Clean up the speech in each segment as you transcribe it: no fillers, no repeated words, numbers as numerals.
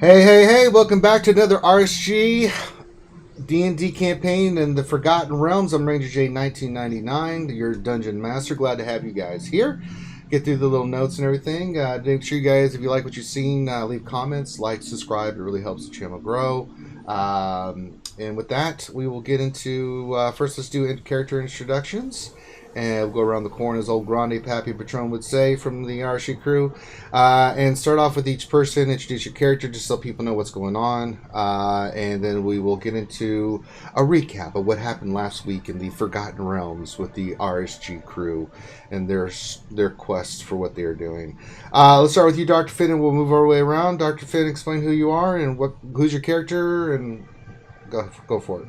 Hey, hey, hey, welcome back to another RSG D&D campaign in the Forgotten Realms. I'm Ranger J 1999, your Dungeon Master. Glad to have you guys here. Get through the little notes and everything. Make sure you guys, if you like what you've seen, leave comments, like, subscribe. It really helps the channel grow. And with that, we will get into, first let's do character introductions. And we'll go around the corner, as old Grande Pappy Patron would say, from the RSG crew. And start off with each person, introduce your character, just so people know what's going on. And then we will get into a recap of what happened last week in the Forgotten Realms with the RSG crew and their quest for what they are doing. Let's start with you, Dr. Finn, and we'll move our way around. Dr. Finn, explain who you are and who's your character, and go for it.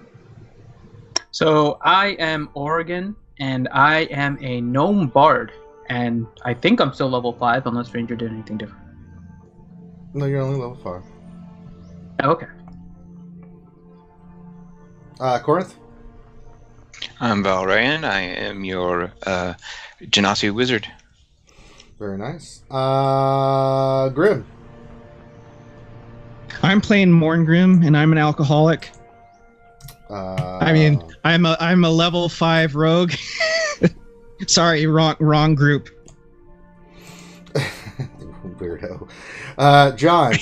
So I am Oregon, and I am a gnome bard, and I think I'm still level 5 unless Ranger did anything different. No, you're only level 5. Okay. Corinth? I'm Valrayan. I am your Genasi wizard. Very nice. Grim? I'm playing Morngrim, and I'm an alcoholic. I'm a level 5 rogue. Sorry, wrong group. Weirdo. John?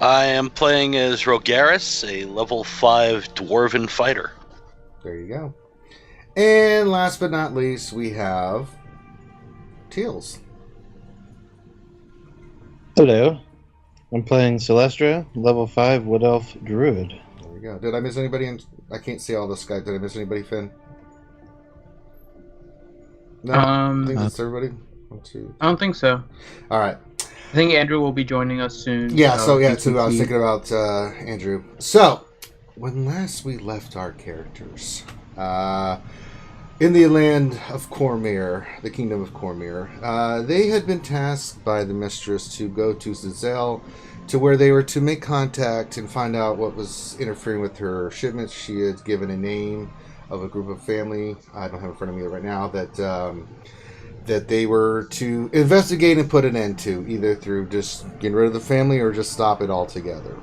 I am playing as Rogaris, a level 5 dwarven fighter. There you go. And last but not least, we have Teals. Hello, I'm playing Celestra, level 5 Wood Elf Druid. There we go. Did I miss anybody? I can't see all this guy. Did I miss anybody, Finn? No? I think that's everybody. 1, 2. I don't think so. All right. I think Andrew will be joining us soon. Yeah, so I was thinking about Andrew. So, when last we left our characters, in the land of Cormyr, the kingdom of Cormyr, they had been tasked by the mistress to go to Zazel, to where they were to make contact and find out what was interfering with her shipments. She had given a name of a group of family, I don't have it in front of me right now, that they were to investigate and put an end to, either through just getting rid of the family or just stop it altogether.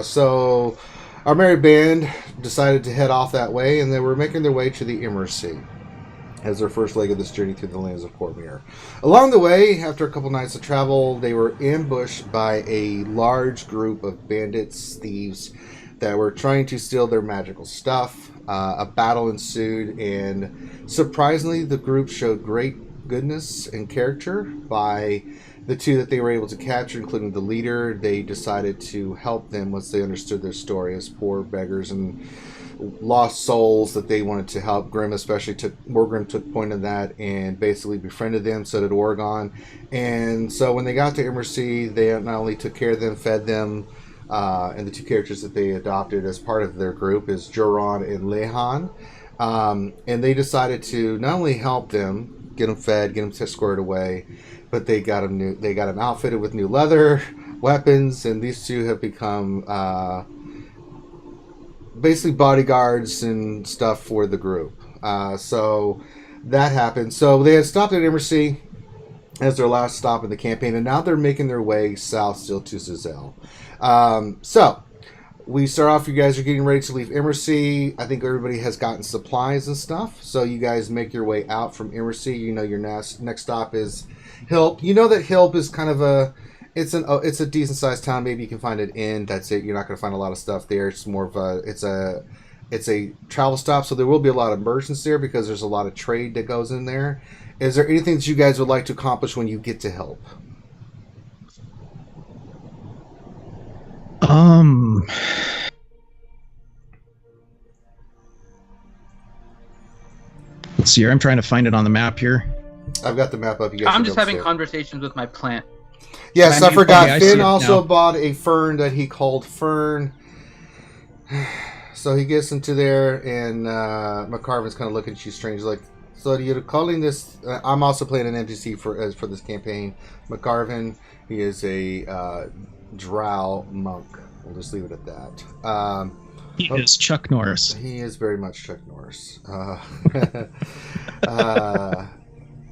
So our merry band decided to head off that way, and they were making their way to the Immersea as their first leg of this journey through the lands of Cormyr. Along the way, after a couple nights of travel, they were ambushed by a large group of bandits, thieves, that were trying to steal their magical stuff. A battle ensued, and surprisingly, the group showed great goodness and character. By the two that they were able to capture, including the leader, they decided to help them once they understood their story as poor beggars and lost souls that they wanted to help. Grim took point of that and basically befriended them. So did Oregon. And so when they got to Immersea, they not only took care of them, fed them, and the two characters that they adopted as part of their group is Joran and Lehan. And they decided to not only help them, get them fed, get them squared away, but they got them outfitted with new leather, weapons, and these two have become basically bodyguards and stuff for the group. So that happened. So they had stopped at Immersea as their last stop in the campaign, and now they're making their way south still to Zazel. So we start off, you guys are getting ready to leave Immersea. I think everybody has gotten supplies and stuff, so you guys make your way out from Immersea. You know your next stop is Hilp. You know that Hilp is kind of it's a decent sized town. Maybe you can find an inn. That's it. You're not going to find a lot of stuff there. It's more of it's a travel stop, so there will be a lot of merchants there because there's a lot of trade that goes in there. Is there anything that you guys would like to accomplish when you get to Hilp? Let's see here. I'm trying to find it on the map here. I've got the map up. You guys I'm just having conversations with my plant. Yes, I forgot. Okay, Finn also bought a fern that he called Fern. So he gets into there, and McCarvin's kind of looking at you strange, like, so you're calling this... I'm also playing an NPC for this campaign. McCarvin, he is a drow monk. We'll just leave it at that. He is Chuck Norris. He is very much Chuck Norris.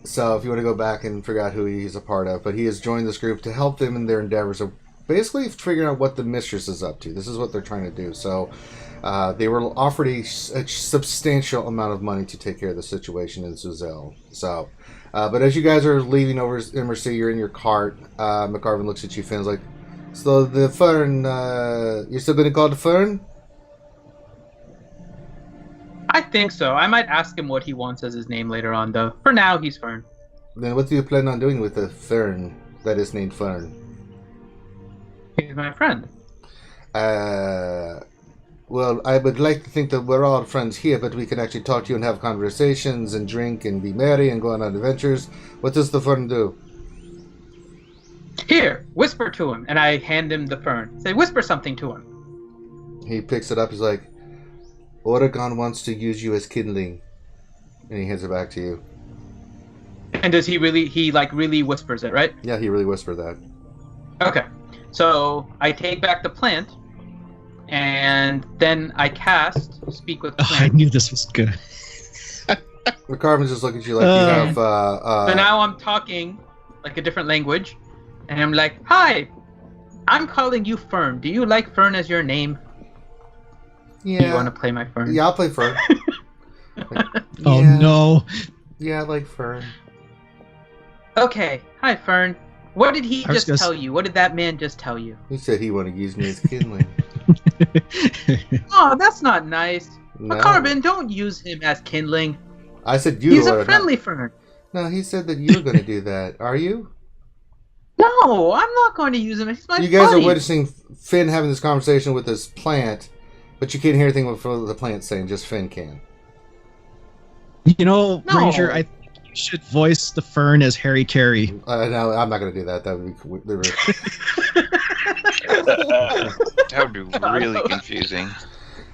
So if you want to go back and figure out who he's a part of, but he has joined this group to help them in their endeavors of basically figuring out what the mistress is up to. This is what they're trying to do. So they were offered a substantial amount of money to take care of the situation in Zuzel. So, but as you guys are leaving over in Mercy, you're in your cart. McCarvin looks at you, Finn's like, so the Faerun, you're still going to call it Faerun? I think so. I might ask him what he wants as his name later on, though. For now, he's Fern. Then what do you plan on doing with the Faerun that is named Faerun? He's my friend. Well, I would like to think that we're all friends here, but we can actually talk to you and have conversations and drink and be merry and go on adventures. What does the Faerun do? Here, whisper to him. And I hand him the Fern. Say, whisper something to him. He picks it up. He's like, Oregon wants to use you as kindling. And he hands it back to you. And does he really whispers it, right? Yeah, he really whispered that. Okay. So I take back the plant, and then I cast Speak with the Oh, I Plant. knew this was good. McCarvin just look at you like you have... So now I'm talking like a different language, and I'm like, hi, I'm calling you Fern. Do you like Fern as your name? Yeah. Do you want to play my Fern? Yeah, I'll play Fern. Oh Yeah. no. Yeah, I like Fern. Okay, hi Fern. What did he I was just gonna tell you? What did that man just tell you? He said he wanted to use me as kindling. Oh, that's not nice. No. McCarvin, don't use him as kindling. I said you He's were a friendly Fern. No, he said that you were going to do that. Are you? No, I'm not going to use him. He's my You guys buddy. are witnessing Finn having this conversation with this plant, but you can't hear anything what the plant's saying. Just Finn can. You know, No. Ranger, I think you should voice the Fern as Harry Carey. No, I'm not going to do that. That would be... That would be really confusing.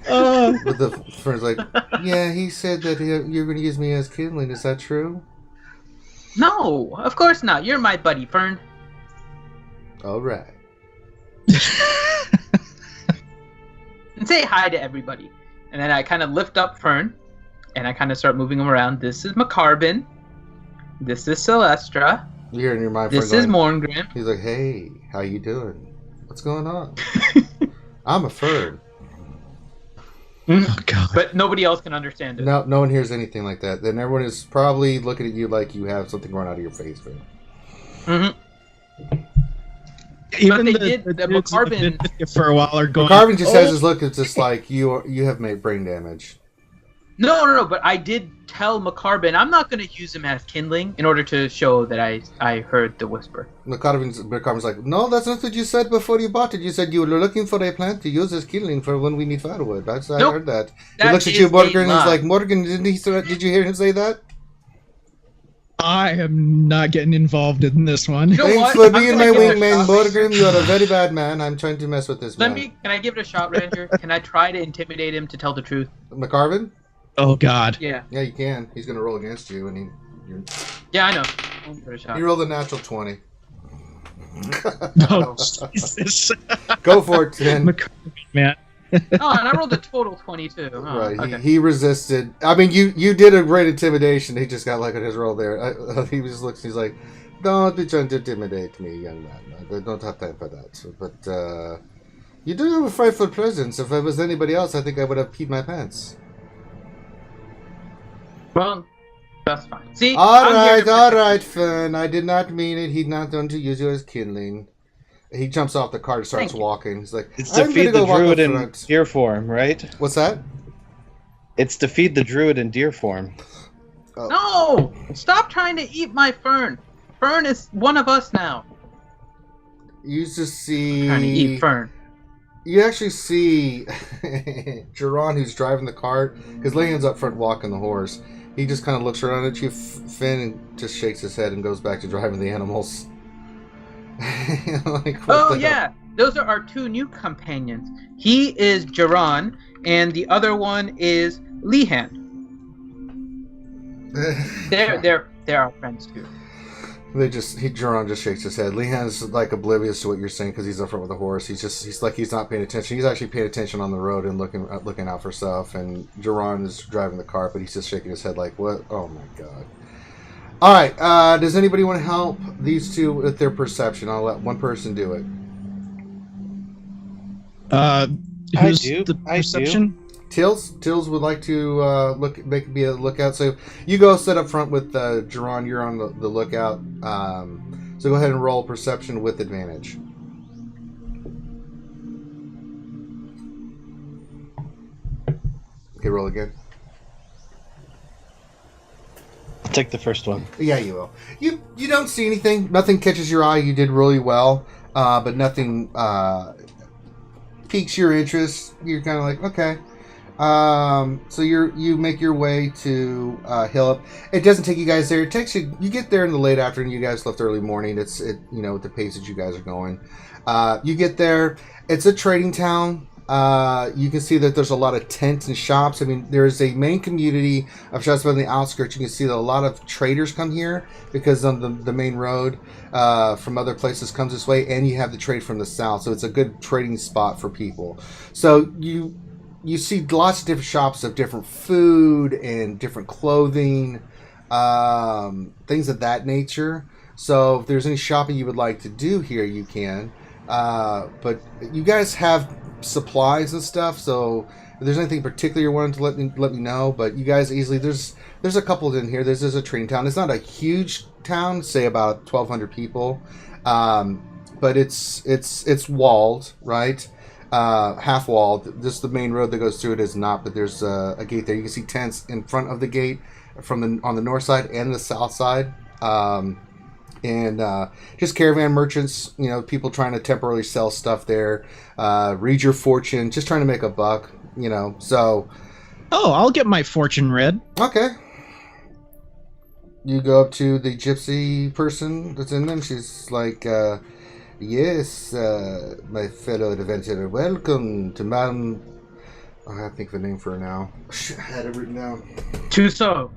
But the Fern's like, yeah, he said that you're going to use me as kindling. Is that true? No, of course not. You're my buddy, Fern. All right. And say hi to everybody. And then I kind of lift up Fern, and I kind of start moving him around. This is McCarvin. This is Celestra. You hear in your mind, This Fern is going, Morngrim. he's like, hey, how you doing? What's going on? I'm a Fern. Oh god. But nobody else can understand it. No one hears anything like that. Then everyone is probably looking at you like you have something growing out of your face, Fern. Mm-hmm. Even they the did- the the dudes that have been McCarvin- with you for a while are going. McCarvin just "Oh." has his look. It's just like you have made brain damage. No, but I did tell McCarvin I'm not going to use him as kindling in order to show that I heard the whisper. McCarvin's like, no, that's not what you said before you bought it. You said you were looking for a plant to use as kindling for when we need firewood. I Nope. heard that. He That looks at is you, a Morgan, and he's lie. like, Morgan, did you hear him say that? I am not getting involved in this one. You know Thanks what? for I'm being gonna my give it a wingman, shot. Morgan. You are a very bad man. I'm trying to mess with this man. Can I give it a shot, Ranger? Can I try to intimidate him to tell the truth? McCarvin? Oh god. Yeah. Yeah, you can. He's going to roll against you, and Yeah, I know. I'll give it a shot. he rolled a natural 20. Oh Jesus. Go for it, Tim. McCarvin, man. Oh, and I rolled a total 22. Oh, Right, okay. he resisted. I mean, you did a great intimidation. He just got like at his roll there. He just looks. He's like, "Don't be trying to intimidate me, young man. I don't have time for that." But you do have a frightful presence. If I was anybody else, I think I would have peed my pants. Well, that's fine. See, All I'm here to right, protect Finn. I did not mean it. He's not going to use you as kindling. He jumps off the cart, and starts Thank you. walking. He's like, It's "I'm to gonna feed go the walk druid up in front." deer form, right? What's that? It's to feed the druid in deer form. No! Stop trying to eat my Fern. Fern is one of us now. You just see. Trying to eat Fern. You actually see Jerron, who's driving the cart, because Leon's up front walking the horse. He just kind of looks around at you, Finn, and just shakes his head and goes back to driving the animals. Like, what Oh, the yeah. Those are our two new companions. He is Jerron, and the other one is Lehan. hell? They're our friends, too. Jerron just shakes his head. Lehan's like oblivious to what you're saying because he's up front with the horse. He's like he's not paying attention. He's actually paying attention on the road and looking out for stuff. And Jerron is driving the car, but he's just shaking his head like, "What? Oh my god!" All right. Does anybody want to help these two with their perception? I'll let one person do it. Who's do, the I do. perception? Tills would like to be a lookout. So you go sit up front with Jerron. You're on the lookout. So go ahead and roll perception with advantage. Okay, roll again. Take the first one. Yeah, you will. You don't see anything. Nothing catches your eye. You did really well, but nothing piques your interest. You're kind of like, okay. So you make your way to Hillup. It doesn't take you guys there. It takes you. You get there in the late afternoon. You guys left early morning. It's with the pace that you guys are going. You get there. It's a trading town. You can see that there's a lot of tents and shops. I mean, there's a main community of shops on the outskirts. You can see that a lot of traders come here because on the main road from other places comes this way, and you have the trade from the south. So it's a good trading spot for people. So you see lots of different shops of different food and different clothing, things of that nature. So if there's any shopping you would like to do here, you can. But you guys have supplies and stuff, so if there's anything particular you wanted to let me know. But you guys easily there's a couple in here. There's a trading town. It's not a huge town, say about 1,200 people, but it's walled, right? Half walled. Just the main road that goes through it is not, but there's a gate there. You can see tents in front of the gate on the north side and the south side. And just caravan merchants, people trying to temporarily sell stuff there, read your fortune, just trying to make a buck, so. Oh, I'll get my fortune read. Okay. You go up to the gypsy person that's in them. She's like, yes, my fellow adventurer, welcome to Madame. I have to think of a name for her now. I had it written down. Tuso.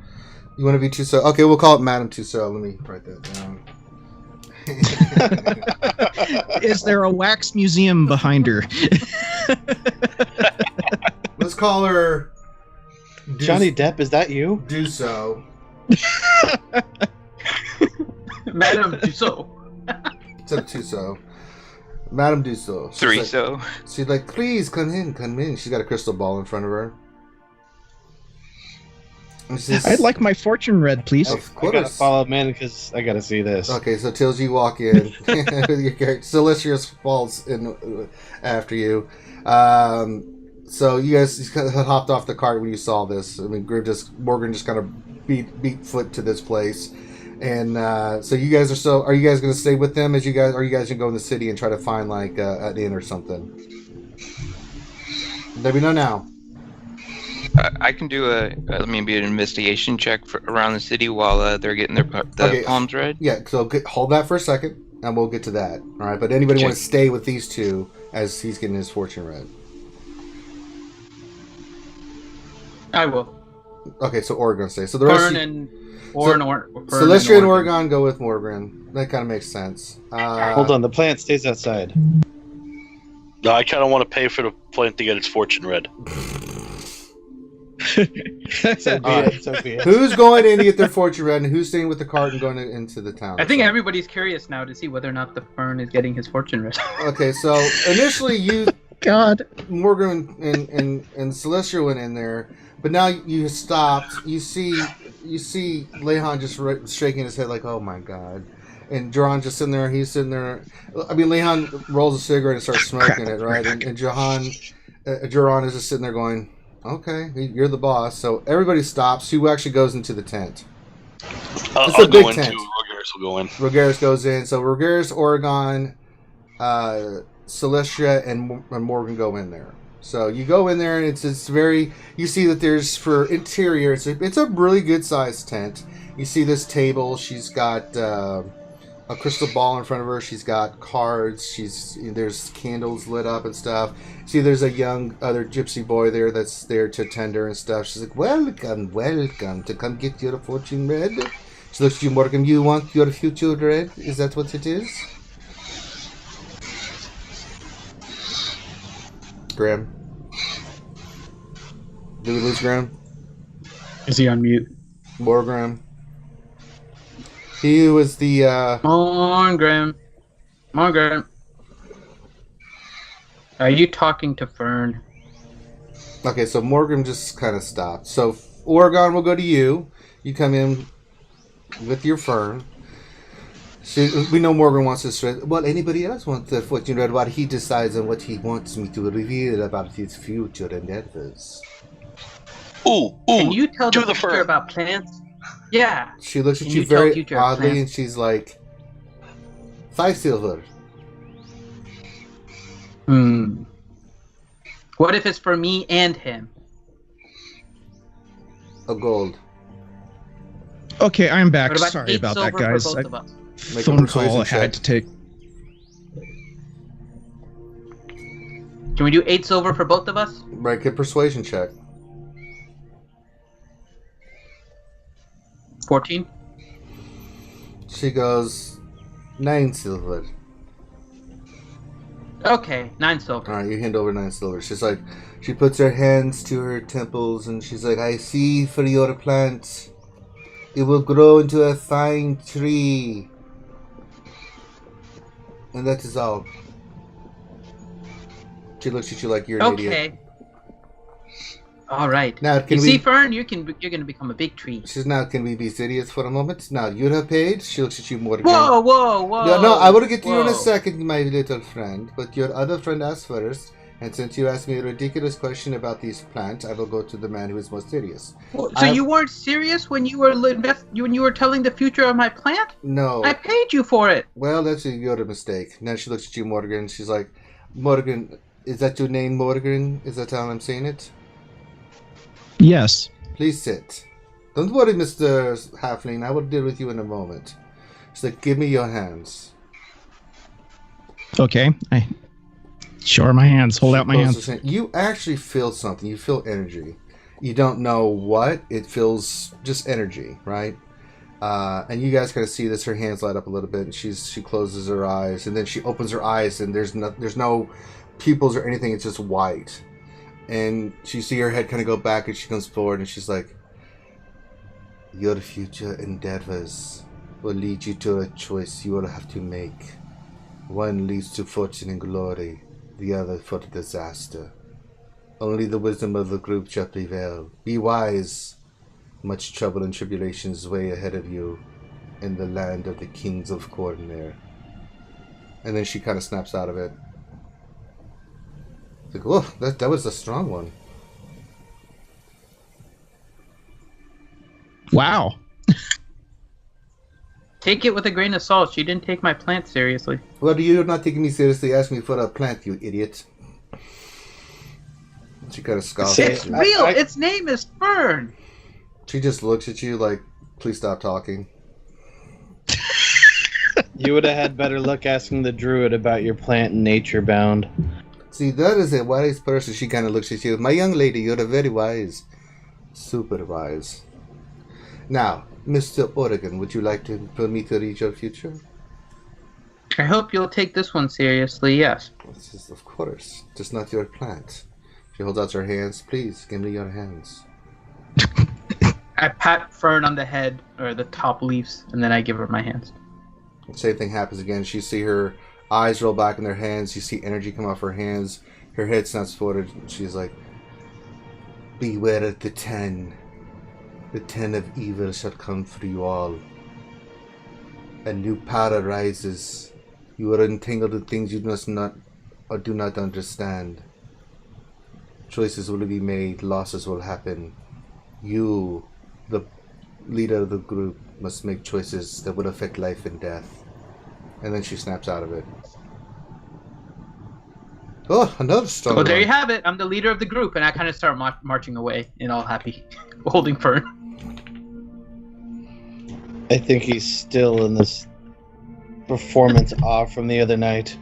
You want to be Tuso? Okay, we'll call it Madame Tuso. Let me write that down. Is there a wax museum behind her? Let's call her Johnny Depp, is that you? Duso. Madame Tuso. Instead of Tuso. Madame Duso. She's like, please come in. She's got a crystal ball in front of her. I'd like my fortune read, please. Of course. I gotta follow him in because I gotta see this. Okay, so Tills, you walk in with your character. Celestius falls in after you. So you guys had hopped off the cart when you saw this. I mean, Morgan just kind of beat foot to this place, and so you guys are you guys going to stay with them are you guys going to go in the city and try to find like an inn or something? Let me know now. I can do maybe an investigation check around the city while they're getting their palms read. Yeah, so hold that for a second, and we'll get to that. All right, but anybody want to stay with these two as he's getting his fortune read? I will. Okay, so Oregon stay. So the rest. Celestia and Oregon go with Morgan. That kind of makes sense. Hold on, the plant stays outside. No, I kind of want to pay for the plant to get its fortune read. So be it. Who's going in to get their fortune read, and who's staying with the cart and going into the town? I think everybody's curious now to see whether or not the Fern is getting his fortune read. Okay, so initially God, Morgan and Celestia went in there, but now you stopped. You see Lehan just shaking his head like, oh my God. And Jaron just sitting there. He's sitting there. I mean, Lehan rolls a cigarette and starts smoking it, right? And Jaron is just sitting there going, okay, you're the boss. So everybody stops. Who actually goes into the tent? It's a big tent. Rogaris will go in. Rogaris goes in. So Rogaris, Oregon, Celestia, and Morgan go in there. So you go in there, and it's very. You see that there's for interior. It's a really good sized tent. You see this table. She's got a crystal ball in front of her. She's got cards. There's candles lit up and stuff. See, there's a young other gypsy boy there that's there to tend her and stuff. She's like, welcome to come get your fortune read. She looks at you, Morgan. You want your future read? Is that what it is? Graham. Did we lose Graham? Is he on mute? More Graham. He was the Come on, Graham. Come on, Graham. Are you talking to Fern? Okay, so Morgan just kind of stopped. So Oregon will go to you. You come in with your Fern. We know Morgan wants to stress. Well, anybody else wants the fortune read what he decides on what he wants me to reveal about his future endeavors. Ooh, Can you tell to the the future Fern. about plants? Yeah. She looks at Can you you tell very future of oddly, plants? and she's like, 5 silver. What if it's for me and him? A gold. Okay, I'm back. What about Sorry 8 about silver that, guys. for both of us? Make a Phone persuasion call I check. had to take. Can we do 8 silver for both of us? Make a persuasion check. 14? She goes, 9 silver. Okay, 9 silver. Alright, you hand over 9 silver. She's like, she puts her hands to her temples and she's like, I see for your plant. It will grow into a fine tree. And that is all. She looks at you like you're an idiot. Okay. All right. Now, can you we... see, Fern, you're going to become a big tree. She's now, can we be serious for a moment? Now, you're her page. She looks at you more. Whoa, whoa, whoa. No, I will get to you in a whoa. second, my little friend. But your other friend asked first. And since you asked me a ridiculous question about these plants, I will go to the man who is most serious. So you weren't serious when you were telling the future of my plant? No. I paid you for it. Well, that's your mistake. Now she looks at you, Morgan. She's like, Morgan, is that your name, Morgan? Is that how I'm saying it? Yes. Please sit. Don't worry, Mr. Halfling. I will deal with you in a moment. She's like, give me your hands. Okay. Sure, my hands. Hold out my hands. You actually feel something. You feel energy. You don't know what. It feels just energy, right? And you guys kind of see this. Her hands light up a little bit, and she closes her eyes, and then she opens her eyes, and there's no pupils or anything. It's just white. And you see her head kind of go back, and she comes forward, and she's like, your future endeavors will lead you to a choice you will have to make. One leads to fortune and glory, the other for disaster. Only the wisdom of the group shall prevail. Be wise. Much trouble and tribulations way ahead of you in the land of the kings of Cornmere. And then she kind of snaps out of it. Like, whoa, that was a strong one. Wow. Take it with a grain of salt. She didn't take my plant seriously. Well, you're not taking me seriously. Ask me for a plant, you idiot. She kind of scoffs at It's you. real. Its name is Fern. She just looks at you like, please stop talking. You would have had better luck asking the druid about your plant and nature bound. See, that is a wise person. She kind of looks at you. My young lady, you're a very wise. Super wise. Now, Mr. Oregon, would you like for me to read your future? I hope you'll take this one seriously, yes. This is, of course, just not your plant. She holds out her hands. Please, give me your hands. I pat Fern on the head, or the top leaves, and then I give her my hands. Same thing happens again. You see her eyes roll back in her hands. You see energy come off her hands. Her head snaps forward. She's like, beware of the 10. The 10 of evil shall come for you all. A new power rises. You are entangled in things you must not or do not understand. Choices will be made. Losses will happen. You, the leader of the group, must make choices that would affect life and death. And then she snaps out of it. Oh, another strong Well, there one. you have it. I'm the leader of the group, and I kind of start marching away, and all happy, holding Fern. I think he's still in this performance off from the other night.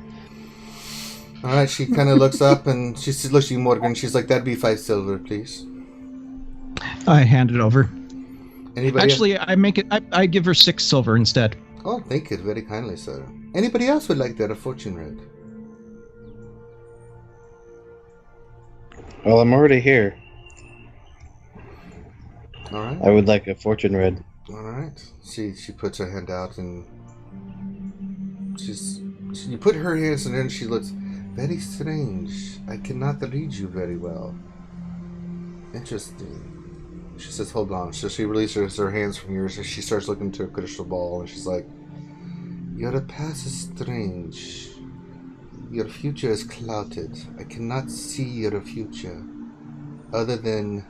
All right, she kind of looks up and she looks at you, Morgan. She's like, "That'd be 5 silver, please." I hand it over. Anybody? Actually, I make it. I give her 6 silver instead. Oh, thank you very kindly, sir. Anybody else would like that? A fortune read? Well, I'm already here. All right. I would like a fortune read. All right. She puts her hand out and you put her hands and then she looks Very strange. I cannot read you very well. Interesting. She says, hold on. So she releases her hands from yours and she starts looking into her crystal ball and she's like, your past is strange. Your future is clouded. I cannot see your future. Other than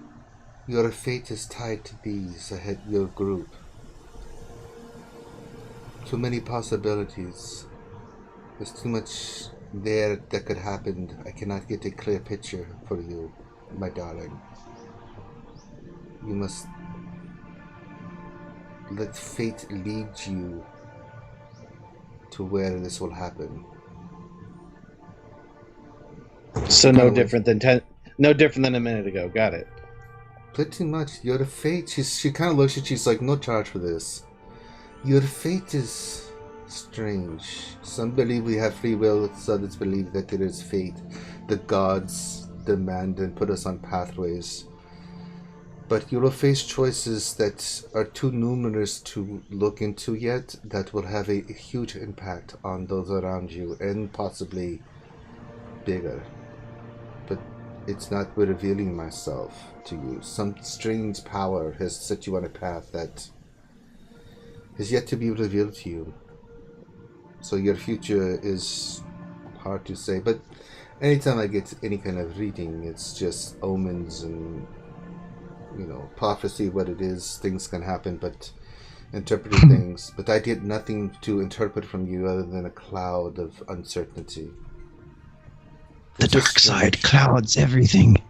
your fate is tied to these ahead your group. Too many possibilities. There's too much there that could happen. I cannot get a clear picture for you, my darling. You must let fate lead you to where this will happen. So no different than a minute ago. Got it. Pretty much. Your fate. She kind of looks at you. She's like, no charge for this. Your fate is strange. Some believe we have free will. Others believe that it is fate. The gods demand and put us on pathways. But you will face choices that are too numerous to look into yet, that will have a huge impact on those around you, and possibly bigger. But it's not revealing myself to you. Some strange power has set you on a path that is yet to be revealed to you. So your future is hard to say, but anytime I get any kind of reading, it's just omens and prophecy, what it is. Things can happen, but interpreting things. But I get nothing to interpret from you other than a cloud of uncertainty. The dark side clouds everything.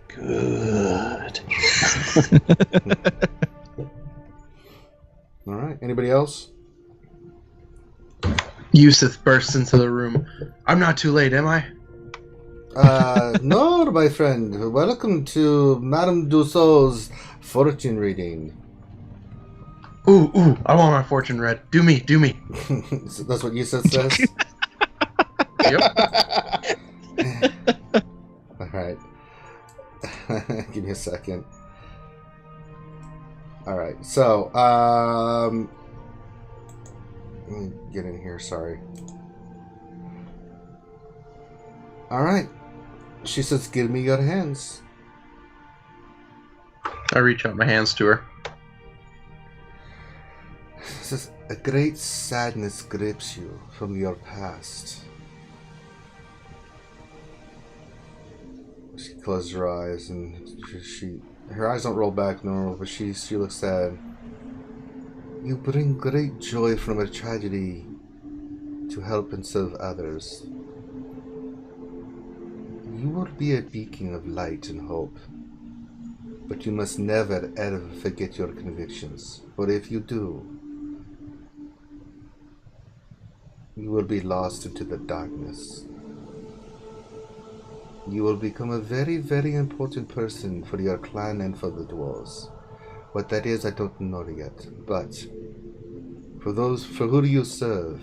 Good. All right. Anybody else? Yusuf bursts into the room. I'm not too late, am I? No, my friend. Welcome to Madame Dussault's fortune reading. Ooh, I want my fortune read. Do me. So that's what Yusuf says? Yep. Alright. Give me a second. Alright, so, let me get in here, sorry. Alright. She says, give me your hands. I reach out my hands to her. She says, a great sadness grips you from your past. She closes her eyes and her eyes don't roll back normal, but she looks sad. You bring great joy from a tragedy to help and serve others. You will be a beacon of light and hope, but you must never ever forget your convictions, for if you do, you will be lost into the darkness. You will become a very, very important person for your clan and for the dwarves. What that is, I don't know yet, but for who do you serve?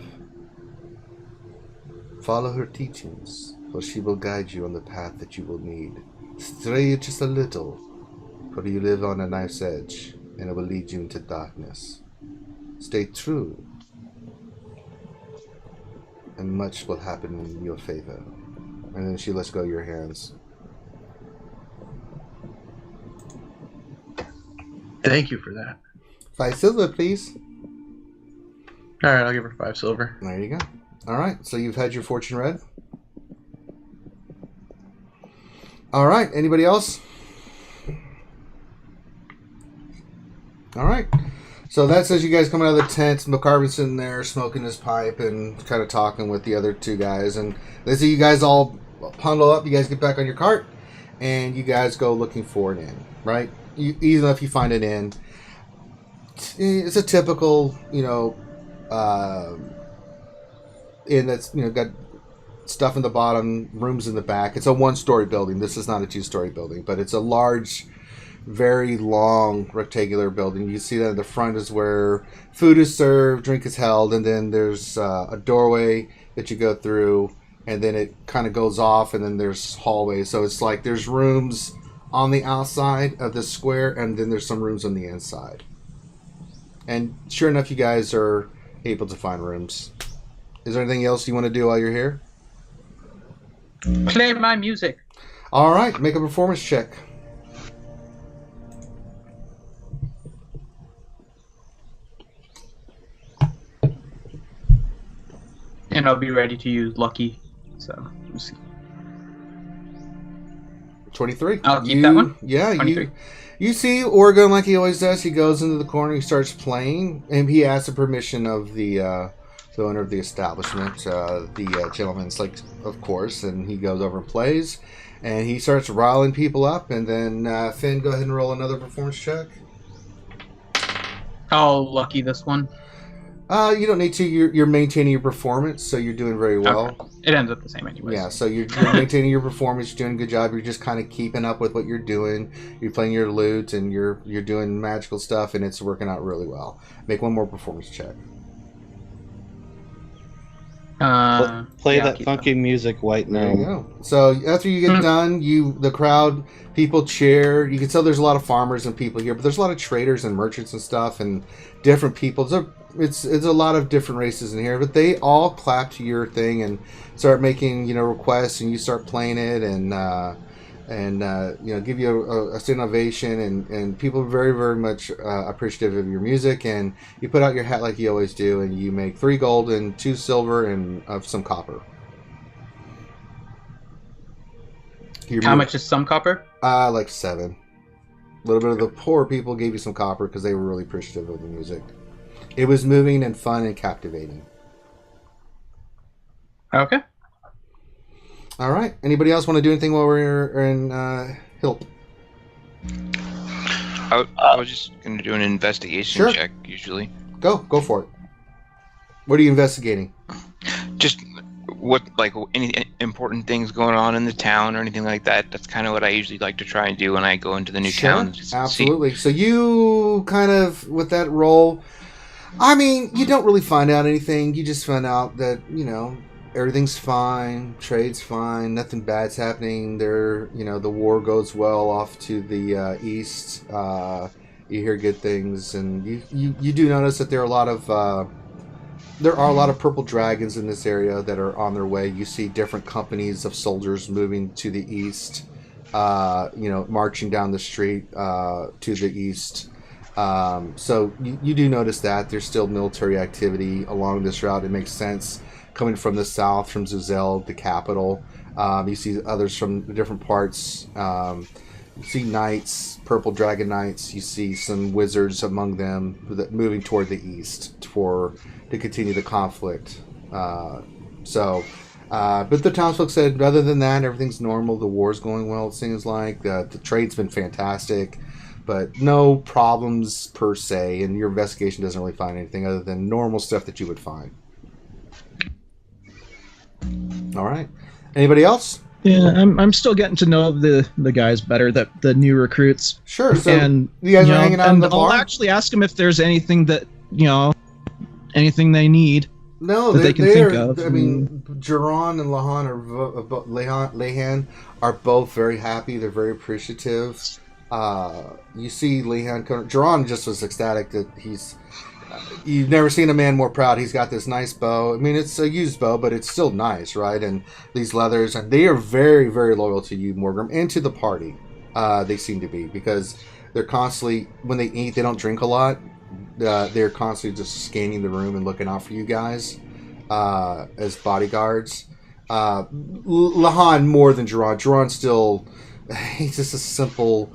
Follow her teachings, for she will guide you on the path that you will need. Stray just a little, for you live on a knife's edge, and it will lead you into darkness. Stay true, and much will happen in your favor. And then she lets go of your hands. Thank you for that. 5 silver, please. Alright, I'll give her 5 silver. There you go. Alright, so you've had your fortune read. Alright, anybody else? Alright. So that says you guys coming out of the tent. McCarvin's sitting there smoking his pipe and kind of talking with the other two guys. And they see you guys all bundle up. You guys get back on your cart. And you guys go looking for an inn, right? Even if you find an inn, it's a typical, inn that's, got stuff in the bottom, rooms in the back. It's a 1-story building. This is not a 2-story building, but it's a large, very long rectangular building. You see that in the front is where food is served, drink is held, and then there's a doorway that you go through, and then it kind of goes off, and then there's hallways. So it's like there's rooms on the outside of the square, and then there's some rooms on the inside. And sure enough, you guys are able to find rooms. Is there anything else you want to do while you're here? Play my music. All right, make a performance check. And I'll be ready to use Lucky. So, let's see. 23. I'll keep that one? Yeah, 23. you see Oregon like he always does. He goes into the corner, he starts playing, and he asks the permission of the owner of the establishment, the gentleman's like, of course, and he goes over and plays, and he starts riling people up, and then Finn, go ahead and roll another performance check. I'll Lucky this one. You don't need to. You're maintaining your performance, so you're doing very well. Okay. It ends up the same anyways. Yeah, so you're maintaining your performance, you're doing a good job. You're just kind of keeping up with what you're doing. You're playing your lute, and you're doing magical stuff, and it's working out really well. Make one more performance check. Play yeah, that funky music, White There you Gnome. go. So after you get done, the crowd, people cheer. You can tell there's a lot of farmers and people here, but there's a lot of traders and merchants and stuff, and different people. So it's a lot of different races in here, but they all clap to your thing and start making requests, and you start playing it, and give you a standing ovation, and people are very, very much appreciative of your music, and you put out your hat like you always do, and you make 3 gold and 2 silver and some copper. How much is some copper? Like 7. A little bit of the poor people gave you some copper because they were really appreciative of the music. It was moving and fun and captivating. Okay. All right. Anybody else want to do anything while we're in Hilt? I was just going to do an investigation check, usually. Go for it. What are you investigating? Just any important things going on in the town or anything like that. That's kind of what I usually like to try and do when I go into the new town. Absolutely. So you kind of, with that roll, I mean, you don't really find out anything. You just find out that, everything's fine, trade's fine, nothing bad's happening. The war goes well off to the east. You hear good things, and you do notice that there are a lot of purple dragons in this area that are on their way. You see different companies of soldiers moving to the east, marching down the street to the east. So you do notice that there's still military activity along this route. It makes sense. Coming from the south, from Zuzel, the capital. You see others from different parts. You see knights, purple dragon knights. You see some wizards among them moving toward the east to continue the conflict. But the townsfolk said, other than that, everything's normal. The war's going well, it seems like. The trade's been fantastic, but no problems per se, and your investigation doesn't really find anything other than normal stuff that you would find. All right. Anybody else? Yeah, I'm still getting to know the guys better, the new recruits. Sure. So and you guys are hanging out in the bar? I'll actually ask them if there's anything that anything they need. No, that they can think of. I mean, Jaron and Lehan are both very happy. They're very appreciative. You see Lehan, Jaron just was ecstatic that you've never seen a man more proud. He's got this nice bow. I mean, it's a used bow, but it's still nice, right? And these leathers, and they are very, very loyal to you, Morgrim, and to the party. They seem to be, because they're constantly, when they eat, they don't drink a lot. They're constantly just scanning the room and looking out for you guys as bodyguards. Lahan more than Jaron. Jaron's still, he's just a simple,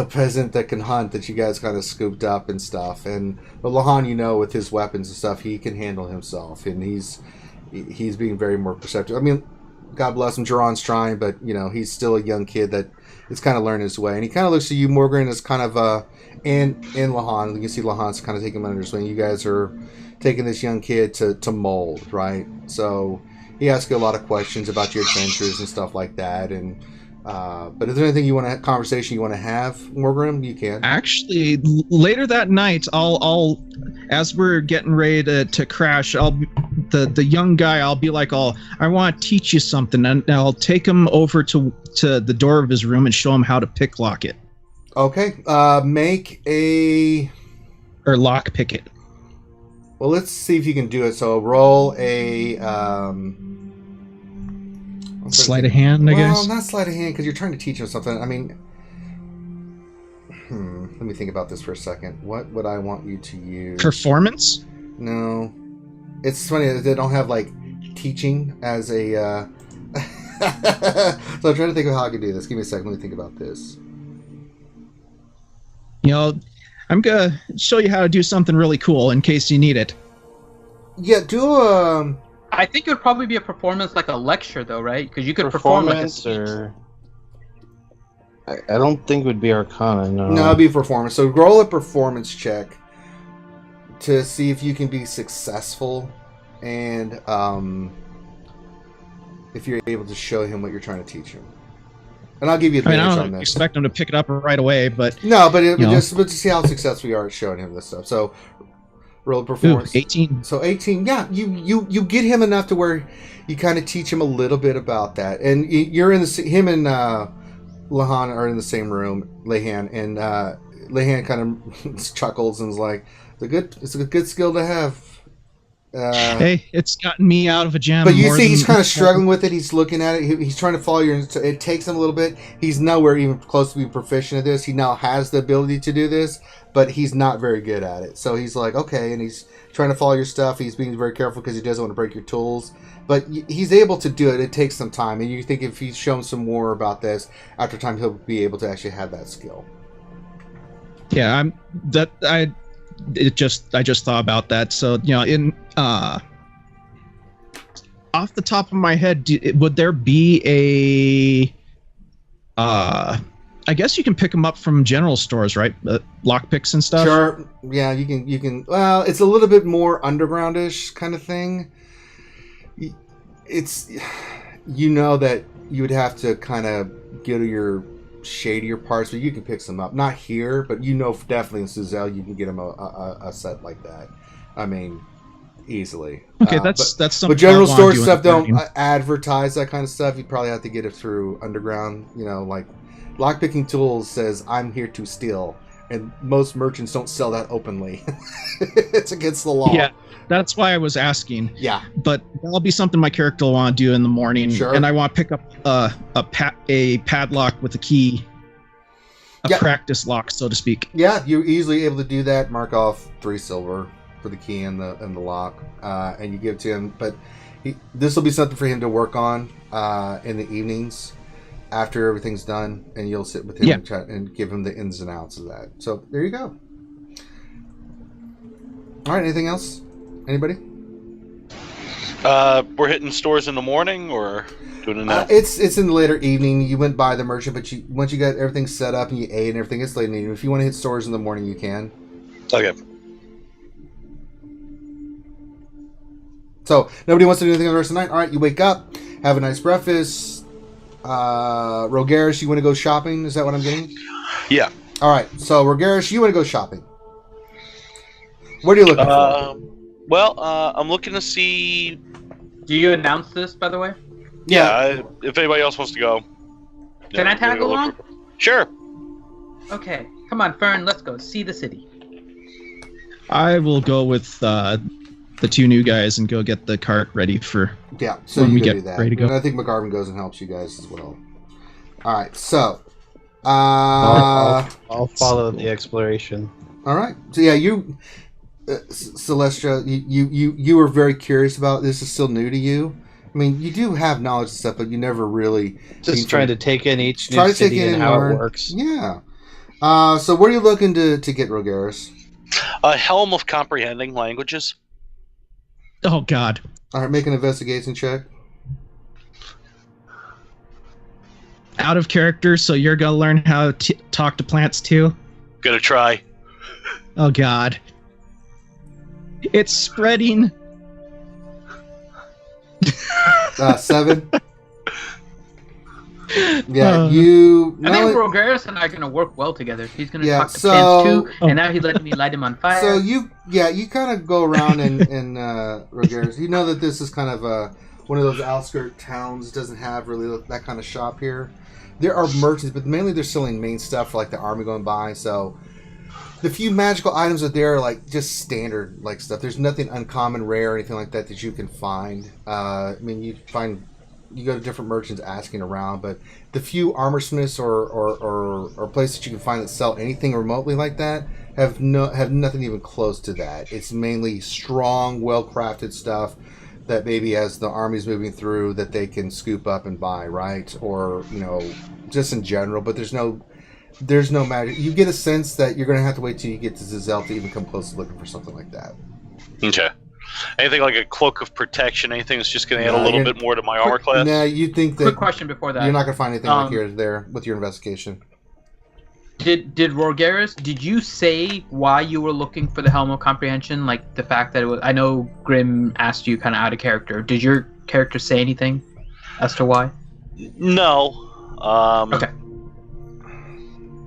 peasant that can hunt that you guys kind of scooped up and stuff. But Lahan, with his weapons and stuff, he can handle himself, and he's being very more perceptive. I mean, God bless him, Jaron's trying, but he's still a young kid that is kind of learning his way, and he kind of looks at you, Morgan, as kind of and Lahan. You can see Lahan's kind of taking him under his wing. You guys are taking this young kid to mold, right? So he asks you a lot of questions about your adventures and stuff like that, and. But is there anything conversation you want to have, Morgrim? You can. Actually, later that night, I'll as we're getting ready to crash, the young guy, I'll be like, I want to teach you something, and I'll take him over to the door of his room and show him how to picklock it. Okay. Or lock pick it. Well, let's see if you can do it. So roll a. Sleight of hand, I guess. Well, not sleight of hand because you're trying to teach him something. I mean, let me think about this for a second. What would I want you to use? Performance? No, it's funny that they don't have like teaching as a. So I'm trying to think of how I could do this. Give me a second. Let me think about this. You know, I'm gonna show you how to do something really cool in case you need it. Yeah, do I think it would probably be a performance like a lecture, though, right? Because you could perform like a Performance speech. or I don't think it would be Arcana. No, it'd be performance. So roll a performance check to see if you can be successful, and if you're able to show him what you're trying to teach him. And I'll give you I mean, advantage I on don't this. expect them to pick it up right away, but No, but you know. just to see how successful you are at showing him this stuff. So roll a ooh, performance. 18. So 18, yeah, you get him enough to where you kind of teach him a little bit about that, and you're in him and Lahan are in the same room, Lehan, and Lehan kind of chuckles and is like, "It's a good skill to have." Hey, it's gotten me out of a jam. But you more see, he's than- kind of struggling with it. He's looking at it. He's trying to follow your. It takes him a little bit. He's nowhere even close to being proficient at this. He now has the ability to do this, but he's not very good at it. So he's like, okay, and he's trying to follow your stuff. He's being very careful because he doesn't want to break your tools. But he's able to do it. It takes some time, and you think if he's shown some more about this after time, he'll be able to actually have that skill. Yeah, I just thought about that. So, you know, in off the top of my head, would there be a I guess you can pick them up from general stores, right? Lockpicks and stuff. Sure. Yeah, you can. Well, it's a little bit more undergroundish kind of thing. It's, you know, that you would have to kind of go to your shadier parts, but you can pick some up. Not here, but you know definitely in Suzelle you can get him a set like that. I mean, easily. Okay, that's something. But general I'll wanna store do in stuff the don't morning. advertise that kind of stuff. You probably have to get it through underground. You know, like lockpicking tools says, "I'm here to steal," and most merchants don't sell that openly. It's against the law. Yeah, that's why I was asking. Yeah. But that'll be something my character will want to do in the morning. Sure. And I want to pick up a padlock with a key, a Yeah. practice lock, so to speak. Yeah, you're easily able to do that. Mark off 3 silver for the key and the lock, and you give it to him. But this will be something for him to work on in the evenings after everything's done, and you'll sit with him Yeah. and chat and give him the ins and outs of that. So there you go. All right. Anything else? Anybody? We're hitting stores in the morning or doing it now? It's in the later evening. You went by the merchant, but once you got everything set up and you ate and everything, it's late in the evening. If you want to hit stores in the morning, you can. Okay. So nobody wants to do anything on the rest of the night. All right, you wake up, have a nice breakfast. Rogaris, you want to go shopping? Is that what I'm getting? Yeah. All right. So Rogaris, you want to go shopping? What are you looking for? Well, I'm looking to see. Do you announce this, by the way? Yeah. If anybody else wants to go. Can I tag along? Sure. Okay, come on, Fern, let's go see the city. I will go with the 2 new guys and go get the cart ready for. Yeah. So when you we can get do that. ready to go. And I think McGarvin goes and helps you guys as well. All right. So. I'll follow the exploration. All right. So yeah, you, Celestia, you were very curious about this. Is still new to you. I mean, you do have knowledge and stuff, but you never really Just trying to take in each try new to take city it and and how learn. it works. Yeah. So what are you looking to get, Rogaris? A helm of comprehending languages. Oh God. All right, make an investigation check. Out of character, so you're gonna learn how to talk to plants too. Gonna try. Oh God. It's spreading. 7. Yeah, you. I think Rogaris and I are gonna work well together. He's gonna Yeah, talk to so- plants too, and now he's letting me light him on fire. So you kind of go around and Rogaris. You know that this is kind of one of those outskirt towns. Doesn't have really that kind of shop here. There are merchants, but mainly they're selling main stuff for like the army going by. So the few magical items that there are like just standard like stuff. There's nothing uncommon, rare, or anything like that that you can find. I mean, you find you go to different merchants asking around, but the few armor smiths or places that you can find that sell anything remotely like that have nothing even close to that. It's mainly strong, well-crafted stuff that maybe as the army's moving through that they can scoop up and buy, right? Or, just in general, but there's no magic. You get a sense that you're going to have to wait till you get to Zizel to even come close to looking for something like that. Okay. Anything like a cloak of protection, anything that's just going to add a little bit more to my armor class? Nah, you think that... Quick question before that. You're not going to find anything like here or there with your investigation. Did Rorgaris, did you say why you were looking for the Helm of Comprehension? Like the fact that it was... I know Grim asked you kind of out of character. Did your character say anything as to why? No. Okay.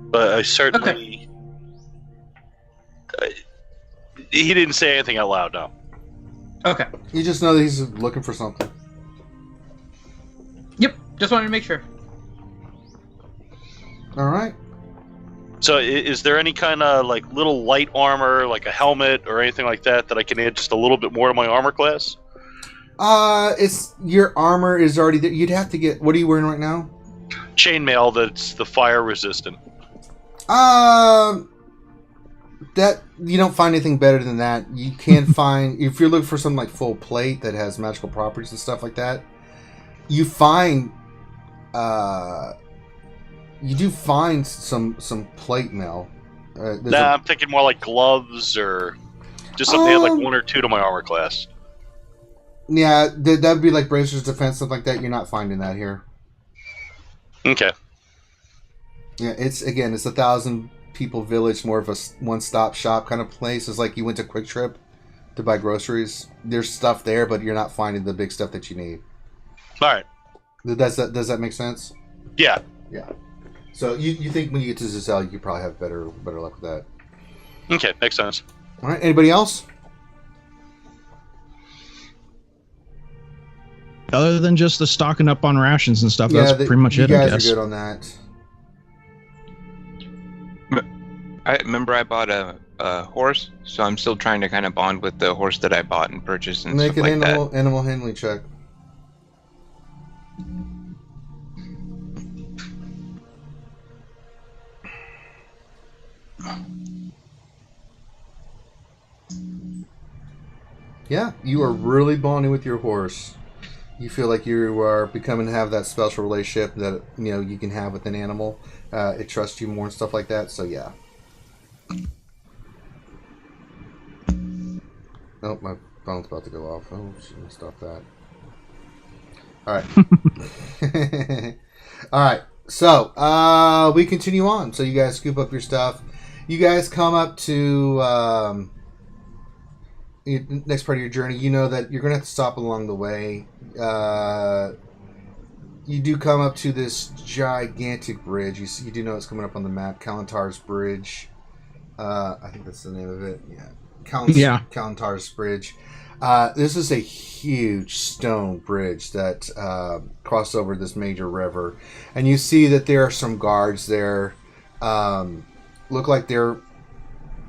But I certainly... Okay. He didn't say anything out loud, no. Okay. You just know that he's looking for something. Yep. Just wanted to make sure. All right. So is there any kind of like little light armor, like a helmet or anything like that I can add just a little bit more to my armor class? It's your armor is already there. You'd have to get... What are you wearing right now? Chainmail that's the fire resistant. That you don't find anything better than that. You can find, if you're looking for something like full plate that has magical properties and stuff like that, you find you do find some plate mail. I'm thinking more like gloves or just something that had like one or two to my armor class. Yeah, that'd be like bracers defense, stuff like that. You're not finding that here. Okay. Yeah, it's a 1,000 people village, more of a one-stop shop kind of place. It's like you went to Quick Trip to buy groceries. There's stuff there, but you're not finding the big stuff that you need. All right. Does that make sense? Yeah. Yeah. So you think when you get to Zizel, you probably have better luck with that. Okay, makes sense. All right. Anybody else? Other than just the stocking up on rations and stuff, that's pretty much it, I guess. You guys are good on that. I remember I bought a horse, so I'm still trying to kind of bond with the horse that I bought and purchased and Make stuff an like that. animal handling check. Yeah, you are really bonding with your horse. You feel like you are becoming to have that special relationship that you can have with an animal. It trusts you more and stuff like that. So yeah. Oh, my phone's about to go off. Oh, shouldn't stop that. All right. All right. So we continue on. So you guys scoop up your stuff. You guys come up to next part of your journey. You know that you're going to have to stop along the way. You do come up to this gigantic bridge. You do know it's coming up on the map. Kalantar's Bridge. I think that's the name of it. Yeah. Kalantar's Bridge. This is a huge stone bridge that crosses over this major river. And you see that there are some guards there. Look like they're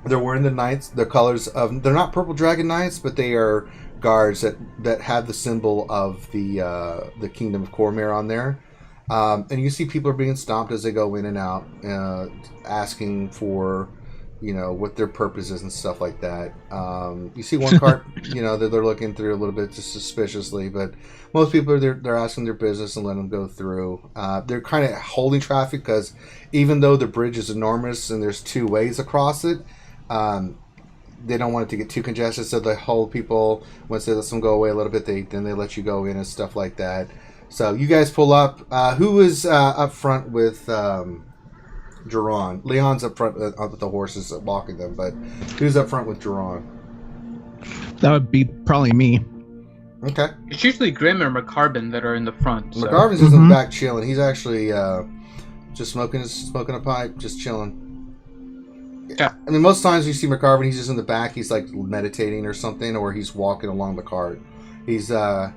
wearing the knights, the colors of... They're not purple dragon knights, but they are guards that have the symbol of the Kingdom of Cormyr on there. And you see people are being stomped as they go in and out, asking for... what their purpose is and stuff like that. You see one cart, that they're looking through a little bit just suspiciously, but most people are they're asking their business and letting them go through. They're kind of holding traffic because even though the bridge is enormous and there's two ways across it, they don't want it to get too congested, so they hold people. Once they let them go away a little bit, then they let you go in and stuff like that. So you guys pull up. Who is up front with... Geron. Leon's up front with the horses walking them, but who's up front with Geron? That would be probably me. Okay. It's usually Grim or McCarbin that are in the front. So. McCarbin's just in the back chilling. He's actually just smoking a pipe, just chilling. Yeah. I mean, most times you see McCarbin, he's just in the back. He's like meditating or something, or he's walking along the cart. He's either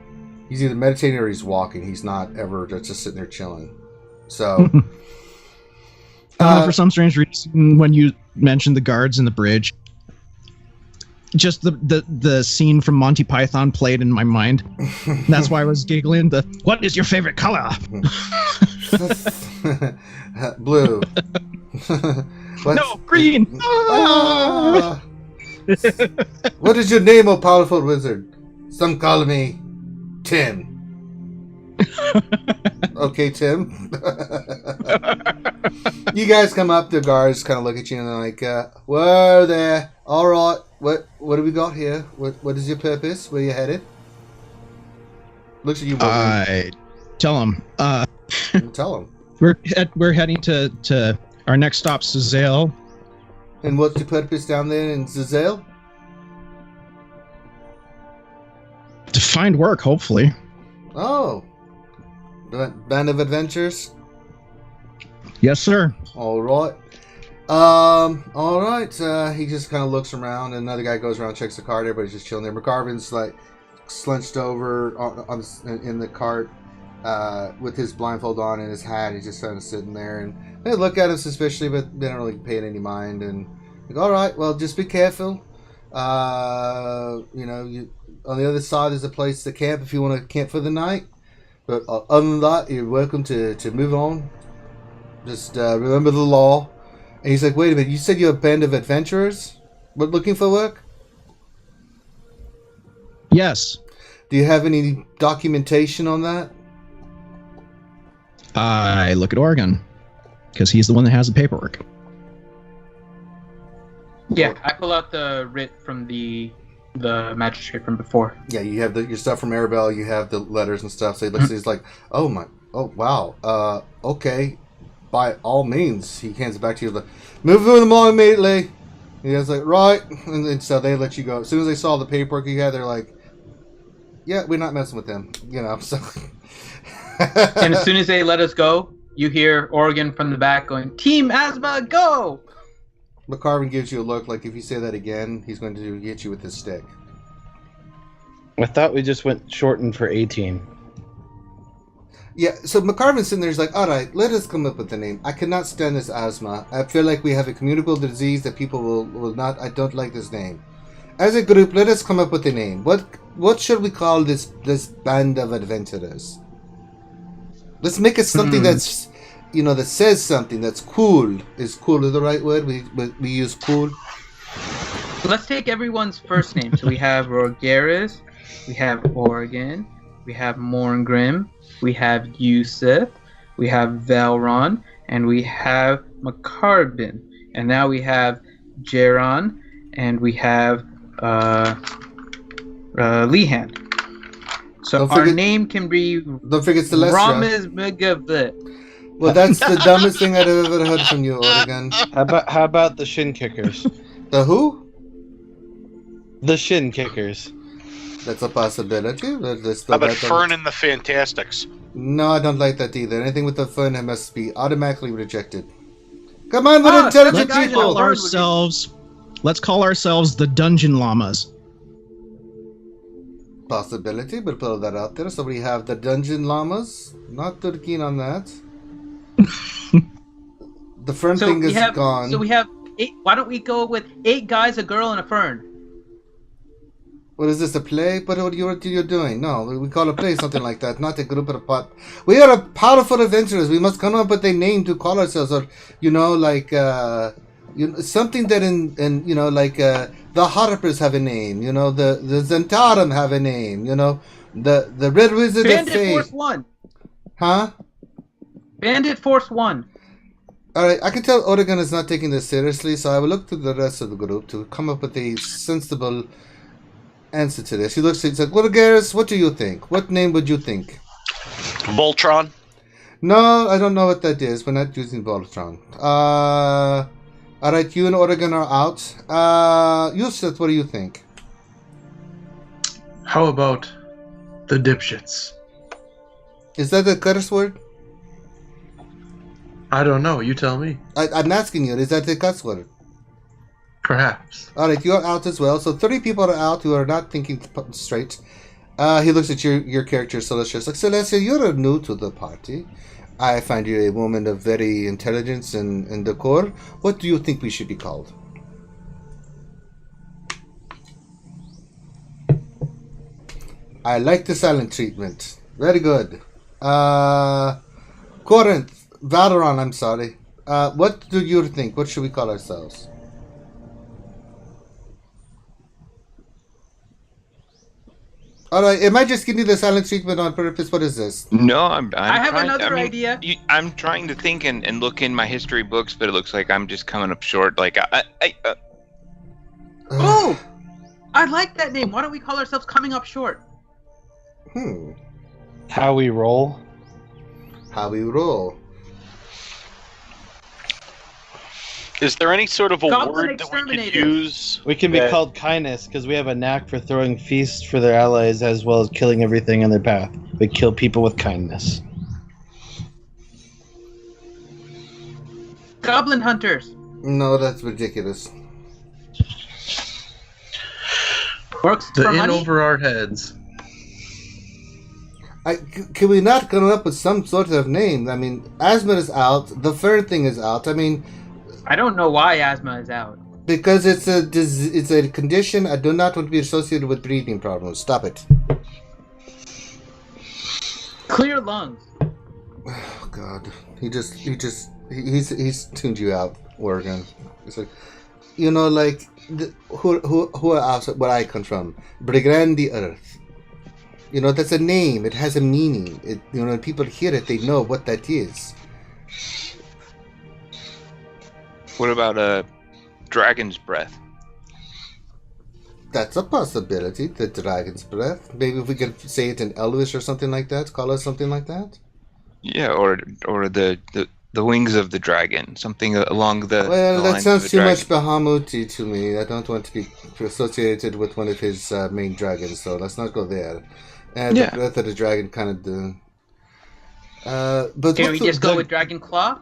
meditating or he's walking. He's not ever just sitting there chilling. So... for some strange reason, when you mentioned the guards in the bridge, just the scene from Monty Python played in my mind. That's why I was giggling. What is your favorite color? Blue. No, green. Ah. What is your name, O powerful wizard? Some call me Tim. Okay, Tim. You guys come up, the guards kind of look at you and they're like, whoa there. All right. What do we got here? What is your purpose? Where you headed? Looks at you. I tell him. Tell him. We're heading to our next stop, Sazale. And what's your purpose down there in Zazel? To find work, hopefully. Oh. Band of adventures? Yes, sir. All right. All right. He just kind of looks around, and another guy goes around, checks the cart. Everybody's just chilling there. McCarvin's like slunched over in the cart with his blindfold on and his hat. He's just kind of sitting there, and they look at him suspiciously, but they don't really pay it any mind. And like, all right, well, just be careful. You on the other side is a place to camp if you want to camp for the night. But other than that, you're welcome to move on. Just remember the law. And he's like, wait a minute, you said you're a band of adventurers? But looking for work? Yes. Do you have any documentation on that? I look at Oregon, because he's the one that has the paperwork. Yeah, I pull out the writ from the magistrate from before. Yeah, you have your stuff from Arabelle, you have the letters and stuff. So he looks he's like, oh wow, okay. By all means, he hands it back to you. Like, move them along immediately. He was like, right. And so they let you go. As soon as they saw the paperwork you had, they're like, yeah, we're not messing with them. You know, so. And as soon as they let us go, you hear Oregon from the back going, Team Asthma, go! McCarvin gives you a look like if you say that again, he's going to hit you with his stick. I thought we just went shortened for 18. Yeah, so McCarvin's sitting there, he's like, all right, let us come up with a name. I cannot stand this asthma. I feel like we have a communicable disease that people will not, I don't like this name. As a group, let us come up with a name. What should we call this band of adventurers? Let's make it something that's, that says something that's cool. Is cool the right word? We use cool. Let's take everyone's first name. So we have Rogeris, we have Oregon, we have Morngrim, we have Yusuf, we have Velron, and we have McCarbin. And now we have Jeron, and we have Lehan. So our name can be don't forget Celestia. Ramiz Megavit. Well, that's the dumbest thing I've ever heard from you, Oregon. How about the shin kickers? The who? The shin kickers. That's a possibility. How about Faerun and the Fantastics? No, I don't like that either. Anything with the fun must be automatically rejected. Come on, we're intelligent people. Let's call ourselves the Dungeon Llamas. Possibility, but put that out there. So we have the Dungeon Llamas. Not too keen on that. The fern thing is gone. So we have 8. Why don't we go with 8 guys, a girl, and a fern? What is this, a play? But what you're doing? No, we call a play something like that, not a group of pot. We are a powerful adventurers. We must come up with a name to call ourselves, or something that the Harpers have a name. The Zentarum have a name. The Red Wizard of Fate. Bandit Force 1. Huh? Bandit Force 1. All right, I can tell Oregon is not taking this seriously, so I will look to the rest of the group to come up with a sensible answer to this. He looks, he's like, well, Garrus, what do you think? What name would you think? Voltron? No, I don't know what that is. We're not using Voltron. All right, you and Oregon are out. Yusuf, what do you think? How about the dipshits? Is that a curse word? I don't know. You tell me. I'm asking you, is that a curse word? Perhaps. All right, you're out as well. So 30 people are out who are not thinking straight. He looks at your character, Celestia. Like, Celestia, you're new to the party. I find you a woman of very intelligence and decor. What do you think we should be called? I like the silent treatment. Very good. Corinth, Valoron, I'm sorry. What do you think? What should we call ourselves? Alright, am I just giving you the silent treatment on purpose? What is this? No, I'm I have trying, another idea. I'm trying to think and look in my history books, but it looks like I'm just coming up short. Like, Oh! I like that name. Why don't we call ourselves Coming Up Short? How we roll. How we roll. Is there any sort of a Goblin word that we could exterminators. use? We can be called kindness because we have a knack for throwing feasts for their allies as well as killing everything in their path. We kill people with kindness. Goblin Hunters. No, that's ridiculous. Works The for in money. over our heads. Can we not come up with some sort of name? I mean, asthma is out. The Faerun thing is out. I mean, I don't know why asthma is out. because it's a condition I do not want to be associated with breathing problems. Stop it. Clear lungs. Oh God, he's tuned you out, Oregon. It's like, like who are outside where I come from, Brigand the Earth. That's a name. It has a meaning. When people hear it, they know what that is. what about dragon's breath? That's a possibility. The dragon's breath. Maybe if we could say it in Elvish or something like that. Call us something like that. Yeah, or the wings of the dragon, something along the. Well, the that lines sounds of a too dragon. much Bahamut to me. I don't want to be associated with one of his main dragons, so let's not go there. And Yeah. the breath of the dragon kind of do. But Can what's we just go with Dragon Claw?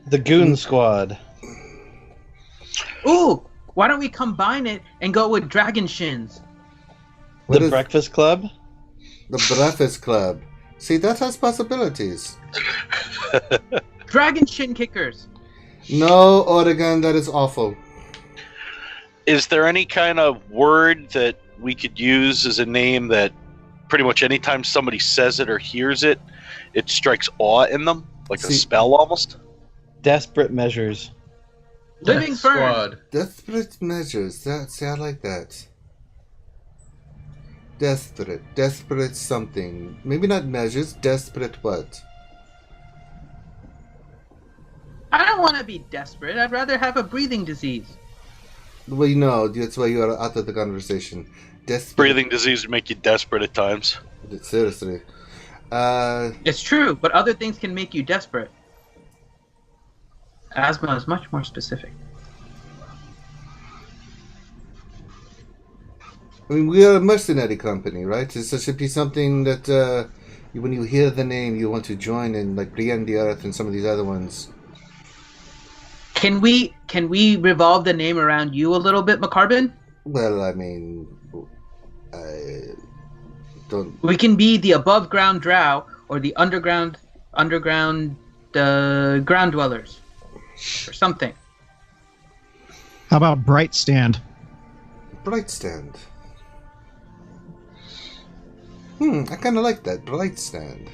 The Goon Squad. Ooh! Why don't we combine it and go with Dragon Shins? What The is- Breakfast Club. The Breakfast Club. See, that has possibilities. Dragon Shin Kickers. No, Oregon, that is awful. Is there any kind of word that we could use as a name that pretty much anytime somebody says it or hears it, it strikes awe in them? Like a See- spell almost? Desperate Measures. Living Death Fern. Squad. Desperate measures. See, I like that. Desperate something. Maybe not measures. Desperate what? I don't want to be desperate. I'd rather have a breathing disease. Well, that's why you are out of the conversation. Desperate. Breathing disease would make you desperate at times. Seriously. It's true, but other things can make you desperate. Asthma is much more specific. I mean, we are a mercenary company, right? So it should be something that when you hear the name, you want to join in, like Brienne the Earth and some of these other ones. Can we revolve the name around you a little bit, McCarbin? Well, I mean, I don't. We can be the above ground drow or the underground ground dwellers or something. How about Bright Stand? Bright Stand. I kind of like that. Bright Stand.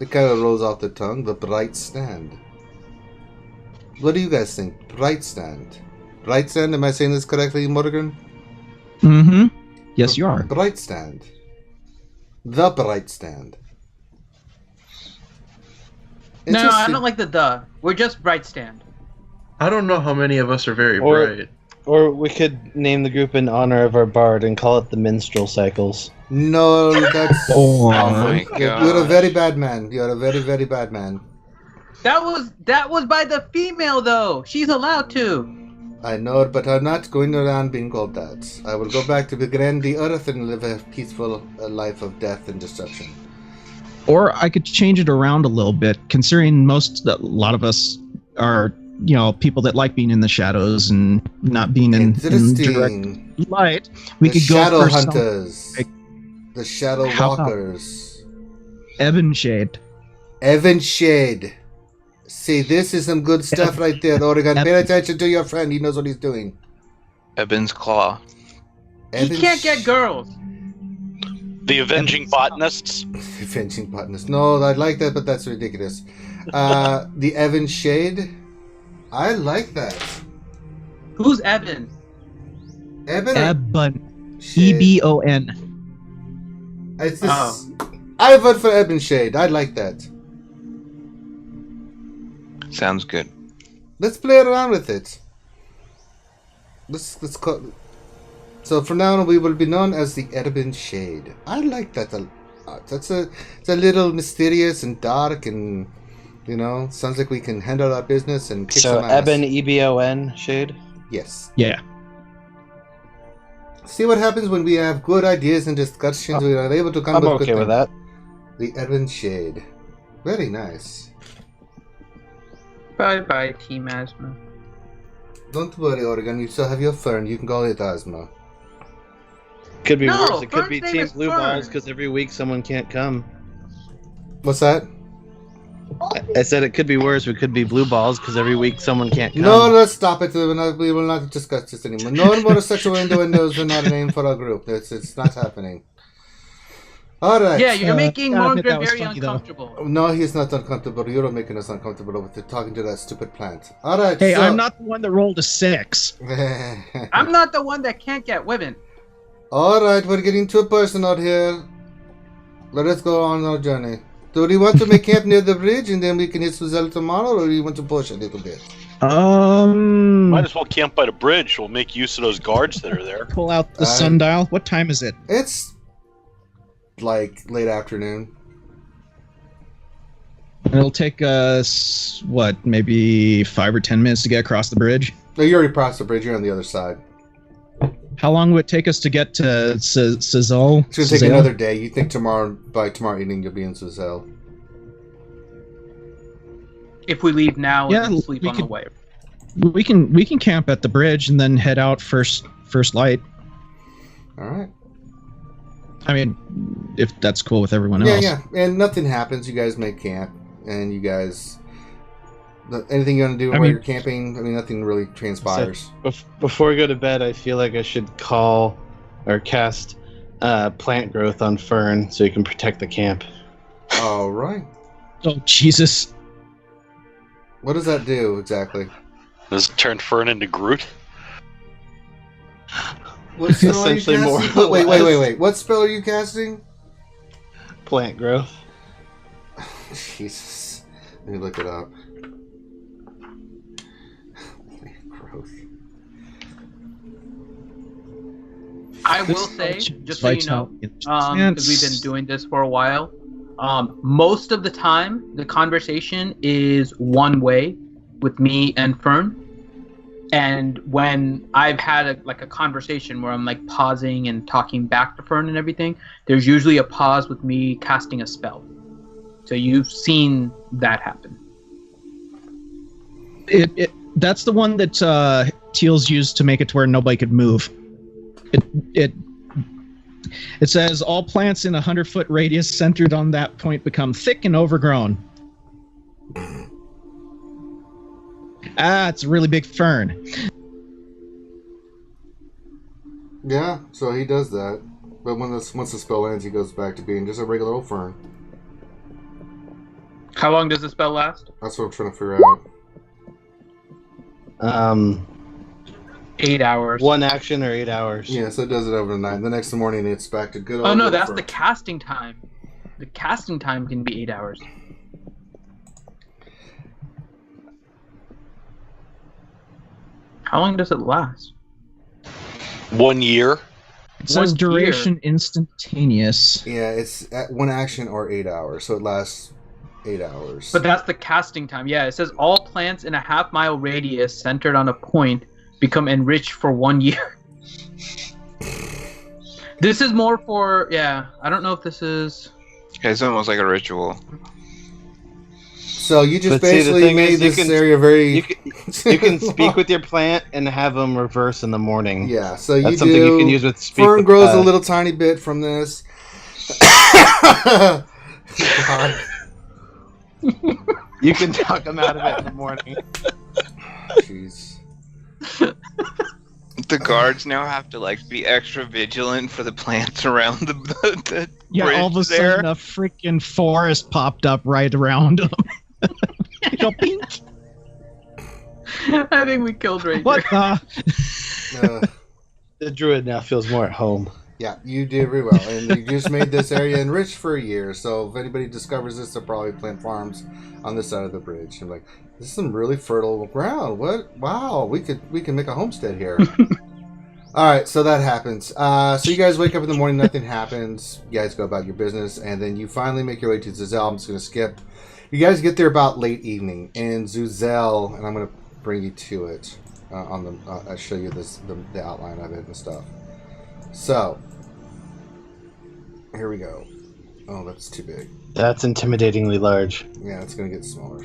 It kind of rolls off the tongue. The Bright Stand. What do you guys think? Bright Stand. Bright Stand? Am I saying this correctly, Morgan? Mm-hmm. Yes, you are. Bright Stand. The Bright Stand. No, I Interesting. don't like the. We're just Bright Stand. I don't know how many of us are very Or- bright. Or we could name the group in honor of our bard and call it the Minstrel Cycles. No, that's Oh my You're a God. very bad man. You're a very, very bad man. That was by the female though. She's allowed to. I know, but I'm not going around being called that. I will go back to the grand the earth and live a peaceful life of death and destruction. Or I could change it around a little bit, considering a lot of us are, people that like being in the shadows and not being in direct Interesting. light. We The could go shadow for hunters. like- The shadow How about- walkers. Ebon Shade. Evan Shade. See, this is some good stuff right there, Oregon. Pay attention to your friend. He knows what he's doing. Ebon's claw. He can't get girls. The Avenging Botanists. Avenging Botanists. No, I like that, but that's ridiculous. The Evan Shade. I like that. Who's Evan? Evan. Ebon. Shade. EBON. It's this. I vote for Evan Shade. I like that. Sounds good. Let's play around with it. Let's call. So from now on, we will be known as the Ebon Shade. I like that. It's a little mysterious and dark, and sounds like we can handle our business and kick So some ass. Eben EBON shade. Yes. Yeah. See what happens when we have good ideas and discussions. We are able to come I'm with good okay with things. that. The Ebon Shade. Very nice. Bye, Team Asthma. Don't worry, Oregon. You still have your Fern. You can call it Asma. Could be No, worse. It could be Fern's name Team is Blue Fern. Balls because every week someone can't come. What's that? I said it could be worse. It could be Blue Balls because every week someone can't come. No, let's stop it. We will not discuss this anymore. No more sexual innuendos are not a name for our group. It's not happening. All right. Yeah, you're making gotta admit Mongrel that was very funny, though. uncomfortable. No, he's not uncomfortable. You're making us uncomfortable with talking to that stupid plant. All right. Hey, so... I'm not the one that rolled a 6. I'm not the one that can't get women. All right, we're getting too personal here. Let us go on our journey. Do you want to make camp near the bridge and then we can hit Suzelle tomorrow, or do you want to push a little bit? Might as well camp by the bridge. We'll make use of those guards that are there. Pull out the sundial. What time is it? It's like late afternoon. It'll take us, maybe 5 or 10 minutes to get across the bridge? No, you already crossed the bridge. You're on the other side. How long would it take us to get to Suzelle? It's going to take another day. You think by tomorrow evening you'll be in Suzelle. If we leave now and Yeah, then sleep we on the could- way. We can camp at the bridge and then head out first light. All right. I mean, if that's cool with everyone Yeah, else. yeah. And nothing happens. You guys make camp. And you guys... Anything you want to do while you're camping? I mean, nothing really transpires. Before we go to bed, I feel like I should call or cast plant growth on Fern so you can protect the camp. All right. Oh, Jesus. What does that do exactly? Does it turn Fern into Groot? What spell are you Essentially more casting? or Wait. less. What spell are you casting? Plant growth. Jesus. Let me look it up. Growth. I will say, just so you know, because we've been doing this for a while, most of the time the conversation is one way with me and Fern. And when I've had a conversation where I'm like pausing and talking back to Fern and everything, there's usually a pause with me casting a spell. So you've seen that happen. That's the one that Teals used to make it to where nobody could move. It says all plants in a 100-foot radius centered on that point become thick and overgrown. It's a really big fern. Yeah, so he does that. But once the spell ends, he goes back to being just a regular old fern. How long does the spell last? That's what I'm trying to figure out. 8 hours. 1 action or 8 hours. Yeah, so it does it overnight. The next morning, it's back to good old. Oh no, old that's fern. the casting time. The casting time can be 8 hours. How long does it last? 1 year. It says 1 duration instantaneous. Yeah, it's at 1 action or 8 hours, so it lasts 8 hours. But that's the casting time. Yeah, it says all plants in a half-mile radius centered on a point become enriched for 1 year. This is more for, I don't know if this is... It's almost like a ritual. So you just But see, the basically thing made is, you this can- area very... You can speak with your plant and have them reverse in the morning. Yeah, so you That's do... something you can use with speak. Fern with, grows a little tiny bit from this. God. You can talk them out of it in the morning. Jeez. The guards now have to like be extra vigilant for the plants around the Yeah, bridge all of a there. sudden a freaking forest popped up right around them. You go, pink. I think we killed Ranger. What the? The druid now feels more at home. Yeah, you did very well, and you just made this area enriched for a year. So if anybody discovers this, they'll probably plant farms on this side of the bridge. And like, this is some really fertile ground. What? Wow, we can make a homestead here. All right, so that happens. So you guys wake up in the morning, nothing happens. You guys go about your business, and then you finally make your way to Zuzel. I'm just going to skip. You guys get there about late evening, and Zuzel, and I'm going to bring you to it. I'll show you the outline of it and stuff. So here we go. Oh, that's too big. That's intimidatingly large. Yeah, it's going to get smaller.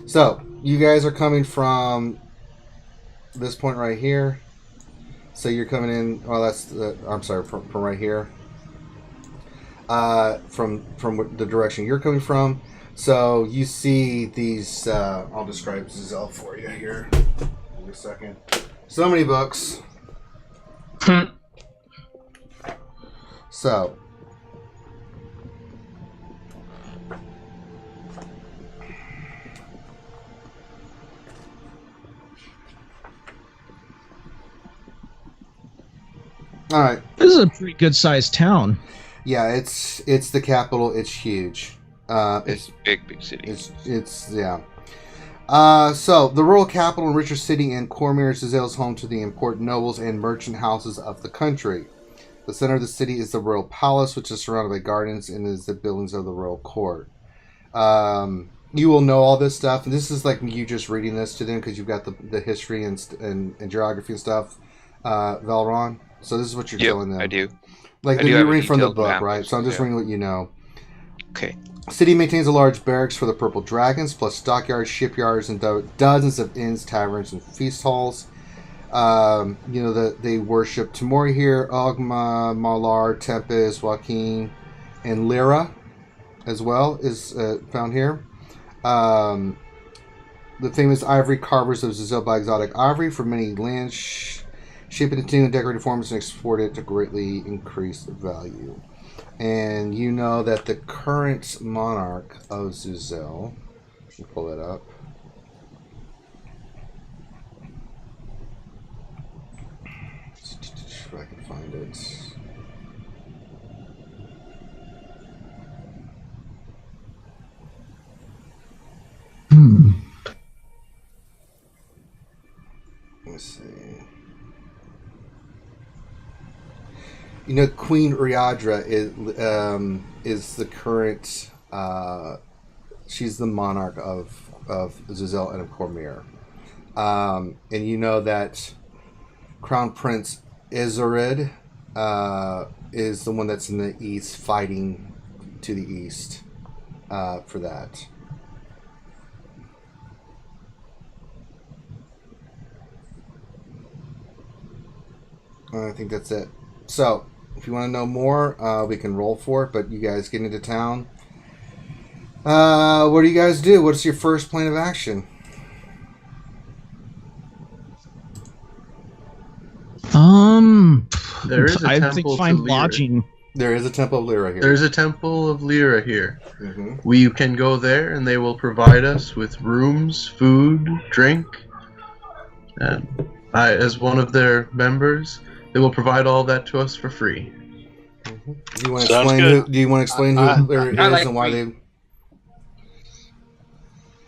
So you guys are coming from this point right here. So you're coming in. Well, I'm sorry, from right here. From the direction you're coming from. So you see these. I'll describe Zuzel for you here. Give me a second. So many books. So. All right. This is a pretty good sized town. Yeah, it's the capital. It's huge. It's a big city. It's yeah. So the royal capital and richest city in Cormyr, Zuzel is home to the important nobles and merchant houses of the country. The center of the city is the royal palace, which is surrounded by gardens and is the buildings of the royal court. You will know all this stuff, and this is like you just reading this to them because you've got the history and geography and stuff, Valron. So this is what you're telling them. I do. Like you're reading from the book, right? So I'm just reading what you know. Okay. City maintains a large barracks for the Purple Dragons, plus stockyards, shipyards, and dozens of inns, taverns, and feast halls. They worship Tamori here, Ogma, Malar, Tempest, Joaquin, and Lyra, as well, is found here. The famous ivory carvers of Zuzel buy exotic ivory from many lands, shape it into new and decorated forms, and export it to greatly increase value. And you know that the current monarch of Zuzel, let me pull that up. If I can find it. Let's see. You know, Queen Riadra is the current. She's the monarch of Zuzel and of Cormyr, and you know that Crown Prince Izorid is the one that's in the east, fighting to the east for that. I think that's it. So, if you want to know more, we can roll for it, but you guys get into town. What do you guys do? What's your first plan of action? There is a I temple think to find Lyra. lodging. There is a Temple of Lyra here. There's a temple of Lyra here. Mm-hmm. We can go there, and they will provide us with rooms, food, drink. And I, as one of their members, they will provide all that to us for free. Mm-hmm. Do you want to Sounds explain? good. Do you want to explain who Lyra is like and why free. they?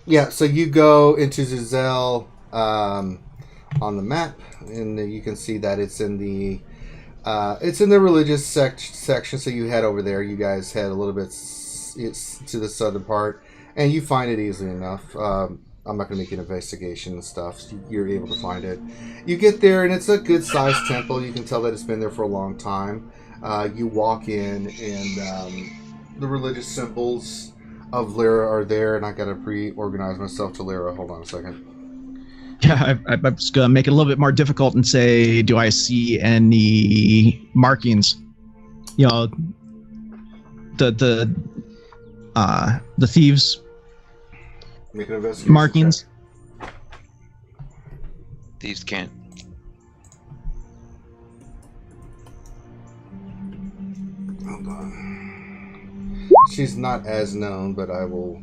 Yeah. So you go into Zuzel on the map, and you can see that it's in the religious section. So you head over there. You guys head a little bit to the southern part, and you find it easily enough. I'm not going to make an investigation and stuff. So you're able to find it. You get there, and it's a good-sized temple. You can tell that it's been there for a long time. You walk in, and the religious symbols of Lyra are there, and I got to pre-organize myself to Lyra. Hold on a second. Yeah, I'm just gonna make it a little bit more difficult and say, do I see any markings? You know, the thieves Make an investigation markings. check. These can't. Hold on. She's not as known, but we'll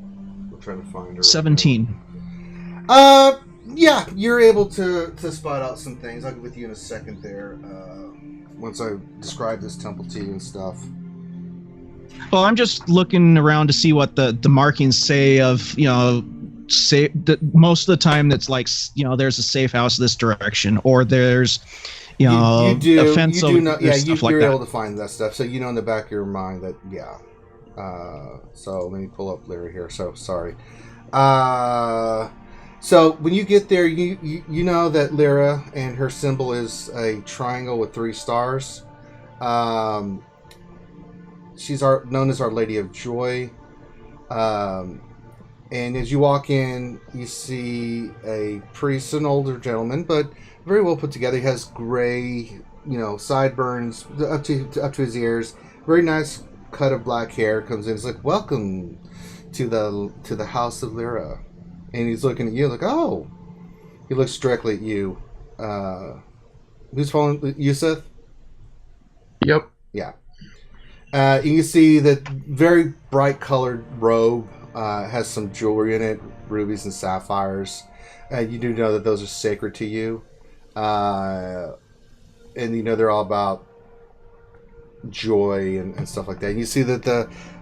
try to find her. 17. Yeah, you're able to spot out some things. I'll be with you in a second there. Once I describe this temple to you and stuff. Well, I'm just looking around to see what the markings say of, most of the time that's like, there's a safe house this direction, or there's, a fence over stuff like you're that. able to find that stuff. So in the back of your mind that, yeah. So let me pull up Lyra here. So sorry. So when you get there, you know that Lyra and her symbol is a triangle with 3 stars. She's known as Our Lady of Joy. And as you walk in, you see a priest, an older gentleman, but very well put together. He has gray, sideburns up to his ears. Very nice cut of black hair. Comes in. It's like, welcome to the house of Lyra. And he's looking at you like, oh. He looks directly at you. Who's following you, Seth? Yep. Yeah. You see that very bright colored robe has some jewelry in it, rubies and sapphires. You do know that those are sacred to you. And they're all about joy and stuff like that. And you see that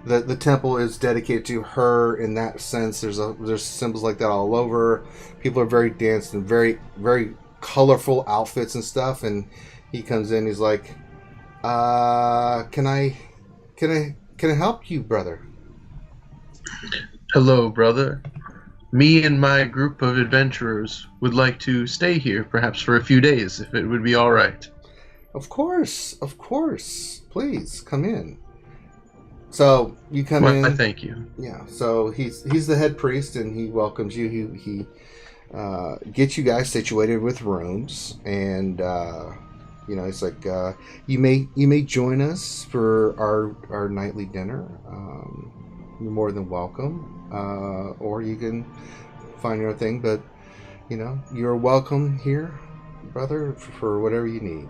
the temple is dedicated to her in that sense. There's symbols like that all over. People are very dancing, very, very colorful outfits and stuff. And he comes in, he's like, can I help you, brother? Hello, brother. Me and my group of adventurers would like to stay here, perhaps for a few days, if it would be all right. Of course. Please, come in. So, you come in. I thank you. Yeah, so he's the head priest, and he welcomes you. He gets you guys situated with rooms, and it's like you may join us for our nightly dinner. You're more than welcome, or you can find your thing. But you're welcome here, brother, for whatever you need.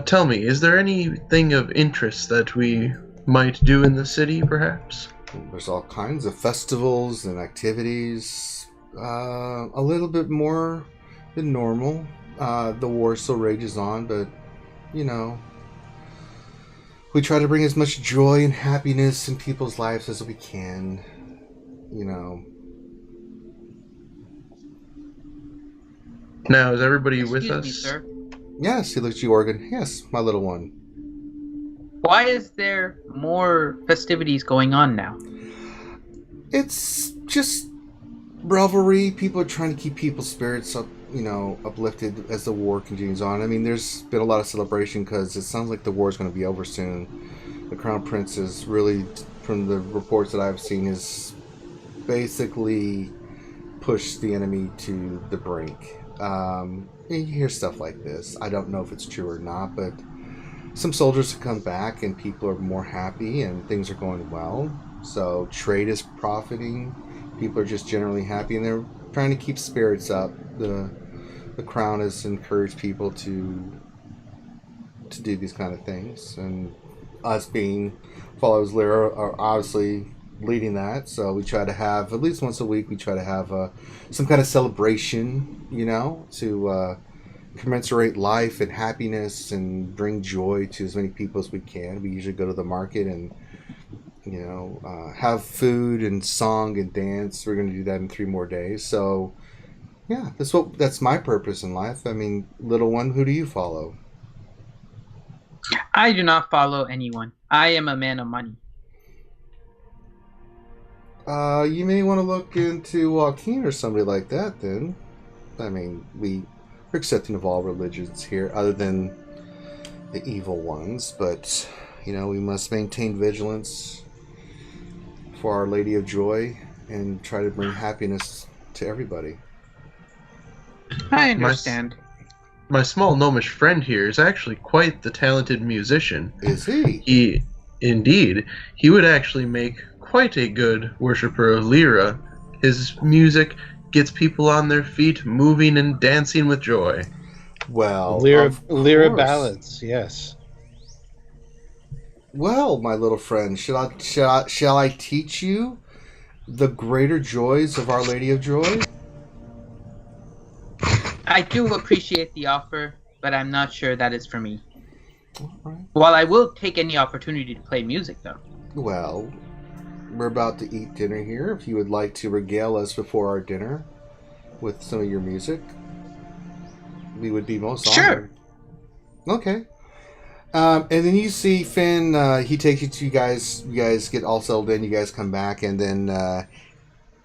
Tell me, is there anything of interest that we might do in the city, perhaps? There's all kinds of festivals and activities. A little bit more than normal. The war still rages on, but we try to bring as much joy and happiness in people's lives as we can. Now, is everybody with Excuse us? me, sir. Yes, he looks at you, Oregon. Yes, my little one. Why is there more festivities going on now? It's just revelry. People are trying to keep people's spirits up, uplifted as the war continues on. I mean, there's been a lot of celebration because it sounds like the war is going to be over soon. The Crown Prince is really, from the reports that I've seen, is basically pushed the enemy to the brink. You hear stuff like this. I don't know if it's true or not, but some soldiers have come back and people are more happy and things are going well. So trade is profiting. People are just generally happy and they're trying to keep spirits up. The Crown has encouraged people to do these kind of things, and us being followers Lyra are obviously leading that. So we try to have at least once a week. We try to have some kind of celebration, to commensurate life and happiness and bring joy to as many people as we can. We usually go to the market and have food and song and dance. We're going to do that in 3 more days. So yeah, that's my purpose in life. I mean, little one, who do you follow? I do not follow anyone. I am a man of money. You may want to look into Joaquin or somebody like that then. I mean, we're accepting of all religions here other than the evil ones, but we must maintain vigilance for Our Lady of Joy and try to bring happiness to everybody. I understand. My small gnomish friend here is actually quite the talented musician. Is he? He would actually make quite a good worshipper of Lyra. His music gets people on their feet, moving and dancing with joy. Well, Lyra ballads, yes. Well, my little friend, shall I teach you the greater joys of Our Lady of Joy? I do appreciate the offer, but I'm not sure that is for me. All right. While I will take any opportunity to play music, though. Well, we're about to eat dinner here. If you would like to regale us before our dinner with some of your music, we would be most honored. Okay. And then you see Finn, he takes you to you guys get all settled in, you guys come back, and then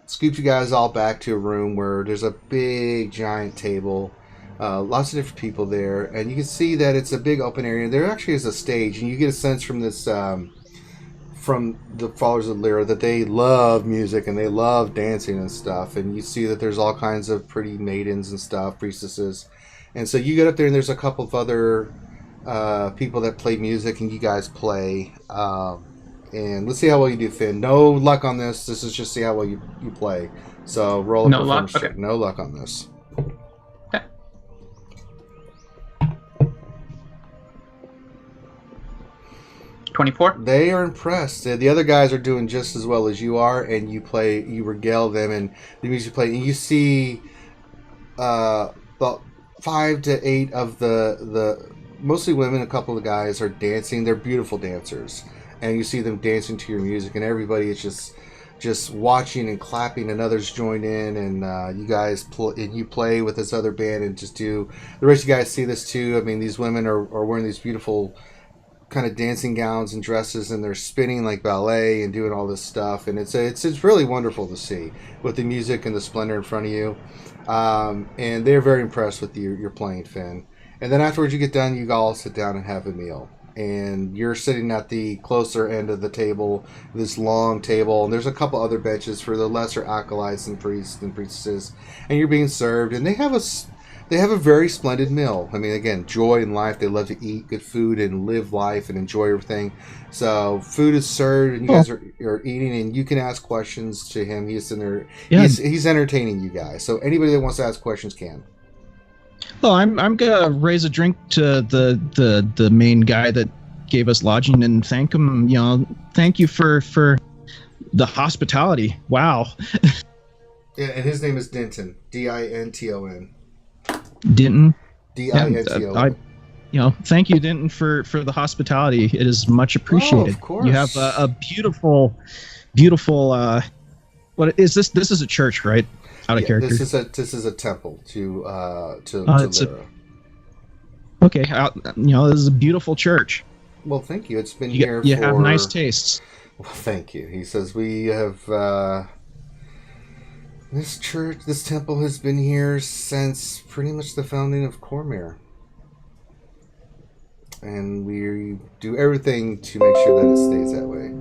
scoops you guys all back to a room where there's a big, giant table, lots of different people there, and you can see that it's a big open area. There actually is a stage, and you get a sense from this, from the followers of Lyra, that they love music, and they love dancing and stuff, and you see that there's all kinds of pretty maidens and stuff, priestesses, and so you get up there, and there's a couple of other people that play music, and you guys play, and let's see how well you do, Finn. No luck on this. This is just see how well you play. So roll a No performance luck? check. Okay. No luck on this. Okay. 24. They are impressed. The other guys are doing just as well as you are, and you regale them, and the music you play, and you see about 5 to 8 of the mostly women, a couple of guys are dancing. They're beautiful dancers, and you see them dancing to your music, and everybody is just watching and clapping, and others join in, and you guys you play with this other band, and just do the rest of you guys see this too. I mean, these women are wearing these beautiful kind of dancing gowns and dresses, and they're spinning like ballet and doing all this stuff, and it's really wonderful to see with the music and the splendor in front of you, and they're very impressed with your playing, Finn. And then afterwards you get done, you all sit down and have a meal, and you're sitting at the closer end of the table, this long table, and there's a couple other benches for the lesser acolytes and priests and priestesses, and you're being served, and they have a very splendid meal. I mean, again, joy in life. They love to eat good food and live life and enjoy everything. So food is served, and you guys are eating, and you can ask questions to him. He's in there. Yeah. He's entertaining you guys. So anybody that wants to ask questions can. Well, I'm gonna raise a drink to the main guy that gave us lodging and thank him. You know, thank you for the hospitality. Wow. Yeah, and his name is Denton. Dinton. Denton. Dinton. Thank you, Denton, for the hospitality. It is much appreciated. Oh, of course. You have a beautiful. What is this? This is a church, right? Out of character. This is a temple to Lyra. Okay, this is a beautiful church. Well, thank you. It's been here. You have nice tastes. Well, thank you. He says we have this temple has been here since pretty much the founding of Cormyr, and we do everything to make sure that it stays that way.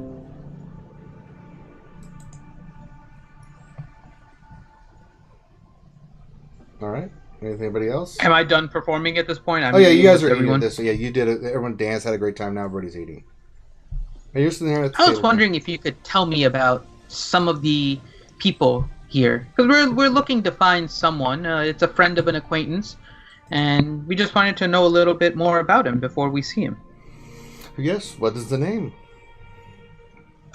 All right. Anybody else? Am I done performing at this point? You guys are eating this. So yeah, you did it. Everyone danced, had a great time. Now everybody's eating. And you're sitting there at the I was wondering if you could tell me about some of the people here, because we're looking to find someone. It's a friend of an acquaintance, and we just wanted to know a little bit more about him before we see him. Yes. What is the name?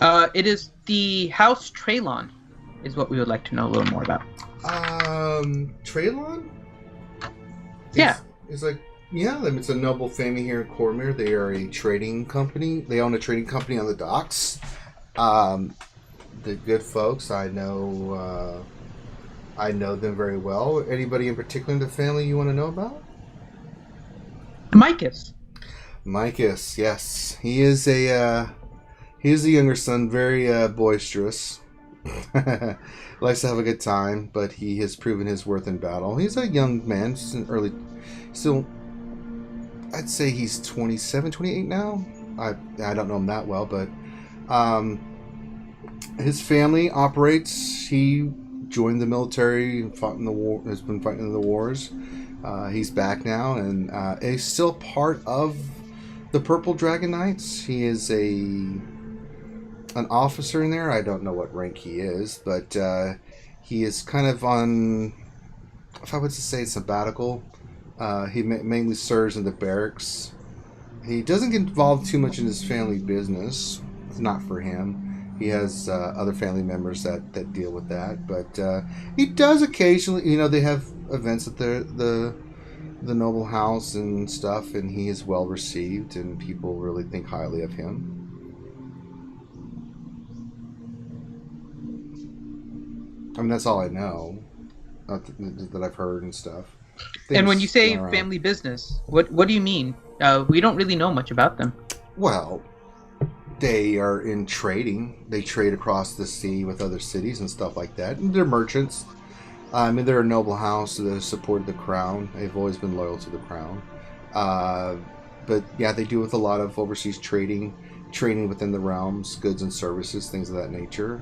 It is the House Traylon, is what we would like to know a little more about. Traylon? Yeah. It's like, it's a noble family here in Cormyr. They are a trading company. They own a trading company on the docks. The good folks, I know them very well. Anybody in particular in the family you want to know about? Micus, yes. He is a younger son, very boisterous. Likes to have a good time, but he has proven his worth in battle. He's a young man, still, I'd say he's 27, 28 now. I don't know him that well, but his family operates. He joined the military and fought in the war. Has been fighting in the wars. He's back now, and he's still part of the Purple Dragon Knights. He is an officer in there. I don't know what rank he is, but he is kind of on, if I was to say, sabbatical. He mainly serves in the barracks, He doesn't get involved too much in his family business. It's not for him. He has other family members that deal with that. But he does occasionally, they have events at the noble house and stuff, and he is well received, and people really think highly of him. I mean, that's all I know that I've heard and stuff. And when you say going around. family business, what do you mean? We don't really know much about them. Well, they are in trading. They trade across the sea with other cities and stuff like that. And they're merchants. I mean, they're a noble house that support the crown. They've always been loyal to the crown. But yeah, they do with a lot of overseas trading within the realms, goods and services, things of that nature.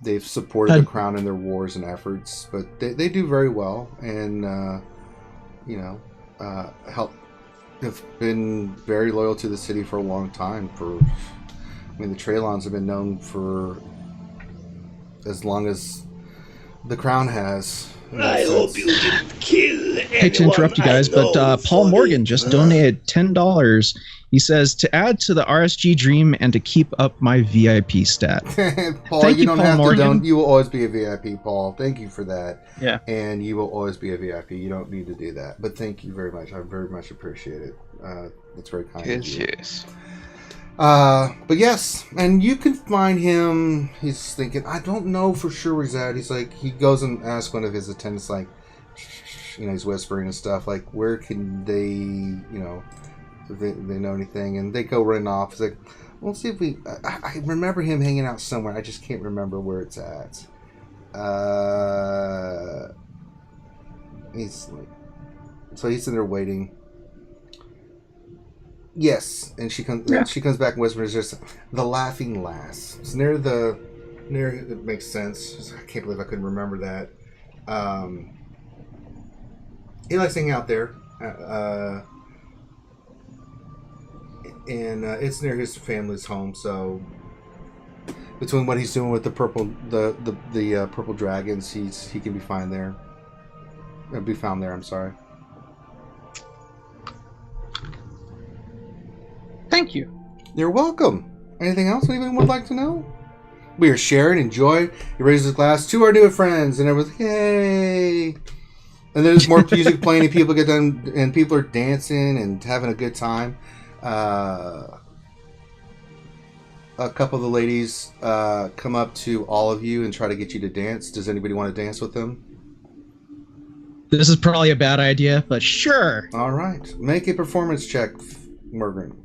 They've supported the crown in their wars and efforts, but they do very well, and have been very loyal to the city for a long time. The Traylons have been known for as long as the crown has. I hope you didn't kill anyone. Hate to interrupt you guys, but Paul Morgan just donated $10. He says, to add to the RSG dream and to keep up my VIP stat. Paul, Thank you don't Paul have Morgan. to. You will always be a VIP, Paul. Thank you for that. Yeah. And you will always be a VIP. You don't need to do that. But thank you very much. I very much appreciate it. That's very kind of you. Yes. But yes, and you can find him. He's thinking, I don't know for sure where he's at. He's like, he goes and asks one of his attendants, like, he's whispering and stuff, like, where can they, if they know anything, and they go running off. He's like, we'll see if we. I remember him hanging out somewhere. I just can't remember where it's at. He's like, so he's in there waiting. Yes, and she comes. Yeah. She comes back and whispers, "Just the Laughing Lass." It's near. It makes sense. I can't believe I couldn't remember that. He likes hanging out there, and it's near his family's home. So between what he's doing with the purple dragons, he can be found there. I'm sorry. Thank you. You're welcome. Anything else anyone would like to know? We are sharing, enjoy. He raises his glass to our new friends, and everyone's yay. And there's more music playing, and people get done, and people are dancing and having a good time. A couple of the ladies come up to all of you and try to get you to dance. Does anybody want to dance with them? This is probably a bad idea, but sure. All right, make a performance check, Morgan.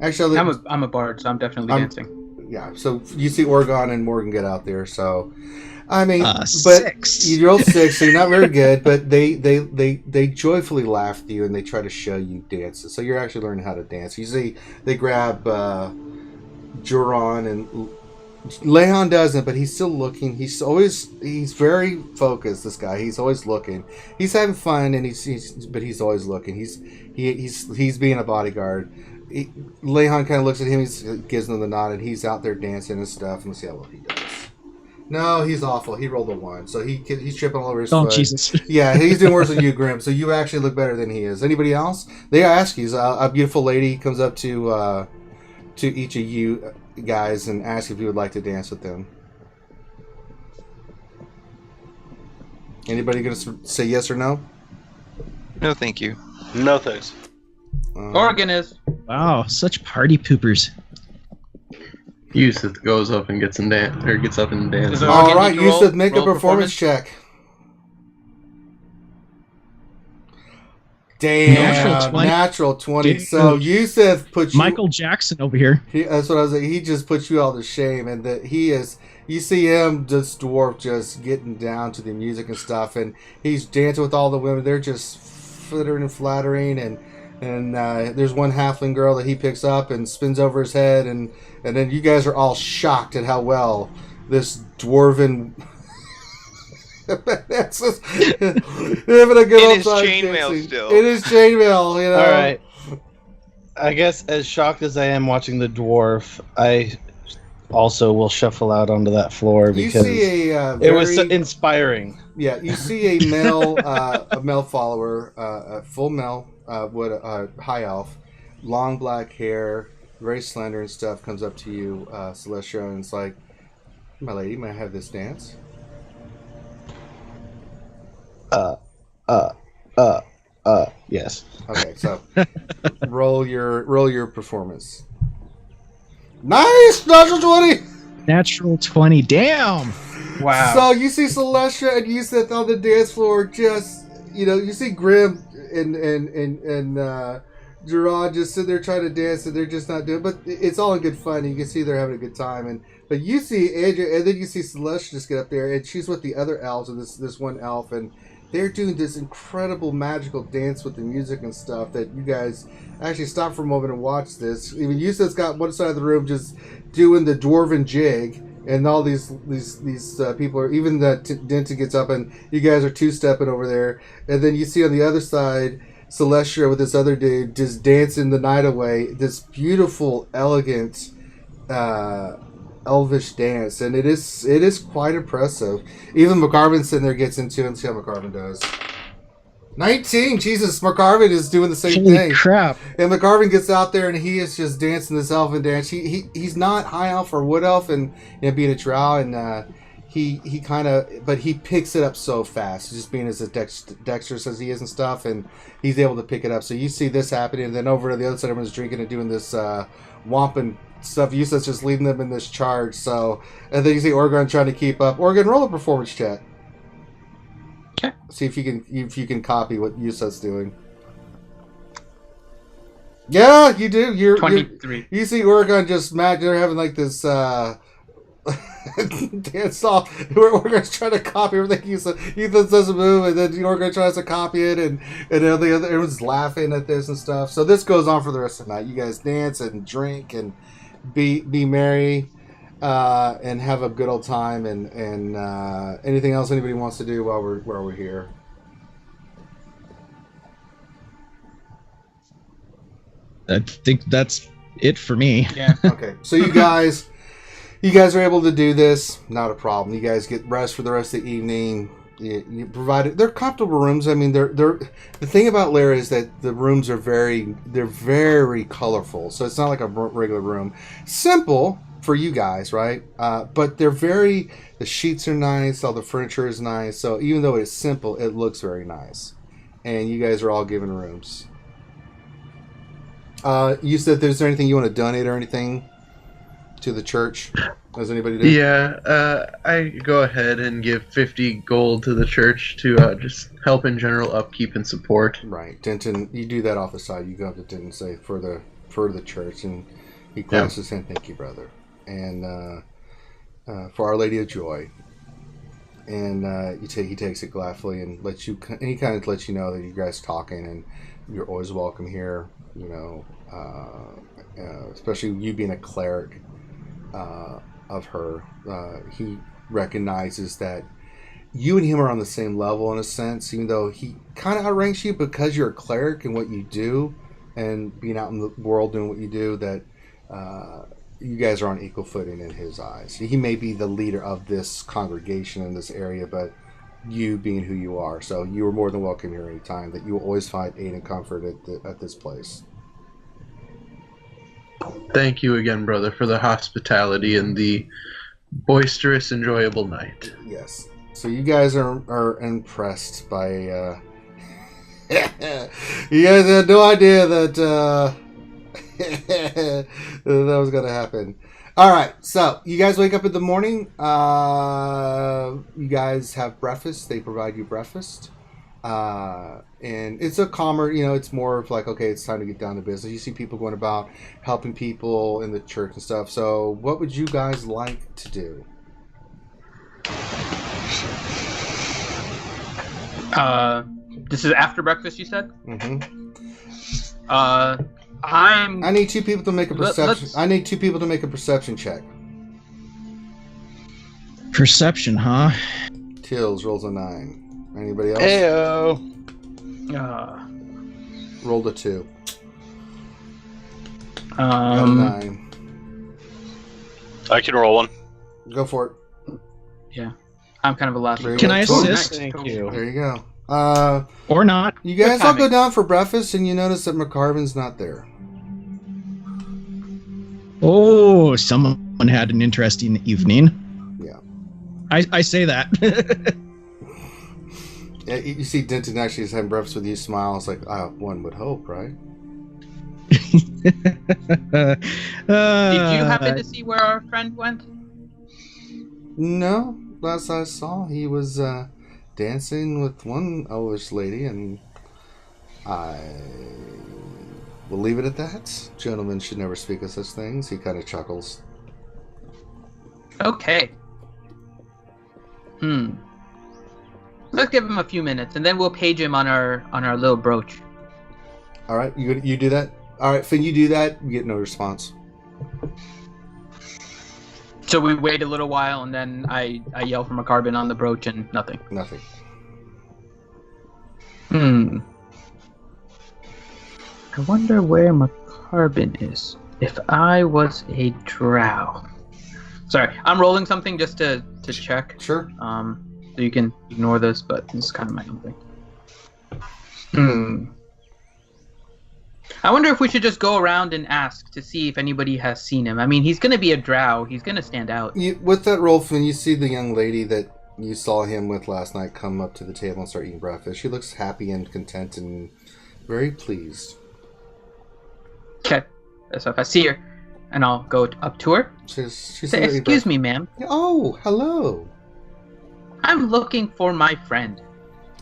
Actually, I'm a bard, so I'm definitely dancing. Yeah, so you see Oregon and Morgan get out there, so I mean, but 6. you rolled 6, so you're not very good, but they joyfully laugh at you and they try to show you dances. So you're actually learning how to dance. You see, they grab Juron, and Leon doesn't, but he's still looking. He's very focused. This guy, he's always looking. He's having fun, and but he's always looking. He's being a bodyguard. Leon kind of looks at him, he gives him the nod, and he's out there dancing and stuff, and let's see how well he does. No, he's awful. He rolled a 1, so he's tripping all over his foot. Oh, Jesus. Yeah, he's doing worse than you, Grim, so you actually look better than he is. Anybody else? They ask you, a beautiful lady comes up to each of you guys and asks if you would like to dance with them. Anybody going to say yes or no? No, thank you. No thanks. Oregon is. Wow, such party poopers. Yusuf goes up and gets up and dances. Is All Oregon right, need to roll- Yusuf, make a roll performance check. Damn, natural 20. Dude. So Yusuf puts you. Michael Jackson over here. That's what I was saying. He just puts you all to shame, and that he is. You see him, this dwarf, just getting down to the music and stuff, and he's dancing with all the women. They're just flittering and flattering, and there's one halfling girl that he picks up and spins over his head, and then you guys are all shocked at how well this dwarven. That's just, having a good In old his time chainmail dancing. still. In his chainmail, you know. All right. I guess as shocked as I am watching the dwarf, I also will shuffle out onto that floor You because see a it was so very- inspiring. Yeah, you see a male follower, a full male, with a high elf, long black hair, very slender and stuff, comes up to you, Celestia, and it's like, "My lady, may I have this dance?" Yes. Okay, so roll your performance. Nice, natural 20. Natural 20. Damn. Wow. So you see Celestia and you sit on the dance floor, just you see Grim and Gerard just sit there trying to dance, and they're just not doing. But it's all in good fun. You can see they're having a good time, but you see Andrew, and then you see Celestia just get up there, and she's with the other elves, and this one elf, and they're doing this incredible magical dance with the music and stuff that you guys actually stop for a moment and watch this. Even Yusa's got one side of the room just doing the dwarven jig, and all these people are, even that Dinta gets up, and you guys are two-stepping over there, and then you see on the other side Celestia with this other dude just dancing the night away, this beautiful, elegant, elvish dance, and it is quite impressive. Even McCarvin sitting there gets into it, and see how McCarvin does. 19, Jesus, McCarvin is doing the same Holy thing. crap. And McCarvin gets out there and he is just dancing this elfin dance. He's not high elf or wood elf and being a drow, and he kind of, but he picks it up so fast, just being as dexterous as he is and stuff, and he's able to pick it up. So you see this happening, and then over to the other side, everyone's drinking and doing this wamping stuff. Yusa's just leading them in this charge. So, and then you see Orgon trying to keep up. Orgon, roll a performance check. Okay. See if you can copy what Yusa's doing. Yeah, you do. You're 23. You see Orgon just mad. They're having like this dance off where Orgon's trying to copy everything Ethan does a move, and then Orgon tries to copy it, and everyone's laughing at this and stuff. So this goes on for the rest of the night. You guys dance and drink and be merry, and have a good old time, and anything else anybody wants to do while we're here. I think that's it for me. Yeah. Okay, so you guys are able to do this. Not a problem. You guys get rest for the rest of the evening. You provided. They're comfortable rooms. I mean, they're the thing about Lair is that the rooms are very colorful. So it's not like a regular room. Simple for you guys, right? But the sheets are nice. All the furniture is nice. So even though it's simple, it looks very nice. And you guys are all given rooms. You said there's anything you want to donate or anything to the church? Does anybody do? Yeah, I go ahead and give 50 gold to the church to just help in general upkeep and support. Right, Denton. You do that off the side. You go up to Denton and say for the church, and he claps his hand. Thank you, brother, and for Our Lady of Joy. And he takes it gladly and lets you. And he kind of lets you know that you guys talking, and you're always welcome here. You know, especially you being a cleric of her. He recognizes that you and him are on the same level in a sense, even though he kind of outranks you because you're a cleric and what you do, and being out in the world doing what you do. That you guys are on equal footing in his eyes. He may be the leader of this congregation in this area, but you being who you are, so you are more than welcome here anytime. That you will always find aid and comfort at this place. Thank you again, brother, for the hospitality and the boisterous, enjoyable night. Yes. So you guys are impressed by. You guys had no idea that that was going to happen. All right. So you guys wake up in the morning. You guys have breakfast. They provide you breakfast. And it's a calmer, it's more of like, okay, it's time to get down to business. You see people going about helping people in the church and stuff. So what would you guys like to do? This is after breakfast, you said? Mm-hmm. I need two people to make a perception. I need two people to make a perception check. Perception, huh? Tills rolls a 9. Anybody else? Heyo. Rolled a 2. Got a 9. I can roll one. Go for it. I'm kind of a last. Very Can good. I Cool. assist? Thank you. There you go. Or not? You guys Good all go timing. down for breakfast, and you notice that McCarvin's not there. Oh, someone had an interesting evening. Yeah. I say that. Yeah, you see Denton actually is having breakfast with you. Smiles like one would hope, right? Did you happen to see where our friend went? No, last I saw, he was dancing with one Irish lady, and I will leave it at that. Gentlemen should never speak of such things. He kind of chuckles. Okay. Let's give him a few minutes, and then we'll page him on our little brooch. All right, you do that. All right, Finn, you do that. You get no response. So we wait a little while, and then I yell for McCarbin on the brooch, and nothing. Nothing. I wonder where McCarbin is. If I was a drow. Sorry, I'm rolling something just to check. Sure. So you can ignore this, but this is kind of my own thing. I wonder if we should just go around and ask to see if anybody has seen him. I mean, he's going to be a drow. He's going to stand out. With that roll, Finn, you see the young lady that you saw him with last night come up to the table and start eating breakfast. She looks happy and content and very pleased. Okay. So if I see her, and I'll go up to her. She's Say, excuse me, ma'am. Oh, hello. I'm looking for my friend.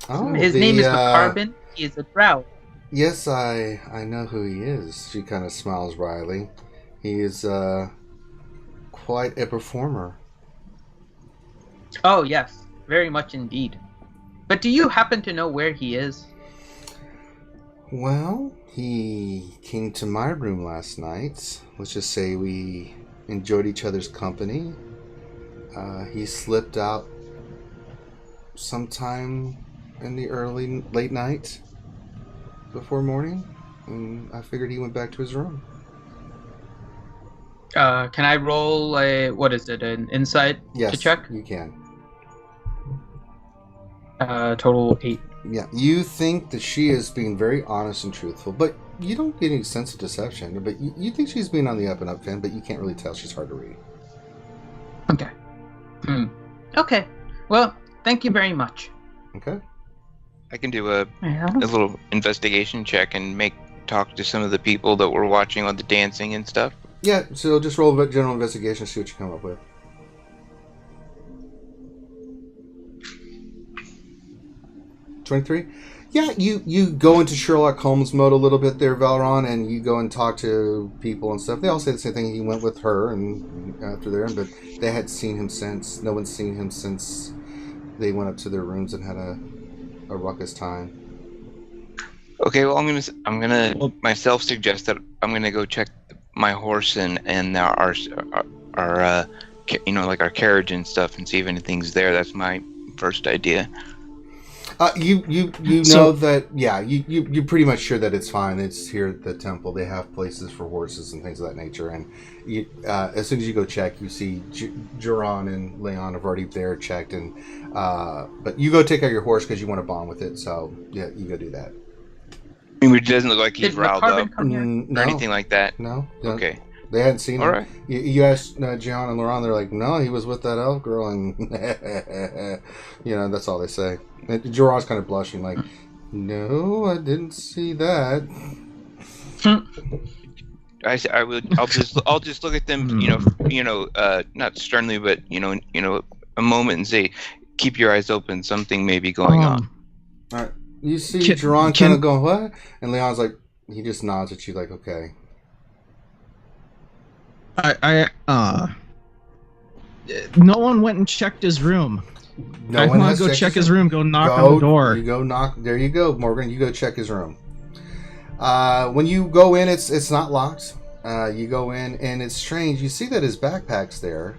Oh, His name is McCarbin. He is a drow. Yes, I know who he is. She kind of smiles wryly. He is quite a performer. Oh, yes. Very much indeed. But do you happen to know where he is? Well, he came to my room last night. Let's just say we enjoyed each other's company. He slipped out sometime in the late night before morning, and I figured he went back to his room. Can I roll an insight Yes, to check? you can. Total 8. Yeah, you think that she is being very honest and truthful, but you don't get any sense of deception. But you think she's being on the up and up, Finn, but you can't really tell. She's hard to read. Okay. Okay. Well, thank you very much. Okay. I can do a little investigation check and talk to some of the people that were watching all the dancing and stuff. Yeah, so just roll a general investigation and see what you come up with. 23? Yeah, you go into Sherlock Holmes mode a little bit there, Valeron, and you go and talk to people and stuff. They all say the same thing. He went with her and after there, but they had seen him since. No one's seen him since they went up to their rooms and had a ruckus time. Okay, well, I'm gonna myself suggest that I'm gonna go check my horse and our our carriage and stuff and see if anything's there. That's my first idea. You know that, yeah, you're pretty much sure that it's fine. It's here at the temple. They have places for horses and things of that nature. And as soon as you go check, you see Duran and Leon have already there checked. And but you go take out your horse because you want to bond with it. So yeah, you go do that. I mean, it doesn't look like he's Did riled McCarbin up come here? or anything like that. No. Okay. They hadn't seen him. All right. You asked John and Laurent, they're like, no, he was with that elf girl, and that's all they say. And Duran's kind of blushing, like, no, I didn't see that. I'll just look at them, not sternly, but a moment and say, keep your eyes open. Something may be going on. All right. You see Duran kind of going, what? And Leon's like, he just nods at you, like, okay. No one went and checked his room. No I one want has to go checked check his room. Go knock on the door. You go knock. There you go, Morgan. You go check his room. When you go in, it's not locked. You go in, and it's strange. You see that his backpack's there,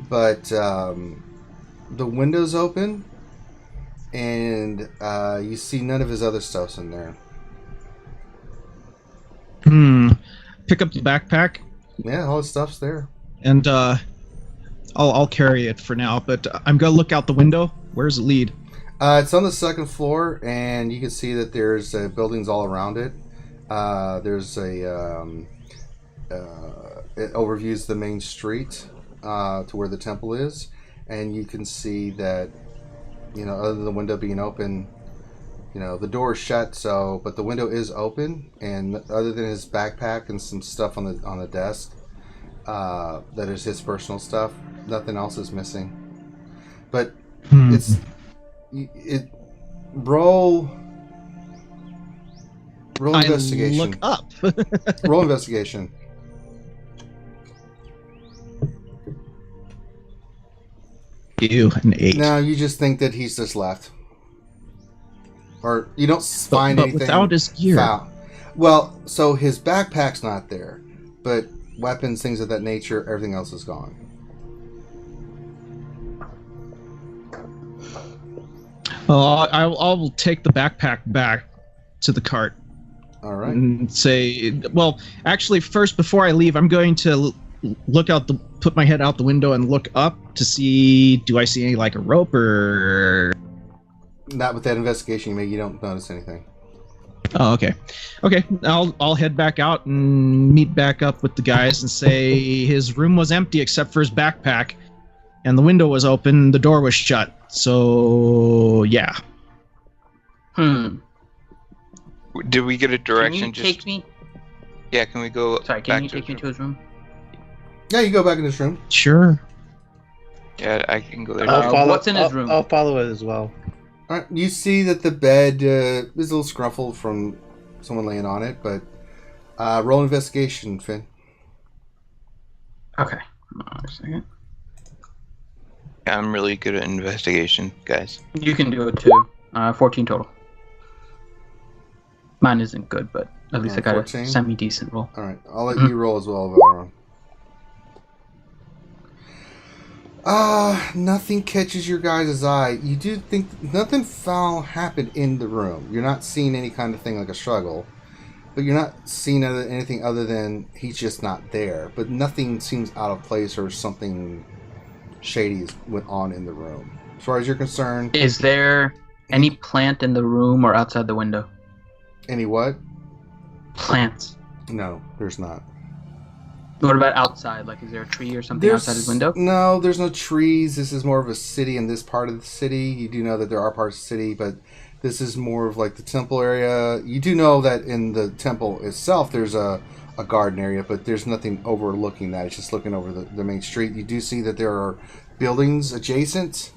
but the window's open, and you see none of his other stuff's in there. Pick up the backpack. Yeah, all his stuff's there. and I'll carry it for now. But I'm gonna look out the window. Where does it lead? It's on the second floor, and you can see that there's buildings all around it. There's it overviews the main street to where the temple is, and you can see that, other than the window being open, the door is shut. So, but the window is open, and other than his backpack and some stuff on the desk, that is his personal stuff. Nothing else is missing. But roll investigation. Look up. Roll investigation. Ew, an 8. No, you just think that he's just left, or you don't find but anything without his gear. foul. Well, so his backpack's not there, but weapons, things of that nature, everything else is gone. I'll take the backpack back to the cart. All right. And say, well, actually, first, before I leave, I'm going to put my head out the window and look up to see, do I see any, like, a rope or... Not with that investigation you made, you don't notice anything. Oh, okay. Okay, I'll head back out and meet back up with the guys and say his room was empty except for his backpack, and the window was open, the door was shut. So, yeah. Did we get a direction? Can you take me? Yeah, can we go? Sorry, can you take me to his room? Yeah, you go back in his room. Sure. Yeah, I can go there. What's in his room? I'll follow it as well. All right, you see that the bed is a little scruffled from someone laying on it, but roll investigation, Finn. Okay. A second. I'm really good at investigation, guys. You can do it too. 14 total. Mine isn't good, but at least I got 14? a semi-decent roll. All right, I'll let you roll as well, Faerun. Nothing catches your guys' eye. You do think nothing foul happened in the room. You're not seeing any kind of thing like a struggle, but you're not seeing anything other than he's just not there. But nothing seems out of place or something shady went on in the room. As far as you're concerned, is there any plant in the room or outside the window? Any what? Plants. No, there's not. What about outside? Like, is there a tree or something outside his window? No, there's no trees. This is more of a city in this part of the city. You do know that there are parts of the city, but this is more of like the temple area. You do know that in the temple itself there's a garden area, but there's nothing overlooking that. It's just looking over the main street. You do see that there are buildings adjacent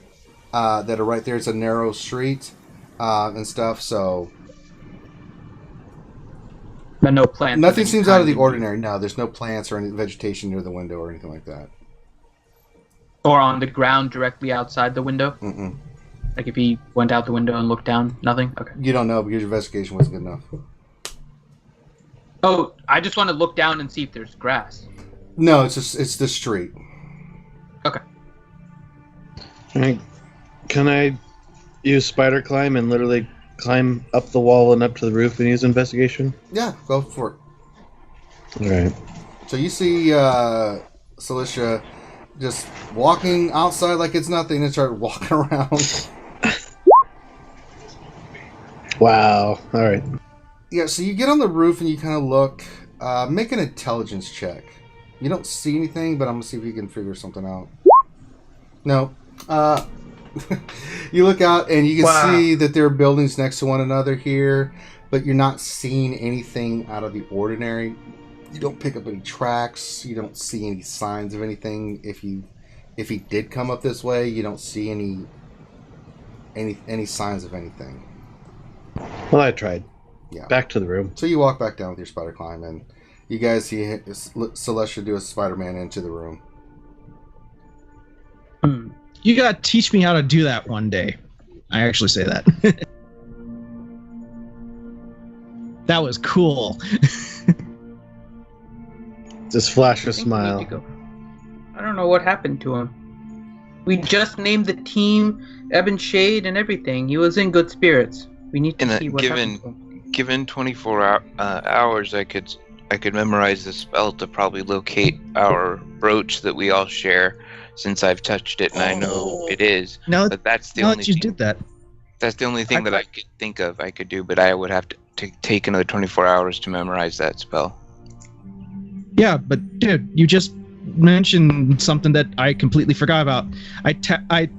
that are right there. It's a narrow street and stuff, so... But no plants. Nothing seems out of the ordinary. No, there's no plants or any vegetation near the window or anything like that. Or on the ground directly outside the window? Mm-mm. Like if he went out the window and looked down? Nothing? Okay. You don't know because your investigation wasn't good enough. Oh, I just want to look down and see if there's grass. No, it's the street. Okay. Can I use spider climb and literally climb up the wall and up to the roof and use investigation? Yeah, go for it. Alright. So you see Celicia just walking outside like it's nothing and start walking around. Wow. Alright. Yeah, so you get on the roof and you kind of look. Make an intelligence check. You don't see anything, but I'm going to see if you can figure something out. No. You look out and you can see that there are buildings next to one another here, but you're not seeing anything out of the ordinary. You don't pick up any tracks. You don't see any signs of anything. If he did come up this way, you don't see any signs of anything. Well, I tried. Yeah. Back to the room. So you walk back down with your spider climb, and you guys see Celestia do a Spider-Man into the room. You gotta teach me how to do that one day. I actually say that. That was cool. Just flash a I think we smile. need to go. I don't know what happened to him. We just named the team Ebon Shade and everything. He was in good spirits. We need to see what happened to him. Given 24 hours, I could could memorize the spell to probably locate our brooch that we all share, since I've touched it and I know it is. Now, But that's the now only that you thing. did that, That's the only thing that I could think of I could do, but I would have to take another 24 hours to memorize that spell. yeah, but dude, you just mentioned something that I completely forgot about. I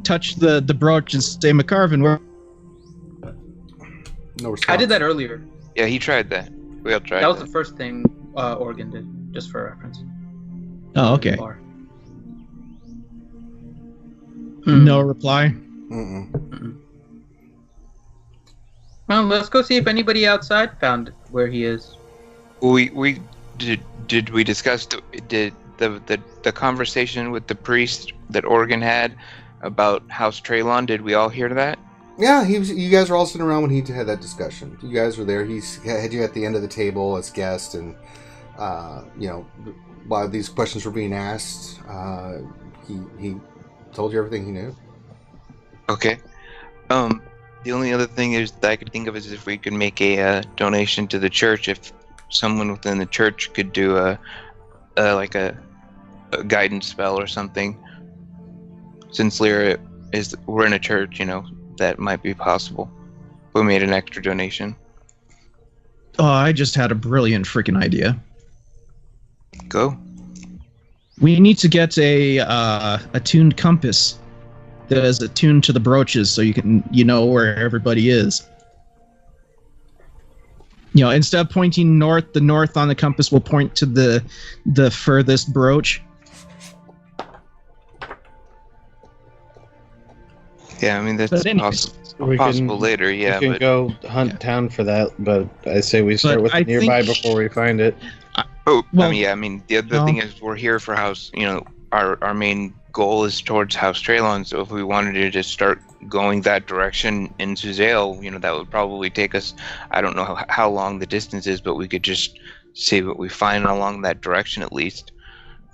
touched the brooch and say, McCarvin, where? No response. I did that earlier. Yeah, he tried that. We all tried That was the first thing Oregon did, just for reference. Oh, okay. Bar. No reply. Mm-mm. Well, let's go see if anybody outside found where he is. We did we discuss the conversation with the priest that Oregon had about House Traylon? Did we all hear that? Yeah, you guys were all sitting around when he had that discussion. You guys were there. He had you at the end of the table as guest, and while these questions were being asked, he told you everything he knew. Okay. The only other thing is that I could think of is if we could make a donation to the church. If someone within the church could do a guidance spell or something. Since we're in a church, that might be possible. We made an extra donation. Oh, I just had a brilliant freaking idea. Go. We need to get a attuned compass that is attuned to the brooches, so you know where everybody is. Instead of pointing north, the north on the compass will point to the furthest brooch. Yeah, I mean that's But anyways, possible later. Yeah, we can but go hunt town for that, but I say we start with I the nearby think- before we find it. the other thing is we're here for House. Our main goal is towards House Traylon. So if we wanted to just start going that direction into Zale, that would probably take us. I don't know how long the distance is, but we could just see what we find along that direction at least.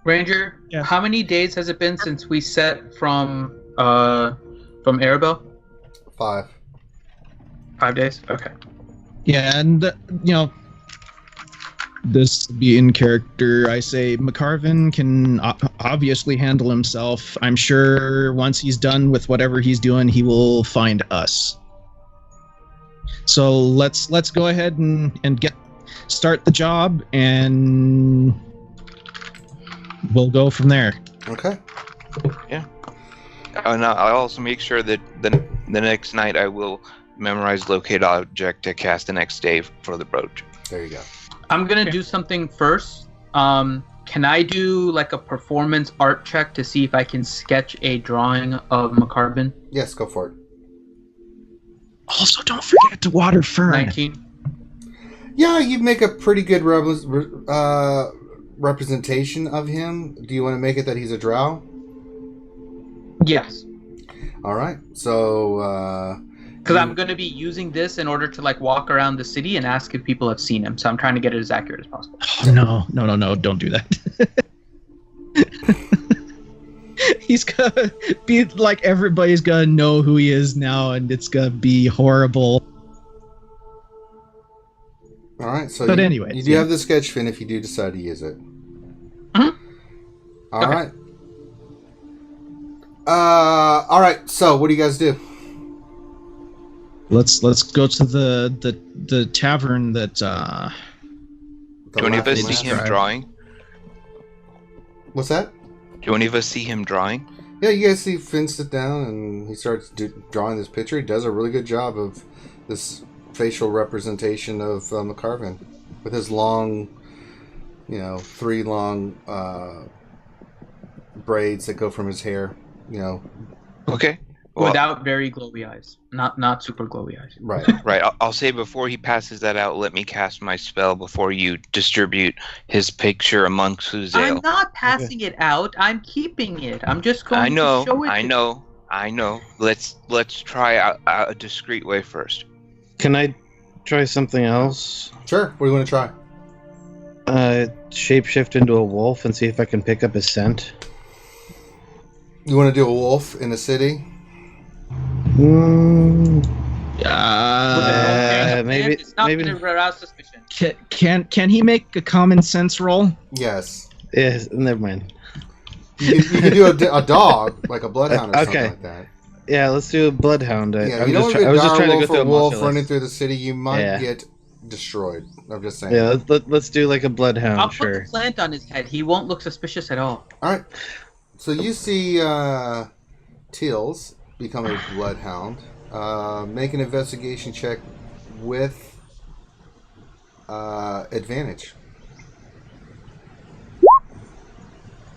Ranger, Yes. how many days has it been since we set from Arabelle? 5. 5 days? Okay. Yeah, and this would be in character. I say McCarvin can obviously handle himself. I'm sure once he's done with whatever he's doing, he will find us. So let's go ahead and start the job, and we'll go from there. Okay. And I'll also make sure that the next night I will memorize locate object to cast the next day for the brooch. There you go. I'm gonna do something first. Can I do like a performance art check to see if I can sketch a drawing of McCarvin? Yes, go for it. Also, don't forget to water Fern. 19. Yeah, you make a pretty good representation of him. Do you want to make it that he's a drow? Yes. All right. So, Because I'm going to be using this in order to like walk around the city and ask if people have seen him. So I'm trying to get it as accurate as possible. Oh, no, don't do that. He's gonna be like, everybody's gonna know who he is now, and it's gonna be horrible. all right. So, But you, anyways, you do yeah. have the sketch, Finn, if you do decide to use it. Mhm. All Okay. right. All right. So, what do you guys do? Let's go to the tavern that Do any of us Laughing see him Lass? drawing? What's that? Do any of us see him drawing? Yeah, you guys see Finn sit down and he starts drawing this picture. He does a really good job of this facial representation of McCarvin with his long, 3 long braids that go from his hair. Okay. Well, Without very glowy eyes. Not super glowy eyes. Right. right. I'll say before he passes that out, let me cast my spell before you distribute his picture amongst I'm Uzael. not passing it out. I'm keeping it. I'm just going I know. to show it. I know. Let's try a discreet way first. Can I try something else? Sure. What do you want to try? Shapeshift into a wolf and see if I can pick up his scent. You want to do a wolf in a city? Maybe It's not going to arouse suspicion. Can he make a common sense roll? Yes. Yeah, never mind. You can do a dog, like a bloodhound or something like that. Yeah, let's do a bloodhound. Yeah, I you was don't just trying to go for through a wolf a running through the city. You might get destroyed. I'm just saying. Yeah, let's do like a bloodhound. I'll Sure. put the plant on his head. He won't look suspicious at all. All right. So you see Teals become a bloodhound. Make an investigation check with advantage.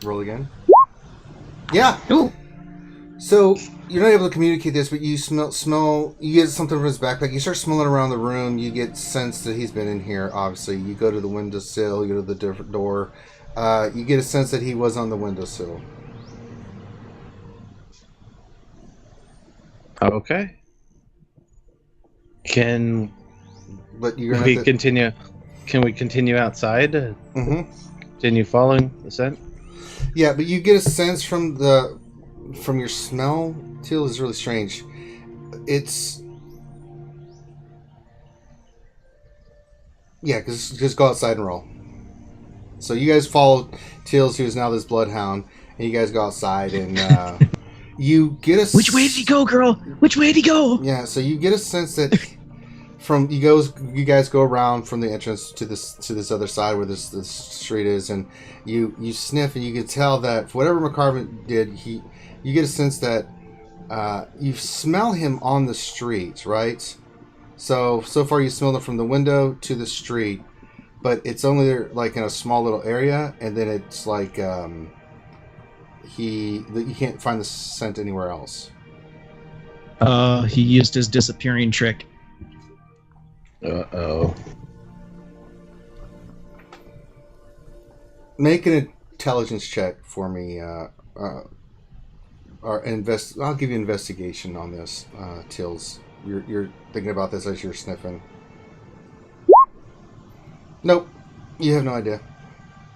Roll again. Yeah. Ooh. So you're not able to communicate this, but you smell. You get something from his backpack. You start smelling around the room. You get sense that he's been in here. Obviously, you go to the windowsill. You go to the different door. You get a sense that he was on the windowsill. Okay. But you're Can we continue? Can we continue outside? Mm-hmm. Continue following the scent. Yeah, but you get a sense from your smell. Teal is really strange. It's just go outside and roll. So you guys follow Teals, who is now this bloodhound, and you guys go outside and you get a. Which way did he go, girl? Which way did he go? Yeah, so you get a sense that you guys go around from the entrance to this other side where this street is, and you sniff, and you can tell that whatever McCarvin did, you get a sense that you smell him on the street, right? So far you smell him from the window to the street, but it's only like in a small little area, and then it's like you can't find the scent anywhere else. He used his disappearing trick. Uh-oh. Make an intelligence check for me, or I'll give you investigation on this, Tills. You're thinking about this as you're sniffing. Nope, you have no idea.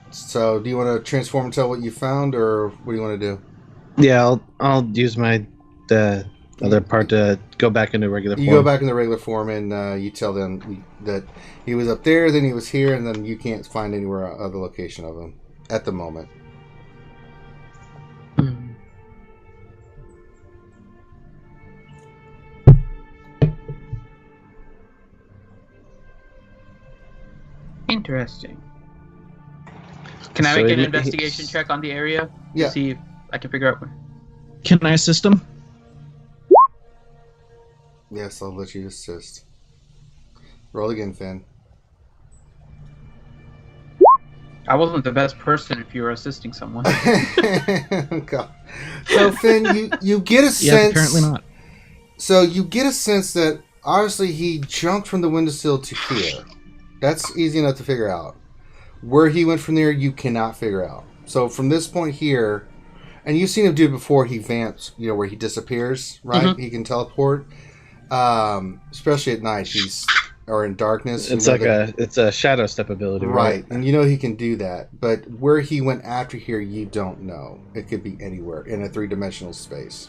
So, do you want to transform and tell what you found, or what do you want to do? Yeah, I'll use my other part to go back into regular form. You go back in the regular form, and you tell them that he was up there, then he was here, and then you can't find anywhere other location of him at the moment. Interesting. Can I make an investigation check on the area? Yeah. To see if I can figure out where. Can I assist him? Yes, I'll let you assist. Roll again, Finn. I wasn't the best person if you were assisting someone. God. So, Finn, you get a sense... Yeah, apparently not. So, you get a sense that, honestly, he jumped from the windowsill to here. That's easy enough to figure out. Where he went from there, you cannot figure out. So, from this point here... And you've seen him do it before, he vamps, where he disappears, right? Mm-hmm. He can teleport. Especially at night, or in darkness. It's like it's a shadow step ability, right? And he can do that. But where he went after here, you don't know. It could be anywhere in a 3-dimensional space.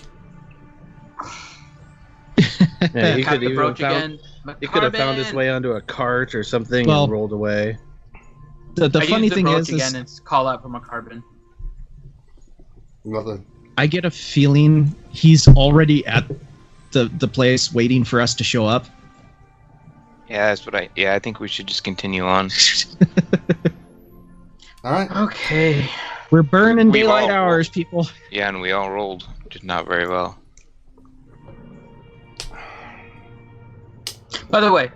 Yeah, he could have found his way onto a cart or something and rolled away. The funny thing is again, it's call out from a carbon. Nothing. I get a feeling he's already at the place waiting for us to show up. Yeah, that's what I think we should just continue on. All right. Okay. We're burning daylight hours, people. Yeah, and we all rolled. Just not very well. By the way,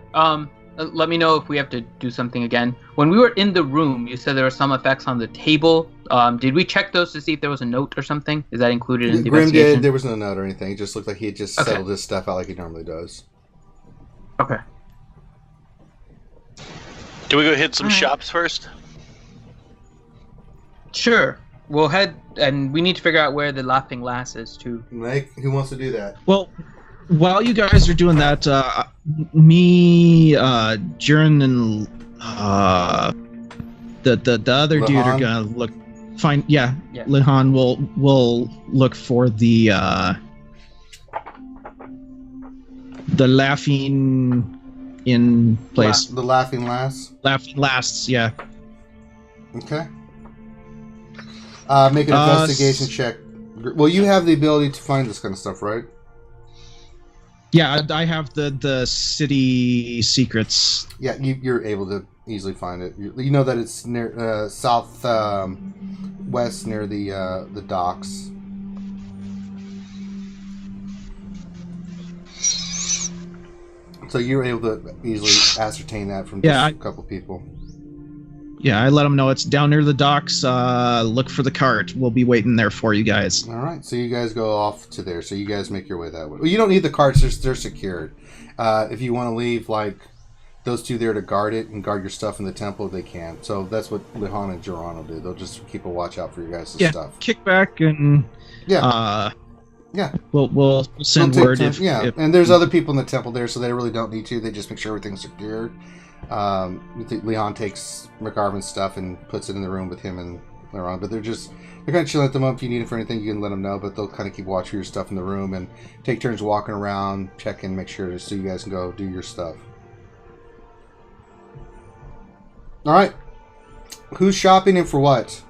let me know if we have to do something again. When we were in the room, you said there were some effects on the table. Did we check those to see if there was a note or something? Is that included in the Grim investigation? did. There was no note or anything. It just looked like he had just settled his stuff out like he normally does. Okay. Do we go hit some shops first? Sure. We'll head, and we need to figure out where the Laughing Lass is, too. Mike, who wants to do that? Well, while you guys are doing that, me, Jiren, and the other dude are gonna look. Lihan will look for the the laughing in place. The laughing lass. Laughing lasts. Yeah. Okay. Make an investigation check. Well, you have the ability to find this kind of stuff, right? Yeah, I have the city secrets. Yeah, you're able to easily find it. You know that it's near south west near the docks. So you're able to easily ascertain that from just a couple people. Yeah, I let them know it's down near the docks. Look for the cart. We'll be waiting there for you guys. All right, so you guys go off to there. So you guys make your way that way. Well, you don't need the carts; they're secured. If you want to leave, like those two there to guard it and guard your stuff in the temple, they can. So that's what Lihan and Joran will do. They'll just keep a watch out for your guys' stuff. Kick back and We'll send word if and there's other people in the temple there, so they really don't need to. They just make sure everything's secured. Leon takes McGarvin's stuff and puts it in the room with him and Leon, but they're kind of chilling at the moment. If you need it for anything, you can let them know, but they'll kind of keep watch for your stuff in the room and take turns walking around, checking, make sure so you guys can go do your stuff. All right, who's shopping and for what?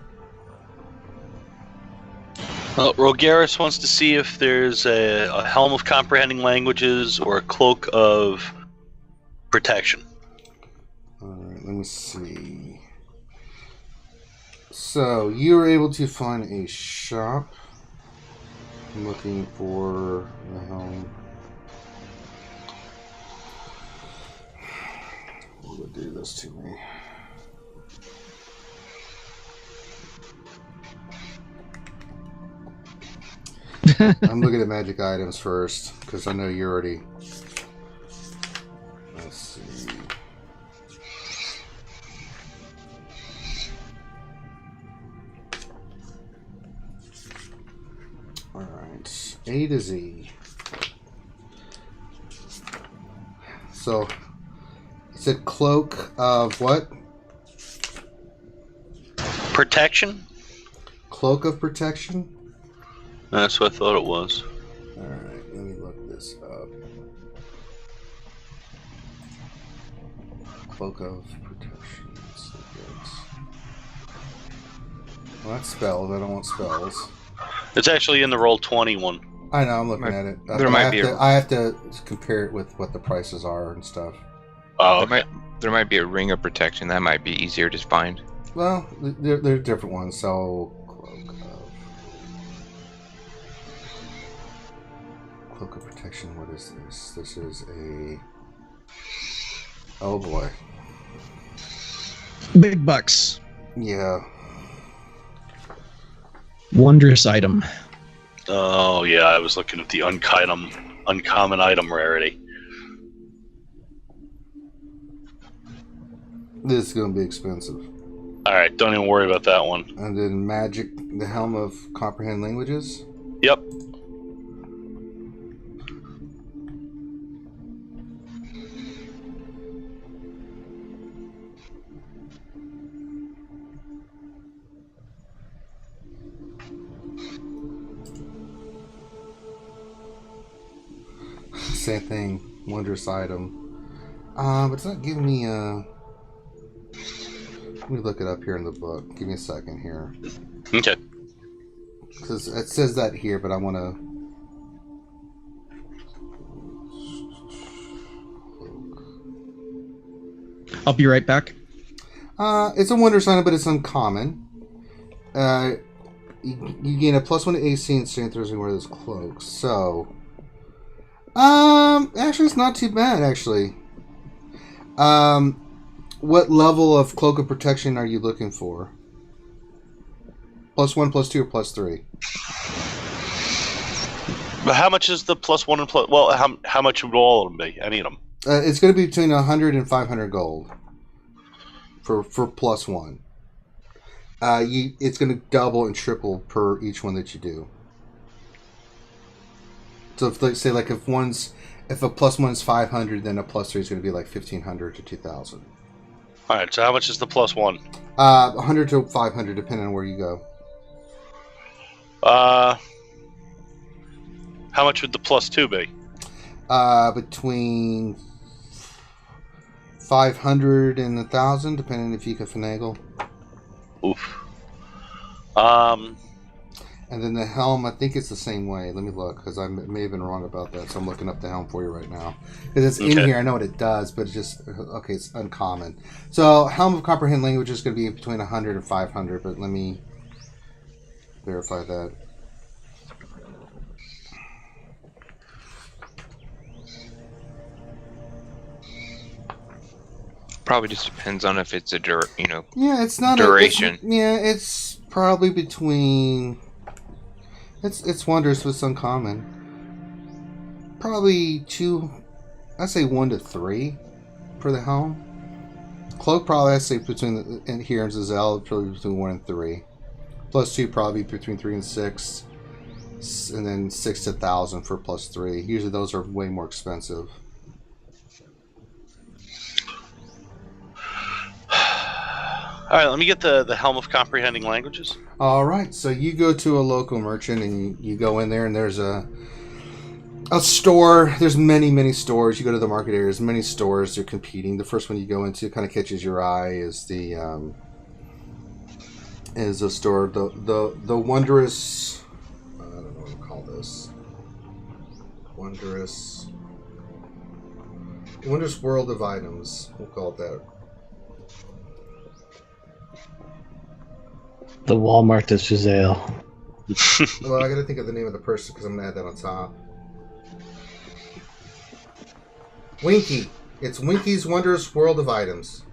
Well, Rogaris wants to see if there's a helm of comprehending languages or a cloak of protection. Alright, let me see. So, you were able to find a shop. I'm looking for the helm. What would do this to me? I'm looking at magic items first, because I know you're already... Let's see... Alright, A to Z. So, it said cloak of what? Protection? Cloak of protection? That's what I thought it was. Alright, let me look this up. Cloak of protection. Well, that's spells. I don't want spells. It's actually in the Roll20 one. I know, I'm looking at it. I have to compare it with what the prices are and stuff. Oh, there might be a ring of protection. That might be easier to find. Well, they're different ones, so... Cloak of protection, what is this? This is a... Oh boy. Big bucks. Yeah. Wondrous item. Oh yeah, I was looking at the uncommon item rarity. This is going to be expensive. Alright, don't even worry about that one. And then magic, the helm of comprehend languages? Yep. Same thing, wondrous item. But it's not giving me let me look it up here in the book. Give me a second here. Okay. Because it says that here, but I want to... I'll be right back. It's a wondrous item, but it's uncommon. You gain a +1 to AC and strength when you wear this cloak. So... actually, it's not too bad, actually. What level of cloak of protection are you looking for? +1, +2, or +3? But how much is the +1 and plus? Well, how much would all of them be? Any of them? It's going to be between 100 and 500 gold for +1. It's going to double and triple per each one that you do. So if a +1's 500, then a +3 is going to be like 1,500 to 2,000. All right. So how much is the +1? 100 to 500, depending on where you go. How much would the +2 be? between 500 and 1,000, depending if you can finagle. Oof. And then the helm, I think it's the same way. Let me look, because I may have been wrong about that. So I'm looking up the helm for you right now. Because it's in here. I know what it does, but it's just... Okay, it's uncommon. So Helm of Comprehend Language is going to be between 100 and 500, but let me verify that. Probably just depends on if it's a Yeah, it's not duration. It's probably between... It's wondrous with uncommon. Probably 2... I'd say 1 to 3 for the helm. Cloak probably I'd say between and here in Zazel probably between 1 and 3. Plus 2 probably between 3 and 6. And then 6 to 1,000 for plus 3. Usually those are way more expensive. All right, let me get the Helm of Comprehending Languages. All right, so you go to a local merchant and you go in there and there's a store. There's many stores. You go to the market area. There's many stores. They're competing. The first one you go into kind of catches your eye is the store. The wondrous. I don't know what to call this. Wondrous world of items. We'll call it that. The Walmart of Shazel. Well, I gotta think of the name of the person because I'm gonna add that on top. Winky. It's Winky's Wondrous World of Items.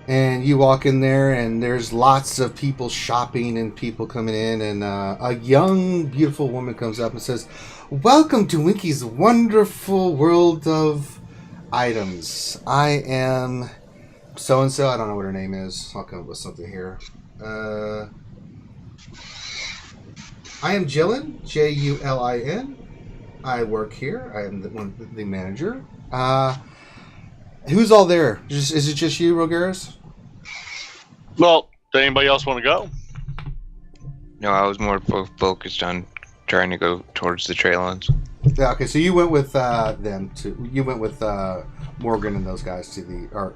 And you walk in there, and there's lots of people shopping and people coming in, and a young, beautiful woman comes up and says, "Welcome to Winky's Wonderful World of Items. I am so-and-so." I don't know what her name is. I'll come up with something here. I am Jillin, Julin. I work here. I am the manager. Who's all there? Is it just you, Rogaris? Well, does anybody else want to go? No, I was more focused on trying to go towards the Traillands. Yeah. Okay. So you went with them to. You went with Morgan and those guys to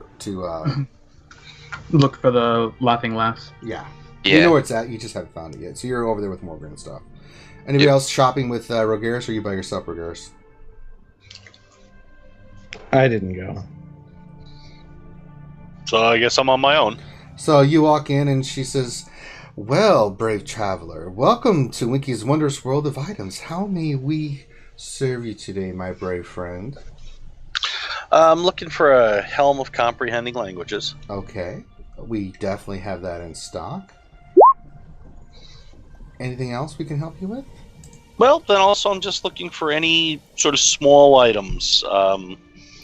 Look for the Laughing Lass. Yeah. Yeah. You know where it's at. You just haven't found it yet. So you're over there with Morgan and stuff. Anybody else shopping with Rogaris, or are you by yourself, Rogaris? I didn't go. So I guess I'm on my own. So you walk in, and she says, "Well, brave traveler, welcome to Winky's Wondrous World of Items. How may we serve you today, my brave friend?" I'm looking for a Helm of Comprehending Languages. Okay. We definitely have that in stock. Anything else we can help you with? Well, then also I'm just looking for any sort of small items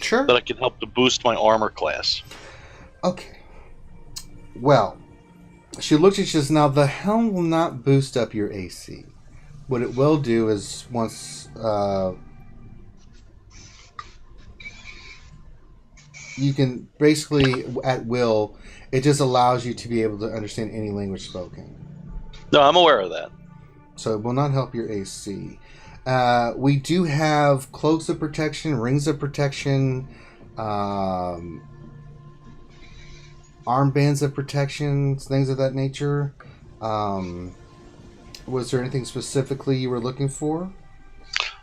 Sure. that I can help to boost my armor class. Okay. Well, she looks at you and says, "Now, the helm will not boost up your AC. What it will do is once you can basically, at will, it just allows you to be able to understand any language spoken. No, I'm aware of that. So it will not help your AC. We do have cloaks of protection, rings of protection, armbands of protection, things of that nature. Was there anything specifically you were looking for?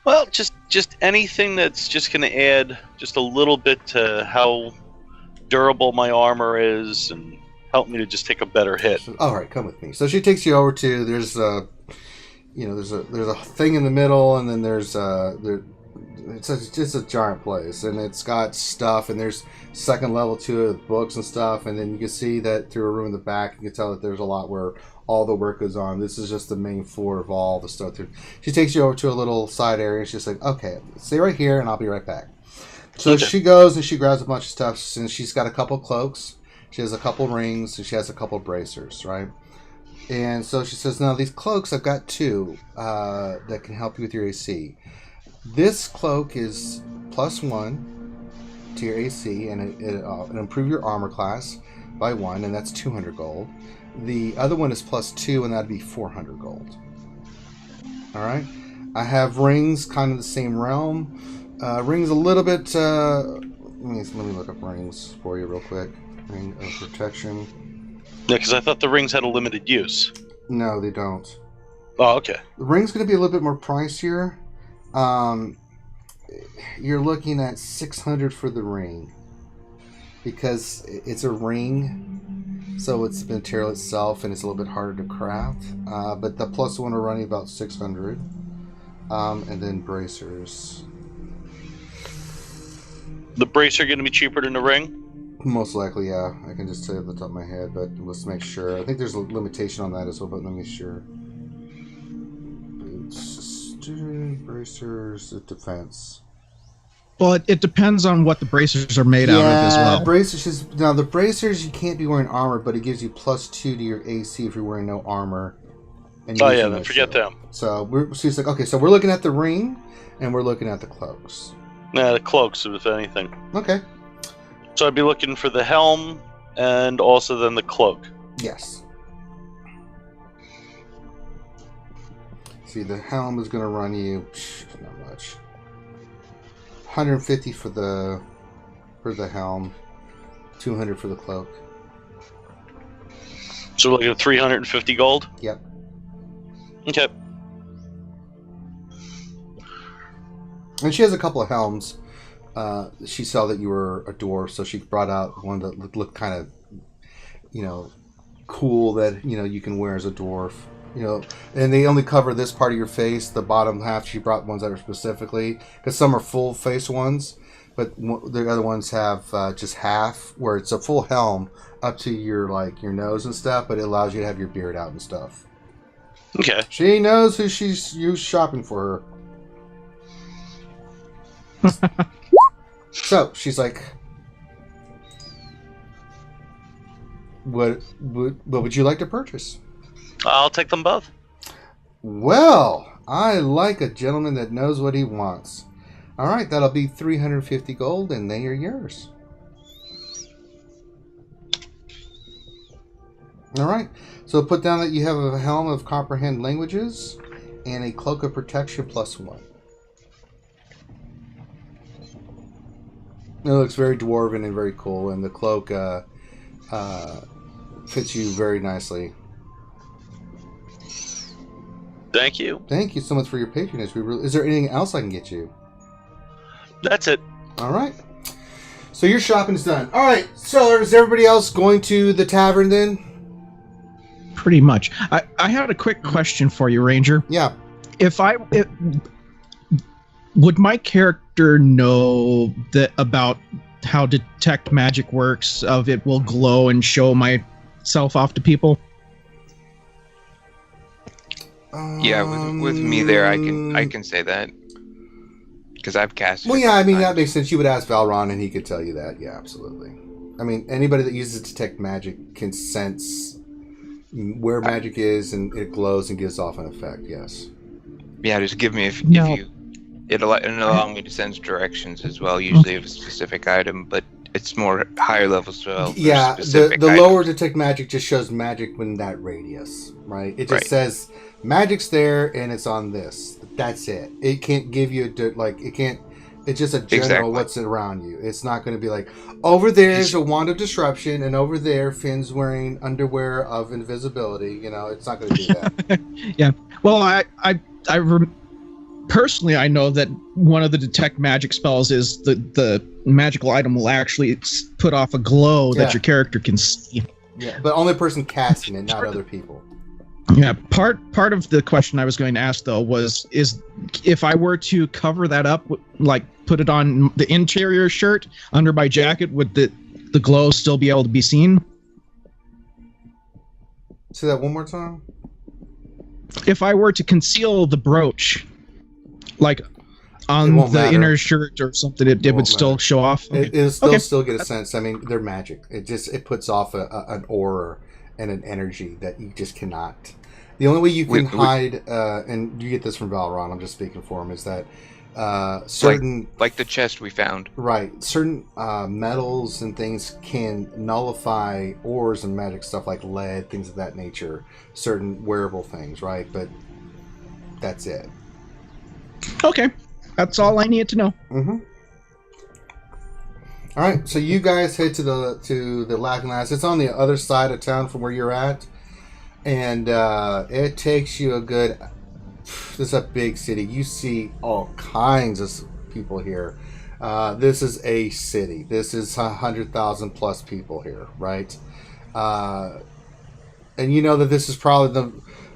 Well, just anything that's just going to add just a little bit to how durable my armor is and help me to just take a better hit. All right, come with me. So she takes you over to there's a thing in the middle, and then there's it's just a giant place, and it's got stuff, and there's second level to it, books and stuff, and then you can see that through a room in the back, you can tell that there's a lot where all the work goes on. This is just the main floor of all the stuff. She takes you over to a little side area, and she's like, "Okay, stay right here, and I'll be right back." So Okay. she goes and she grabs a bunch of stuff, and she's got a couple cloaks, she has a couple rings, and she has a couple bracers, right? And so she says, "Now these cloaks, I've got 2 that can help you with your AC. This cloak is +1 to your AC, and it'll improve your armor class by 1, and that's 200 gold. The other one is +2, and that'd be 400 gold." All right. I have rings, kind of the same realm. Rings a little bit. Let me look up rings for you real quick. Ring of protection. Yeah, because I thought the rings had a limited use. No, they don't. Oh, okay. The ring's going to be a little bit more pricier. You're looking at 600 for the ring because it's a ring, so it's the material itself, and it's a little bit harder to craft. But the plus one are running about 600. And then bracers. The bracer are going to be cheaper than the ring? Most likely, yeah. I can just tell you off the top of my head, but let's make sure. I think there's a limitation on that as well, but let me sure. Boots, bracers, defense. Well, it depends on what the bracers are made out of as well. Bracers. Now, the bracers, you can't be wearing armor, but it gives you +2 to your AC if you're wearing no armor. Then forget them. So she's like, okay, so we're looking at the ring, and we're looking at the cloaks. Nah, the cloaks, if anything. Okay. So I'd be looking for the helm, and also then the cloak. Yes. See, the helm is going to run you not much. 150 for the helm, 200 for the cloak. So we're looking at 350 gold. Yep. Okay. And she has a couple of helms. She saw that you were a dwarf, so she brought out one that looked kind of, cool that you can wear as a dwarf. And they only cover this part of your face. The bottom half, she brought ones that are specifically, because some are full face ones, but the other ones have just half, where it's a full helm up to your nose and stuff, but it allows you to have your beard out and stuff. Okay. She knows who she's shopping for her. So she's like, "What would you like to purchase?" I'll take them both. Well, I like a gentleman that knows what he wants. All right, that'll be 350 gold, and they are yours. All right. So put down that you have a helm of comprehend languages and a cloak of protection +1. It looks very dwarven and very cool, and the cloak fits you very nicely. Thank you. Thank you so much for your patronage. Is there anything else I can get you? That's it. All right. So your shopping's done. All right. So is everybody else going to the tavern then? Pretty much. I had a quick question for you, Ranger. Yeah. Would my character know about how detect magic works? Of it will glow and show myself off to people? Yeah, with me there, I can say that because I've cast. Well, yeah, I mean that makes sense. You would ask Valron, and he could tell you that. Yeah, absolutely. I mean, anybody that uses detect magic can sense where magic is, and it glows and gives off an effect. Yes. Yeah, just give me it'll allow me to sense directions as well. Usually of a specific item, but it's more higher level spell. Yeah, the lower detect magic just shows magic within that radius, right? It just says magic's there and it's on this. That's it. It can't give you it's just a general what's around you. It's not going to be like, over there's a wand of disruption, and over there Finn's wearing underwear of invisibility. It's not going to do that. Yeah. Well, personally, I know that one of the detect magic spells is the magical item will actually put off a glow that your character can see. Yeah, but only person casting it, not other people. Yeah, part of the question I was going to ask though is if I were to cover that up, like put it on the interior shirt under my jacket, would the glow still be able to be seen? Say that one more time. If I were to conceal the brooch, like on the inner shirt or something, it would still show off. Okay. It'll still get a sense. I mean, they're magic. It puts off an aura and an energy that you just cannot. The only way you can hide, and you get this from Valron, I'm just speaking for him, is that certain... Like the chest we found. Right. Certain metals and things can nullify ores and magic stuff like lead, things of that nature. Certain wearable things, right? But that's it. Okay, that's all I needed to know. Mm-hmm. All right, so you guys head to the Laughing Lass. It's on the other side of town from where you're at, and it takes you a good. This is a big city. You see all kinds of people here. This is a city. This is 100,000 plus people here, right? And you know that this is probably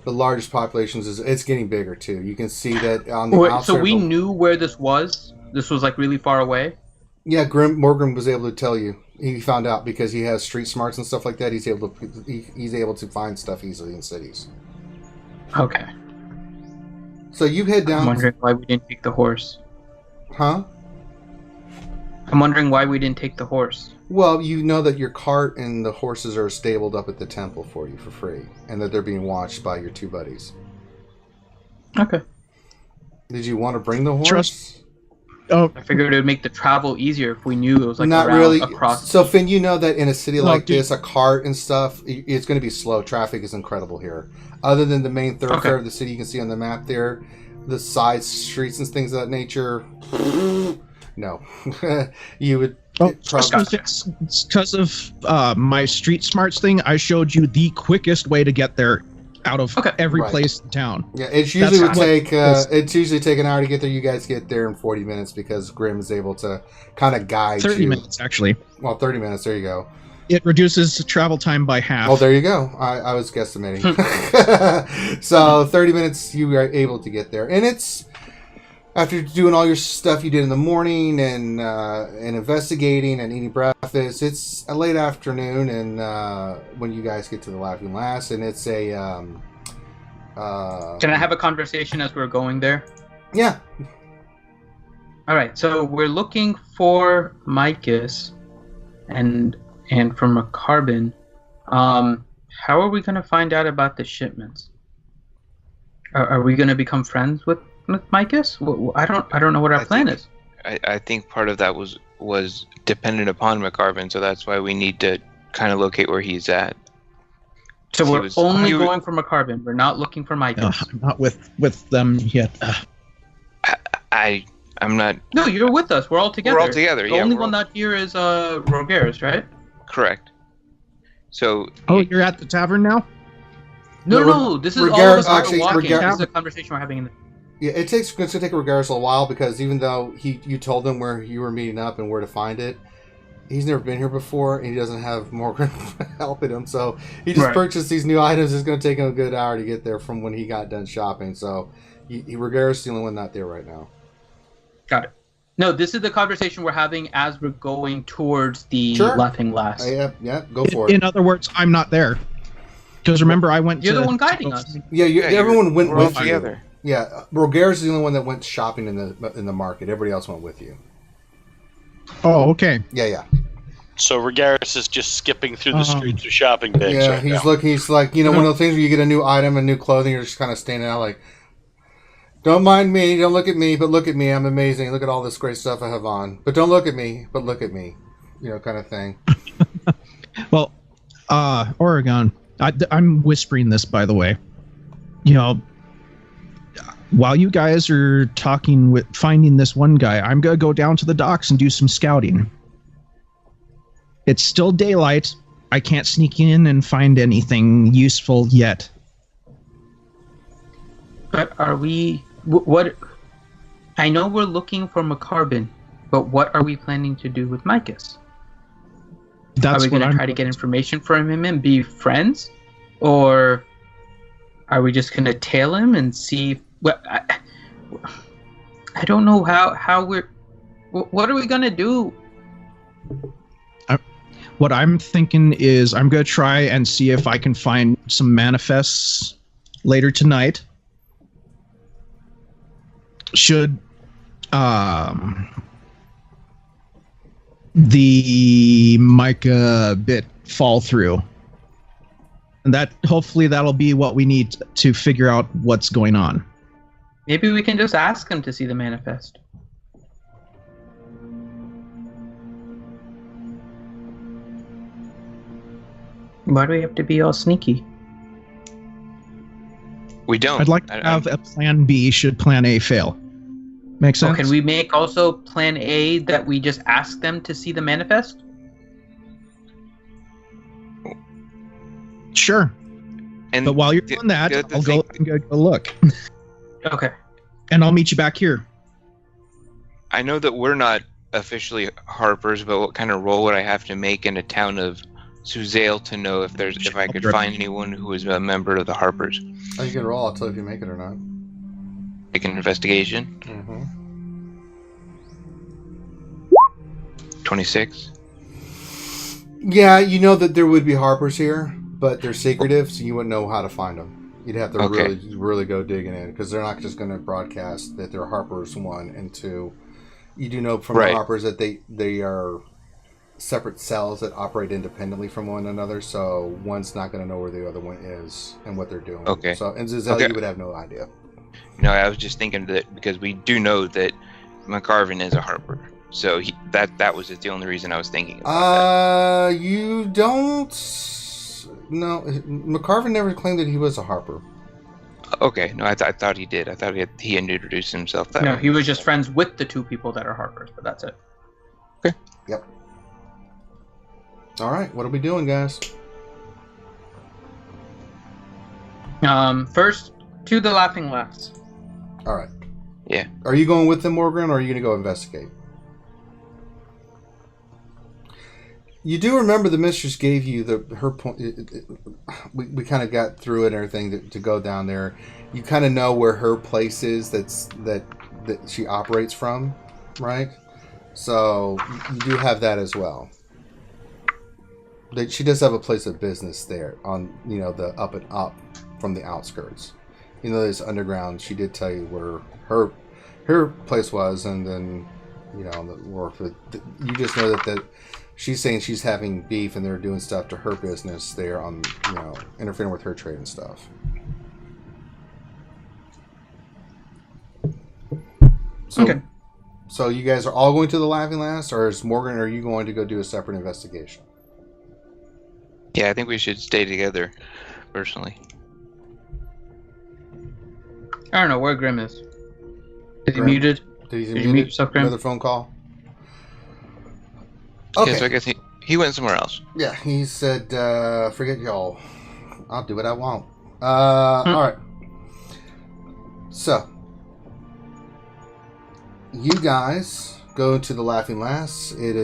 the largest populations. It's getting bigger too. You can see that on the outside. So we knew where this was. This was like really far away. Yeah, Morgan was able to tell you. He found out because he has street smarts and stuff like that. He's able to find stuff easily in cities. Okay. So you head down. I'm wondering why we didn't take the horse. Huh? I'm wondering why we didn't take the horse. Well, you know that your cart and the horses are stabled up at the temple for you for free, and that they're being watched by your two buddies. Okay. Did you want to bring the horse? Trust- Oh, I figured it would make the travel easier if we knew it was like not around, really. across. So, Finn, you know that in a city like dude. this, a cart and stuff, it's going to be slow. Traffic is incredible here. Other than the main thoroughfare of the city, you can see on the map there, the side streets and things of that nature. No, you would. It's because of my street smarts thing. I showed you the quickest way to get there out of every Right. place in town. Yeah, it usually would That's take. what- It's usually take an hour to get there. You guys get there in 40 minutes because Grim is able to kind of guide 30 you. minutes, actually. Well, 30 minutes. There you go. It reduces travel time by half. Oh, there you go. I was guesstimating. So 30 minutes, you are able to get there, and it's after doing all your stuff you did in the morning and investigating and eating breakfast. It's a late afternoon, and when you guys get to the Laughing Lass, and it's a. Can I have a conversation as we're going there? Yeah. All right. So we're looking for Micus, and from a carbon. How are we going to find out about the shipments? Are we going to become friends with Micus? I don't know what our plan is. I think part of that was dependent upon McCarvin, so that's why we need to kind of locate where he's at. So He we're was- only he was- going for McCarvin. We're not looking for Micus. I'm not with them yet. I'm not No, you're with us. We're all together. We're all together, The yeah, only we're one all- not here is Rogeris, right? correct. So Oh, you're at the tavern now? No. This is all Rogeris- of us are actually, walking. Rogeris- This is a conversation we're having. Yeah, it's going to take Rogeris a while because even though you told him where you were meeting up and where to find it, he's never been here before and he doesn't have Morgan helping him. So he just purchased these new items. It's going to take him a good hour to get there from when he got done shopping. So Rogeris is the only one not there right now. Got it. No, this is the conversation we're having as we're going towards the Sure. Laughing Lass. Yeah, go for it. In other words, I'm not there. Because remember, I went You're to... the one guiding us. Yeah, everyone went we're all with you. together. Yeah, Rogeris is the only one that went shopping in the market. Everybody else went with you. Oh, okay. Yeah. So Regaris is just skipping through the streets of shopping bags Yeah, right he's now. looking. He's like, one of those things where you get a new item and new clothing. You're just kind of standing out like, don't mind me, don't look at me, but look at me. I'm amazing. Look at all this great stuff I have on. But don't look at me, but look at me. Kind of thing. Well, Oregon, I'm whispering this, by the way. While you guys are talking with finding this one guy, I'm going to go down to the docks and do some scouting. It's still daylight. I can't sneak in and find anything useful yet. But are we... What... I know we're looking for McCarbin, but what are we planning to do with Micus? That's are we going to try to get information from him and be friends? Or are we just going to tail him and see... Well, I don't know how we're... What are we going to do? What I'm thinking is I'm going to try and see if I can find some manifests later tonight. Should the Micah bit fall through. And hopefully that'll be what we need to figure out what's going on. Maybe we can just ask him to see the manifest. Why do we have to be all sneaky? We don't. I'd like to have a plan B should plan A fail. Make sense? So can we make also plan A that we just ask them to see the manifest? Sure. And but while you're doing that, I'll go look. Okay. And I'll meet you back here. I know that we're not officially Harpers, but what kind of role would I have to make in a town of Suzail to know if I could find anyone who is a member of the Harpers? Oh, you can roll. I'll tell you if you make it or not. Make an investigation. Mm-hmm. 26. Yeah, you know that there would be Harpers here, but they're secretive, so you wouldn't know how to find them. You'd have to really go digging in, because they're not just going to broadcast that they're Harpers, 1, and 2. You do know from the Harpers that they are separate cells that operate independently from one another, so one's not going to know where the other one is and what they're doing. Okay. So in Zizelle, you would have no idea. No, I was just thinking that because we do know that McCarvin is a Harper. So that was just the only reason I was thinking about that. You don't... No, McCarvin never claimed that he was a Harper. Okay, no, I thought he did. I thought he had introduced himself that way. No, he was just friends with the 2 people that are Harpers, but that's it. Okay. Yep. All right, what are we doing, guys? First, to the Laughing Laughs. All right. Yeah. Are you going with them, Morgan, or are you going to go investigate? You do remember the mistress gave you her point. We kind of got through it and everything to go down there. You kind of know where her place is that she operates from, right? So you do have that as well. She does have a place of business there on the up and up from the outskirts. This underground. She did tell you where her place was, and then the wharf. You just know that she's saying she's having beef, and they're doing stuff to her business there on, interfering with her trade and stuff. So, okay. So you guys are all going to the Laughing Lass, or is Morgan, are you going to go do a separate investigation? Yeah, I think we should stay together, personally. I don't know where Grim is. Is he muted? Did you mute yourself, Grim? Another phone call? Okay, so I guess he went somewhere else. Yeah, he said, forget y'all. I'll do what I want. All right. So, you guys go to the Laughing Lass. It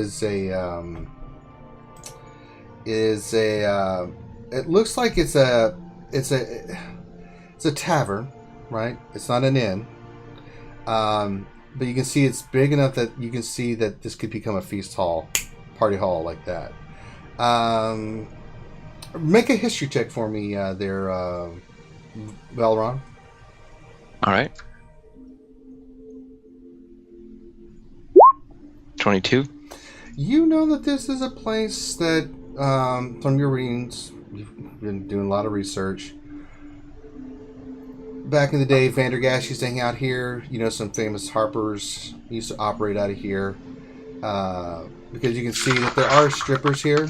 looks like it's a tavern, right? It's not an inn. But you can see it's big enough that you can see that this could become a feast hall, party hall like that. Make a history check for me there, Valron. All right. 22. You know that this is a place that, from your readings, you've been doing a lot of research. Back in the day, Vandergash used to hang out here. Some famous Harpers used to operate out of here. Because you can see that there are strippers here.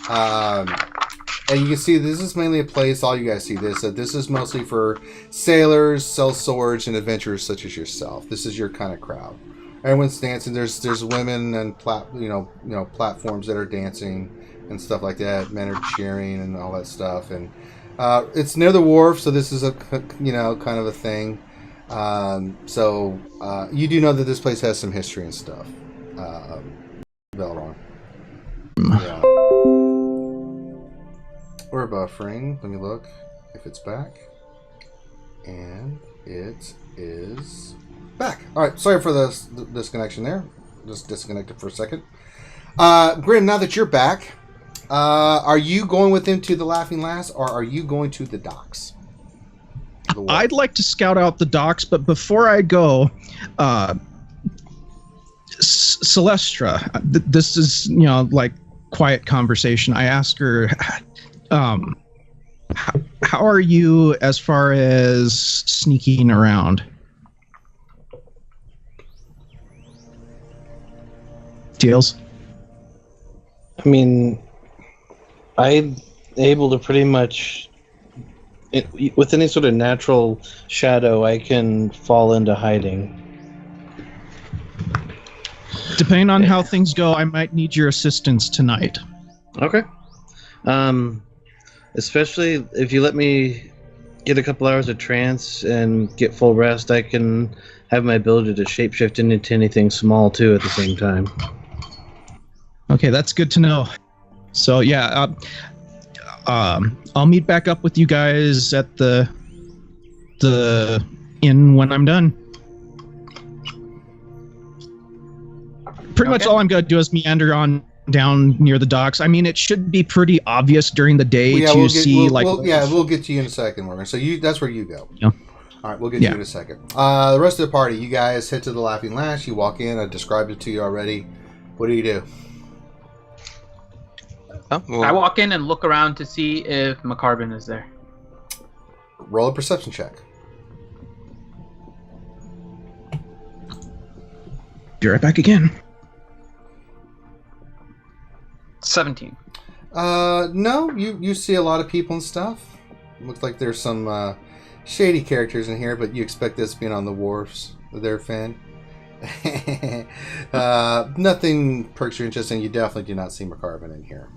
And you can see this is mainly a place, all you guys see this, that this is mostly for sailors, sellswords, and adventurers such as yourself. This is your kind of crowd. Everyone's dancing. There's women and platforms that are dancing and stuff like that. Men are cheering and all that stuff. And it's near the wharf, so this is a kind of a thing. So you do know that this place has some history and stuff. Belron. Yeah. We're buffering. Let me look if it's back. And it is back. Alright, sorry for the disconnection there. Just disconnected for a second. Grim, now that you're back, are you going with him to the Laughing Lass, or are you going to the docks? I'd like to scout out the docks, but before I go, Celestra, this is, like quiet conversation. I ask her, how are you as far as sneaking around? Deals? I mean, I'm able to pretty much with any sort of natural shadow, I can fall into hiding. Depending on how things go, I might need your assistance tonight. Okay. Especially if you let me get a couple hours of trance and get full rest, I can have my ability to shapeshift into anything small too at the same time. Okay, that's good to know. So yeah, I'll meet back up with you guys at the inn when I'm done. Pretty much all I'm gonna do is meander on down near the docks. I mean, it should be pretty obvious during the day we'll get to you in a second, Morgan. So that's where you go. Yeah. All right, we'll get to you in a second. The rest of the party, you guys head to the Laughing Lash. You walk in. I described it to you already. What do you do? I walk in and look around to see if McCarbin is there. Roll a perception check. Be right back again. 17. No, you see a lot of people and stuff. Looks like there's some shady characters in here, but you expect this being on the wharfs there, Finn. Nothing perks your interest, and you definitely do not see McCarbin in here.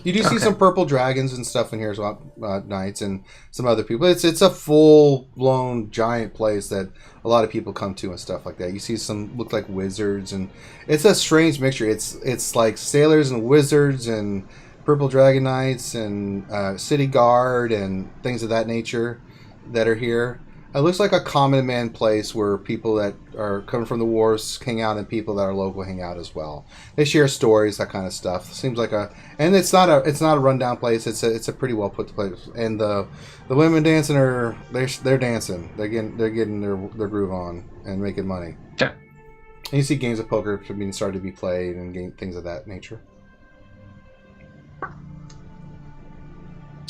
You do see some purple dragons and stuff in here as well, knights and some other people. It's a full-blown giant place that a lot of people come to and stuff like that. You see some look like wizards, and it's a strange mixture. It's like sailors and wizards and purple dragon knights and city guard and things of that nature that are here. It looks like a common man place where people that are coming from the wars hang out and people that are local hang out as well. They share stories, that kind of stuff. Seems like and it's not a rundown place. It's a pretty well put place. And the women dancing they're dancing. They're getting their groove on and making money. Yeah. And you see games of poker being started to be played and things of that nature.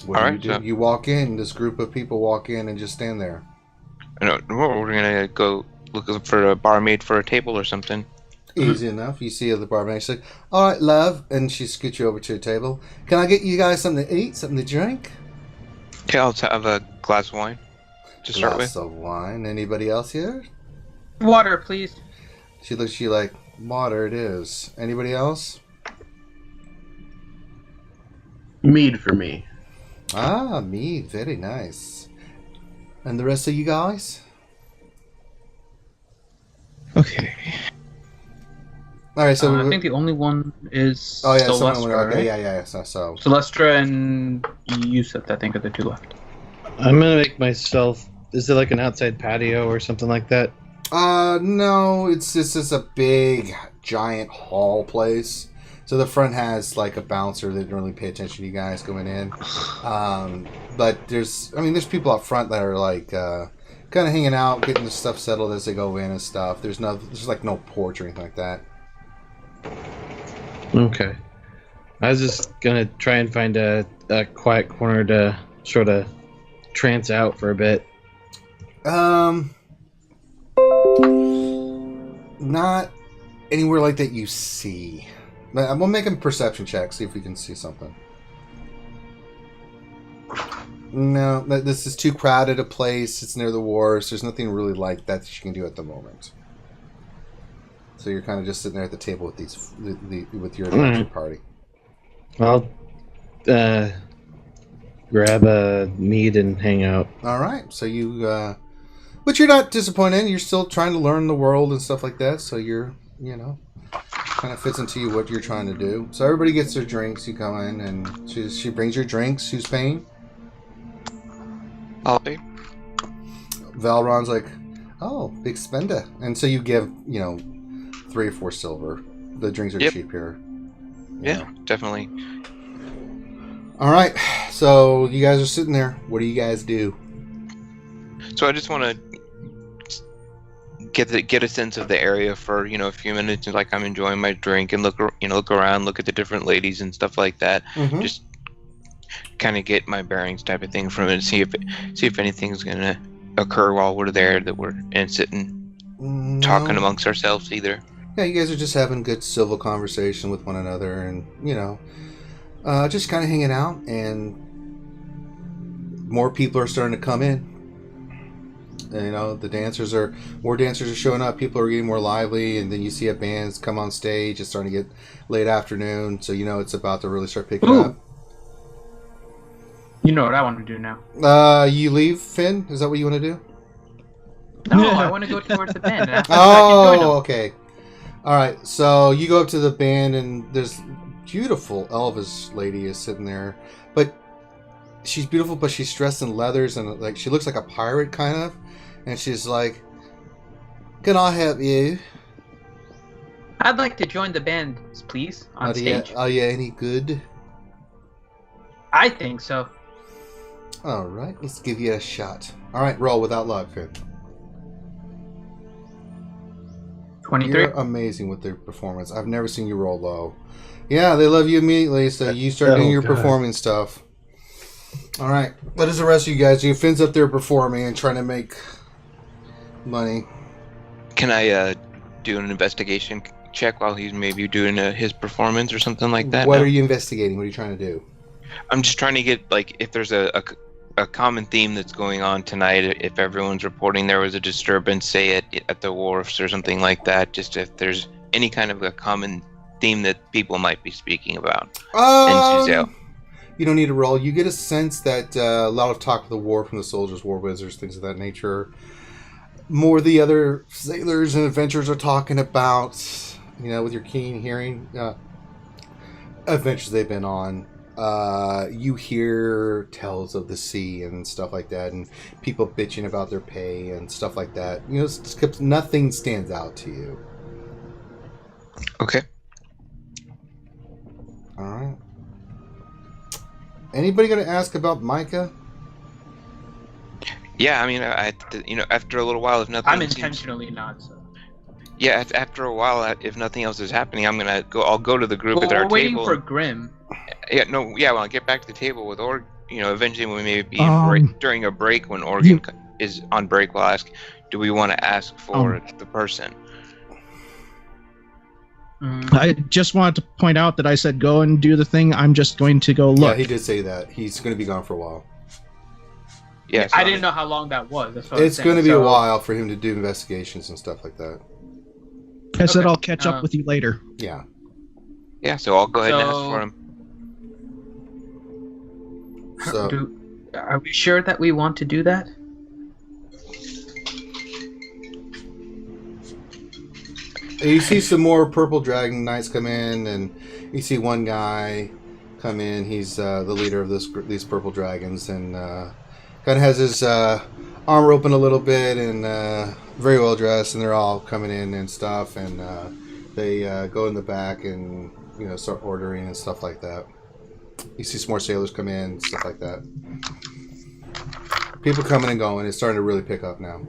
What do you do? So you walk in. This group of people walk in and just stand there. No, we're gonna go look for a barmaid for a table or something. Easy enough. You see the barmaid. She's like, "All right, love," and she scoots you over to a table. Can I get you guys something to eat, something to drink? Okay, I'll have a glass of wine to start with. Glass of wine. Anybody else here? Water, please. She looks at you like, water it is. Anybody else? Mead for me. Ah, mead. Very nice. And the rest of you guys? Okay. All right, so I think the only one is Celestra, right? Yeah. So Celestra and Yusuf, I think, are the two left. I'm gonna make myself. Is it like an outside patio or something like that? No, it's just a big, giant hall place. So the front has like a bouncer that didn't really pay attention to you guys going in. But there's people up front that are like kind of hanging out, getting the stuff settled as they go in and stuff. There's like no porch or anything like that. Okay. I was just gonna try and find a quiet corner to sort of trance out for a bit. Not anywhere like that you see. We'll make a perception check, see if we can see something. No, this is too crowded a place. It's near the wharves. There's nothing really like that you can do at the moment. So you're kind of just sitting there at the table with with your adventure party. I'll grab a mead and hang out. All right. So but you're not disappointed. You're still trying to learn the world and stuff like that. So you're, kind of fits into what you're trying to do. So everybody gets their drinks. You come in and she brings your drinks. Who's paying? I'll pay. Valron's like, oh, big spender. And so you give, 3 or 4 silver. The drinks are cheap here. Yeah, definitely. All right. So you guys are sitting there. What do you guys do? So I just want to get a sense of the area for a few minutes, and like I'm enjoying my drink and look around, look at the different ladies and stuff like that. Mm-hmm. Just kind of get my bearings, type of thing, from it. See if anything's gonna occur while we're there that we're sitting talking amongst ourselves either. Yeah, you guys are just having good civil conversation with one another, and just kind of hanging out. And more people are starting to come in. And, you know, more dancers are showing up. People are getting more lively, and then you see bands come on stage. It's starting to get late afternoon, so you know it's about to really start picking up. You know what I want to do now. You leave, Finn? Is that what you want to do? No, I want to go towards the band. And Okay. All right. So you go up to the band, and this beautiful Elvis lady is sitting there, but she's beautiful, but she's dressed in leathers and like she looks like a pirate kind of, and she's like, "Can I help you?" I'd like to join the band, please, on stage. Are you any good? I think so. All right, let's give you a shot. All right, roll without luck, Finn. 23. You're amazing with their performance. I've never seen you roll low. Yeah, they love you immediately, so you start doing your performing stuff. All right, what does the rest of you guys do? Finn's up there performing and trying to make money. Can I do an investigation check while he's maybe doing his performance or something like that? What are you investigating? What are you trying to do? I'm just trying to get, like, if there's a common theme that's going on tonight, if everyone's reporting there was a disturbance, say at the wharfs or something like that, just if there's any kind of a common theme that people might be speaking about in Suzelle. You don't need to roll. You get a sense that a lot of talk of the war from the soldiers, war wizards, things of that nature. More the other sailors and adventurers are talking about, you know, with your keen hearing, adventures they've been on. You hear tales of the sea and stuff like that, and people bitching about their pay and stuff like that. You know, nothing stands out to you. Okay. All right. Anybody going to ask about Micah? Yeah, I mean, after a little while, if nothing, I'm intentionally not. So. Yeah, after a while, if nothing else is happening, I'll go to the group at our table. We're waiting for Grim. When I get back to the table with eventually we may be during a break when Oregon is on break. We'll ask, do we want to ask for the person? I just wanted to point out that I said go and do the thing. I'm just going to go look. Yeah, he did say that. He's going to be gone for a while. Yeah, I didn't know how long that was. That's what it's going to be a while for him to do investigations and stuff like that. I said I'll catch up with you later. Yeah. Yeah, so I'll go ahead and ask for him. So, are we sure that we want to do that? You see some more purple dragon knights come in, and you see one guy come in. He's the leader of these purple dragons, and kind of has his armor open a little bit, and very well dressed. And they're all coming in and stuff, and they go in the back and start ordering and stuff like that. You see some more sailors come in, stuff like that. People coming and going. It's starting to really pick up now.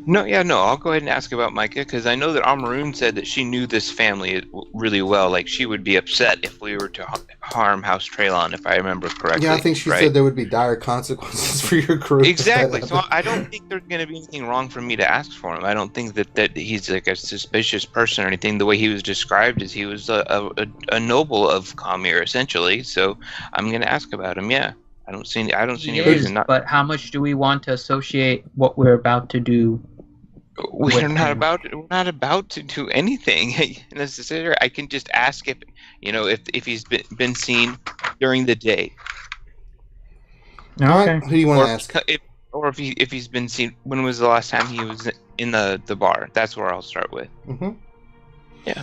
No, I'll go ahead and ask about Micah, because I know that Amaroon said that she knew this family really well. Like, she would be upset if we were to harm House Traylon, if I remember correctly. Yeah, I think she said there would be dire consequences for your crew. Exactly. So I don't think there's going to be anything wrong for me to ask for him. I don't think that he's like a suspicious person or anything. The way he was described is he was a noble of Kamir, essentially. So I'm going to ask about him. Yeah, I don't see any reason not. But how much do we want to associate what we're about to do? We're not about to do anything necessarily. I can just ask if he's been seen during the day. Okay. All right. Who do you want to ask? If he's been seen. When was the last time he was in the bar? That's where I'll start with. Mm-hmm. Yeah.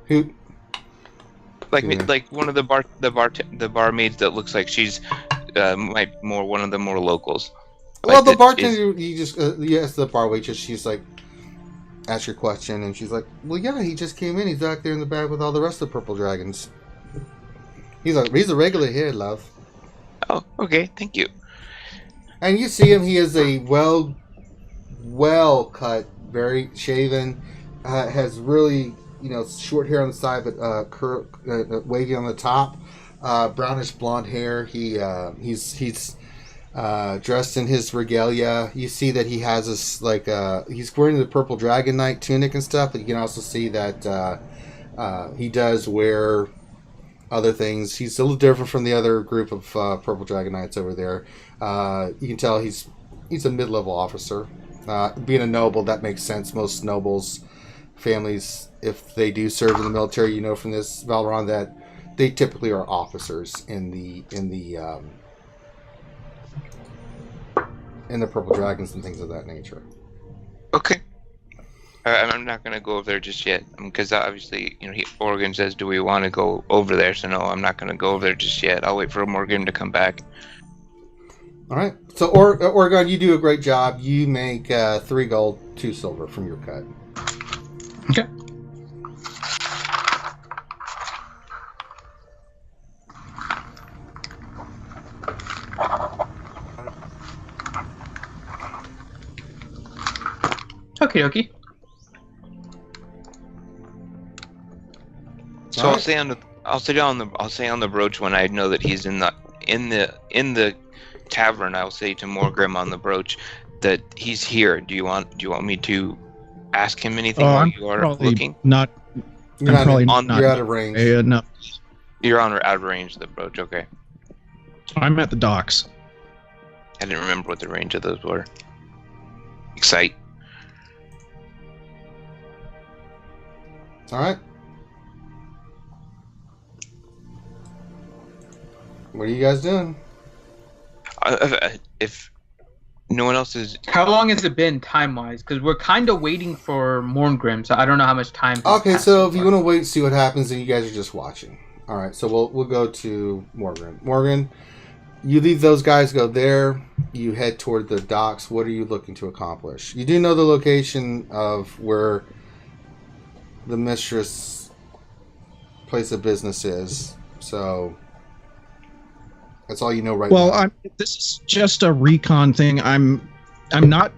Who? Like one of the barmaids that looks like she's one of the more locals. Well, the bartender, you ask the bar waitress, she's like, ask your question, and she's like, well, yeah, he just came in. He's back there in the back with all the rest of the purple dragons. He's a regular here, love. Oh, okay, thank you. And you see him, he is a well cut, very shaven, has really, short hair on the side, but wavy on the top, brownish blonde hair. He's dressed in his regalia. You see that he has this he's wearing the purple dragon knight tunic and stuff, but you can also see that he does wear other things. He's a little different from the other group of Purple Dragon Knights over there. You can tell he's a mid-level officer. Being a noble, that makes sense. Most nobles, families, if they do serve in the military, you know from this Valron that they typically are officers in the Purple Dragons and things of that nature. Okay. I'm not going to go over there just yet, because obviously, Morgan says, do we want to go over there? So no, I'm not going to go over there just yet. I'll wait for Morgan to come back. All right. So, Oregon, you do a great job. You make 3 gold, 2 silver from your cut. Okay. Okie dokie. So I'll say on the brooch when I know that he's in the tavern. I'll say to Morgrim on the brooch that he's here. Do you want me to ask him anything while you are looking? Not. You're out of range. No. You're out of range of the brooch. Okay. I'm at the docks. I didn't remember what the range of those were. Excite. All right. What are you guys doing? If no one else is... How long has it been time-wise? Because we're kind of waiting for Morngrim, so I don't know how much time. Okay, so if you want to wait and see what happens, then you guys are just watching. All right, so we'll go to Morgan. Morgan, you leave those guys, go there. You head toward the docks. What are you looking to accomplish? You do know the location of where the mistress' place of business is, so that's all you know right now. Well, this is just a recon thing. I'm not,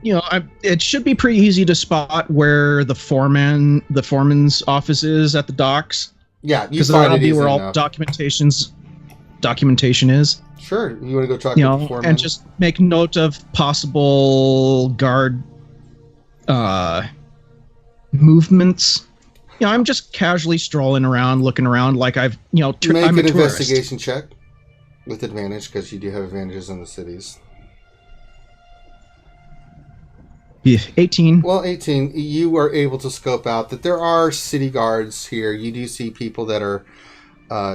it should be pretty easy to spot where the foreman's office is at the docks. Yeah, because that'll be where all documentation is. Sure, you want to go talk to the foreman and just make note of possible guard movements. I'm just casually strolling around, looking around like I've, make I'm a an tourist. Investigation check with advantage because you do have advantages in the cities. Yeah, 18. Well, 18. You are able to scope out that there are city guards here. You do see people that are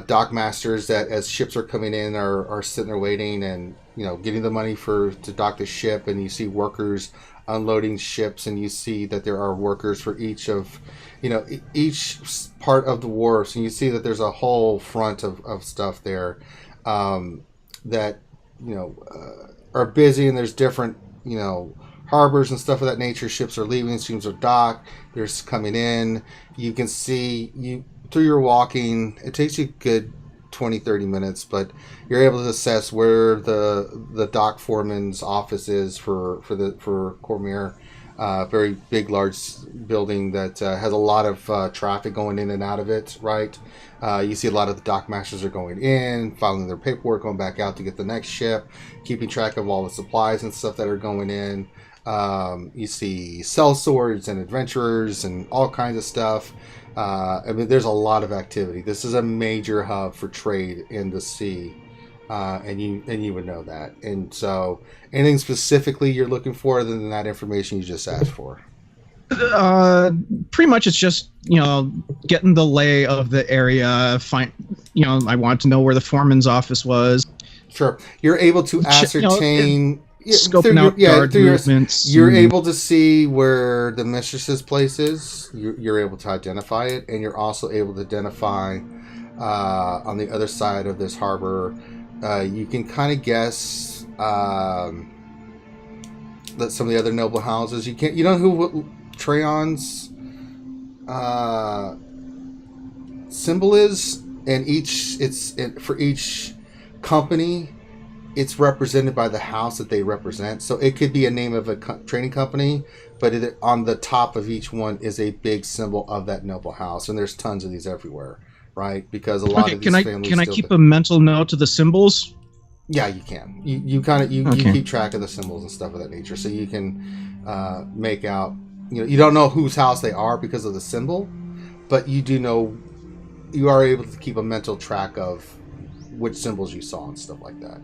dock masters that, as ships are coming in, are sitting there waiting and getting the money to dock the ship. And you see workers unloading ships, and you see that there are workers for each of, each part of the wharfs, and you see that there's a whole front of stuff there that are busy, and there's different harbors and stuff of that nature. Ships are leaving, ships are docked, there's coming in. You can see through your walking, it takes you a good 20-30 minutes, but you're able to assess where the dock foreman's office is for Cormier. Very big, large building that has a lot of traffic going in and out of it, right? You see a lot of the dock masters are going in, filing their paperwork, going back out to get the next ship, keeping track of all the supplies and stuff that are going in. You see sellswords and adventurers and all kinds of stuff. There's a lot of activity. This is a major hub for trade in the sea, and you would know that. And so, anything specifically you're looking for other than that information you just asked for? Pretty much, it's just getting the lay of the area. I want to know where the foreman's office was. Sure, you're able to ascertain. Scoping out guard movements. You're able to see where the mistress's place is. You're able to identify it, and you're also able to identify on the other side of this harbor. You can kind of guess that some of the other noble houses. You don't know who Trayon's symbol is, and for each company. It's represented by the house that they represent. So it could be a name of a trading company, but on the top of each one is a big symbol of that noble house. And there's tons of these everywhere, right? Because a lot of these families... Can I keep a mental note of the symbols? Yeah, you can. You keep track of the symbols and stuff of that nature. So you can make out... you don't know whose house they are because of the symbol, but you do know you are able to keep a mental track of which symbols you saw and stuff like that.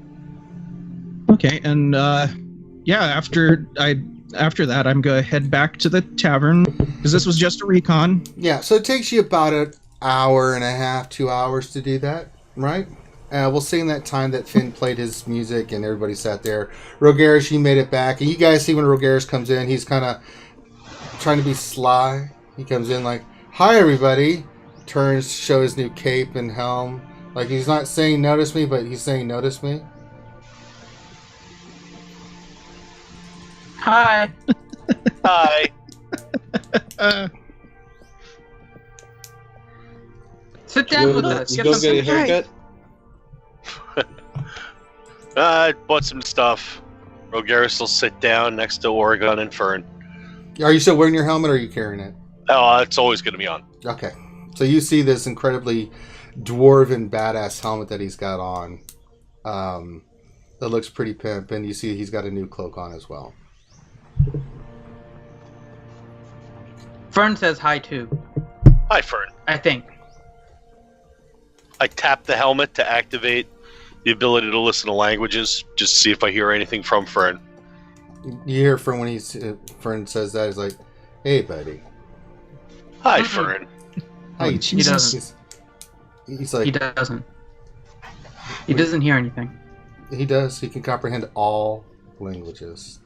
Okay, and after that, I'm gonna head back to the tavern because this was just a recon. Yeah, so it takes you about an hour and a half, 2 hours to do that, right? We'll say in that time that Finn played his music and everybody sat there. Rogaris, he made it back, and you guys see when Rogaris comes in, he's kind of trying to be sly. He comes in like, "Hi, everybody." Turns, show his new cape and helm. Like he's not saying "notice me," but he's saying "notice me." Hi. Hi. Sit down with us. You go get a haircut? I bought some stuff. Rogaris will sit down next to Oregon and Fern. Are you still wearing your helmet or are you carrying it? Oh, it's always going to be on. Okay. So you see this incredibly dwarven badass helmet that he's got on. That looks pretty pimp, and you see he's got a new cloak on as well. Fern says hi too. Hi, Fern. I think. I tap the helmet to activate the ability to listen to languages, just to see if I hear anything from Fern. You hear Fern when Fern says that, he's like, "Hey, buddy." Hi, Fern. Hi, He doesn't. He's like, He doesn't. He doesn't hear anything. he does. He can comprehend all languages.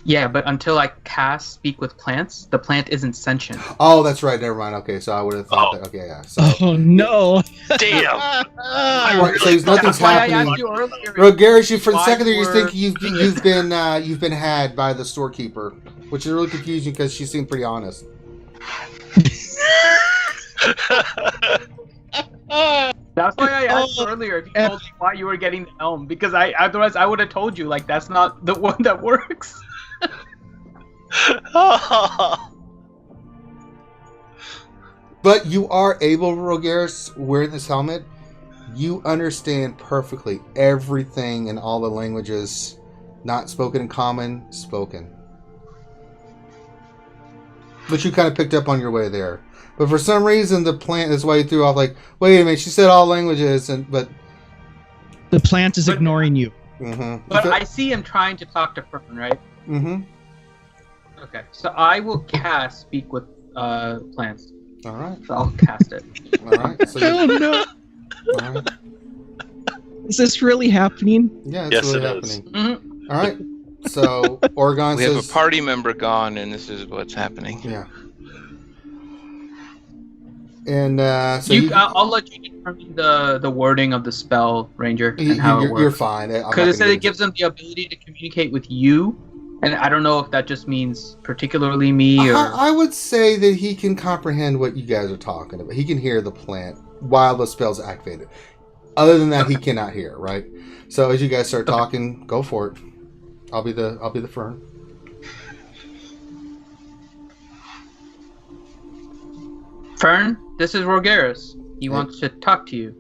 Yeah, but until I cast Speak with Plants, the plant isn't sentient. Oh, that's right. Never mind. Okay, so I would have thought that. Okay, yeah. So, Oh no! Damn. right, so nothing's That's why I happening. asked you earlier. Rogaris, you for a Why second there, you were- think you've been had by the storekeeper, which is really confusing because she seemed pretty honest. That's why I asked you earlier if you told me why you were getting the elm, because otherwise I would have told you like that's not the one that works. But you are able, Rogaris, wearing this helmet. You understand perfectly everything in all the languages, not spoken in common, spoken. But you kind of picked up on your way there. But for some reason, the plant, that's why you threw off like, wait a minute, she said all languages, but... The plant is ignoring you. Mm-hmm. But I see him trying to talk to Fern, right? Mm-hmm. Okay, so I will cast Speak with Plants. All right. So I'll cast it. All right. So Oh no! all right. Is this really happening? Yeah, it's Yes, really it is. happening. Mm-hmm. All right. So Oregon We says, have a party member gone, and this is what's happening. Yeah. And so you, I'll let you determine the wording of the spell, Ranger, and how it you're works. fine. Because it said it gives them the ability to communicate with you, and I don't know if that just means particularly me or. I would say that he can comprehend what you guys are talking about. He can hear the plant while the spell's activated. Other than that, he cannot hear. Right. So as you guys start talking, go for it. I'll be the Fern. Fern, this is Rogaris. He wants to talk to you.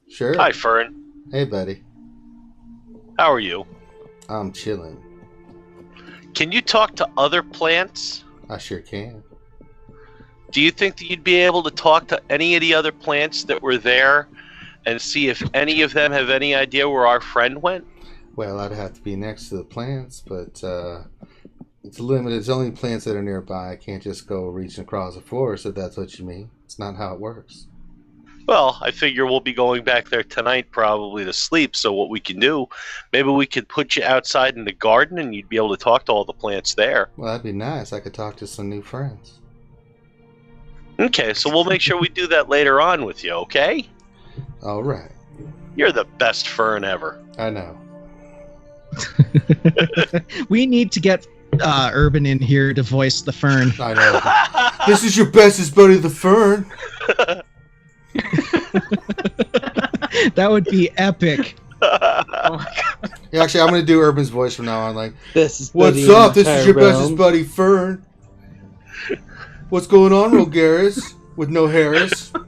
Sure. Hi, Fern. Hey, buddy. How are you? I'm chilling. Can you talk to other plants? I sure can. Do you think that you'd be able to talk to any of the other plants that were there and see if any of them have any idea where our friend went? Well, I'd have to be next to the plants, but it's limited. It's only plants that are nearby. I can't just go reaching across the forest, if that's what you mean. It's not how it works. Well, I figure we'll be going back there tonight probably to sleep, so what we can do, maybe we could put you outside in the garden and you'd be able to talk to all the plants there. Well, that'd be nice. I could talk to some new friends. Okay, so we'll make sure we do that later on with you, okay? All right. You're the best Fern ever. I know. We need to get Urban in here to voice the Fern. I know. This is your bestest buddy, the Fern. That would be epic. Oh my god. Yeah, actually, I'm going to do Urban's voice from now on. Like, This is what's Buddy in up? the This is your entire bestest realm. buddy, Fern. What's going on, Rogaris? With no Harris? Oh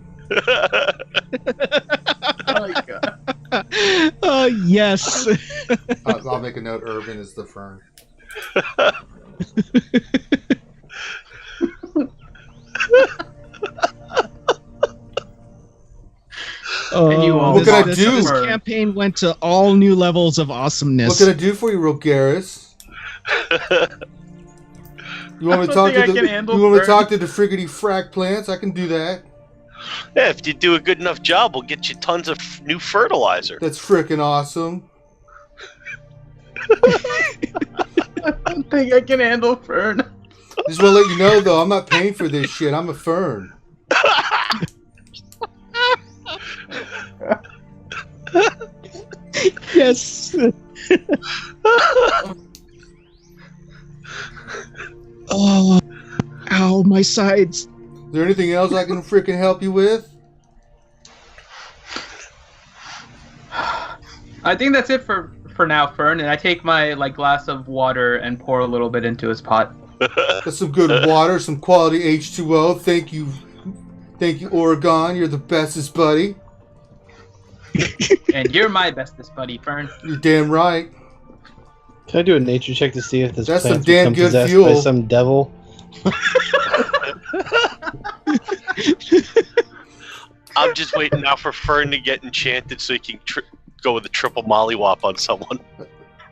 my god. Oh yes. I'll make a note. Urban is the Fern. And you all What can I this, do? This campaign went to all new levels of awesomeness. What can I do for you, Rogaris? You want me to talk to the friggity frack plants? I can do that. Yeah, if you do a good enough job, we'll get you tons of new fertilizer. That's frickin' awesome. I don't think I can handle Fern. Just want to let you know, though, I'm not paying for this shit. I'm a Fern. Yes. Oh, ow, my sides. Is there anything else I can frickin' help you with? I think that's it for now, Fern. And I take my glass of water and pour a little bit into his pot. That's some good water, some quality H2O. Thank you, Oregon. You're the bestest buddy. And you're my bestest buddy, Fern. You're damn right. Can I do a nature check to see if this That's plant's some damn become good possessed fuel. by some devil? I'm just waiting now for Fern to get enchanted so he can go with a triple mollywop on someone.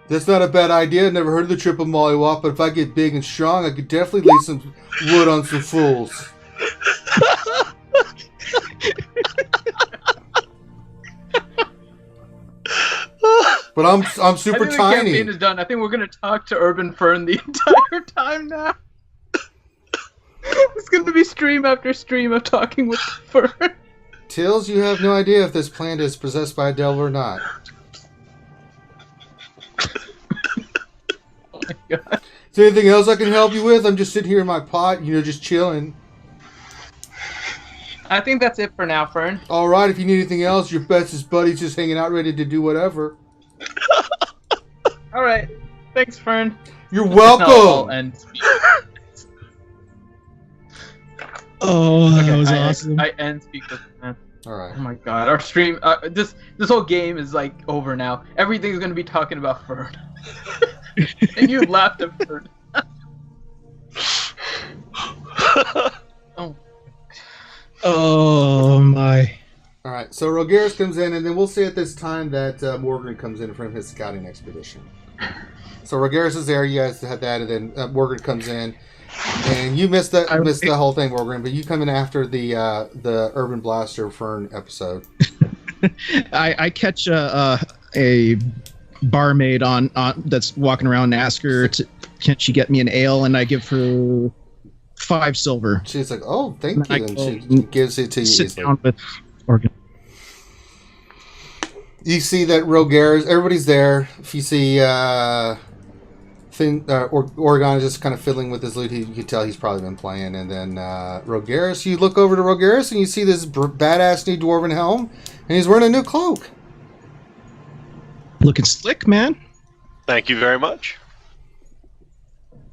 That's not a bad idea. Never heard of the triple mollywop, but if I get big and strong, I could definitely lay some wood on some fools. But I'm super I think tiny. The campaign is done. I think we're gonna talk to Urban Fern the entire time now. It's gonna be stream after stream of talking with Fern. Tills, you have no idea if this plant is possessed by a devil or not. Oh my god. Is there anything else I can help you with? I'm just sitting here in my pot, just chilling. I think that's it for now, Fern. All right, if you need anything else, your bestest buddy's just hanging out ready to do whatever. All right. Thanks, Fern. You're welcome. Oh, that was awesome. I end speak with that. All right. Oh my god, our stream. This whole game is over now. Everything's gonna be talking about Fern. And you laughed at Fern. Oh. Oh my. All right, so Rogaris comes in, and then we'll say at this time that Morgan comes in from his scouting expedition. So Rogaris is there. You guys had that, and then Morgan comes in, and you missed the whole thing, Morgan. But you come in after the Urban Blaster Fern episode. I catch a barmaid on that's walking around and ask her, can she get me an ale, and I give her 5 silver. She's like, "Oh, thank you," and she gives it to you. Sit down with Morgan. You see that Rogaris, everybody's there. If you see Oregon is just kind of fiddling with his lute, you can tell he's probably been playing. And then Rogaris, you look over to Rogaris and you see this badass new dwarven helm, and he's wearing a new cloak. Looking slick, man. Thank you very much.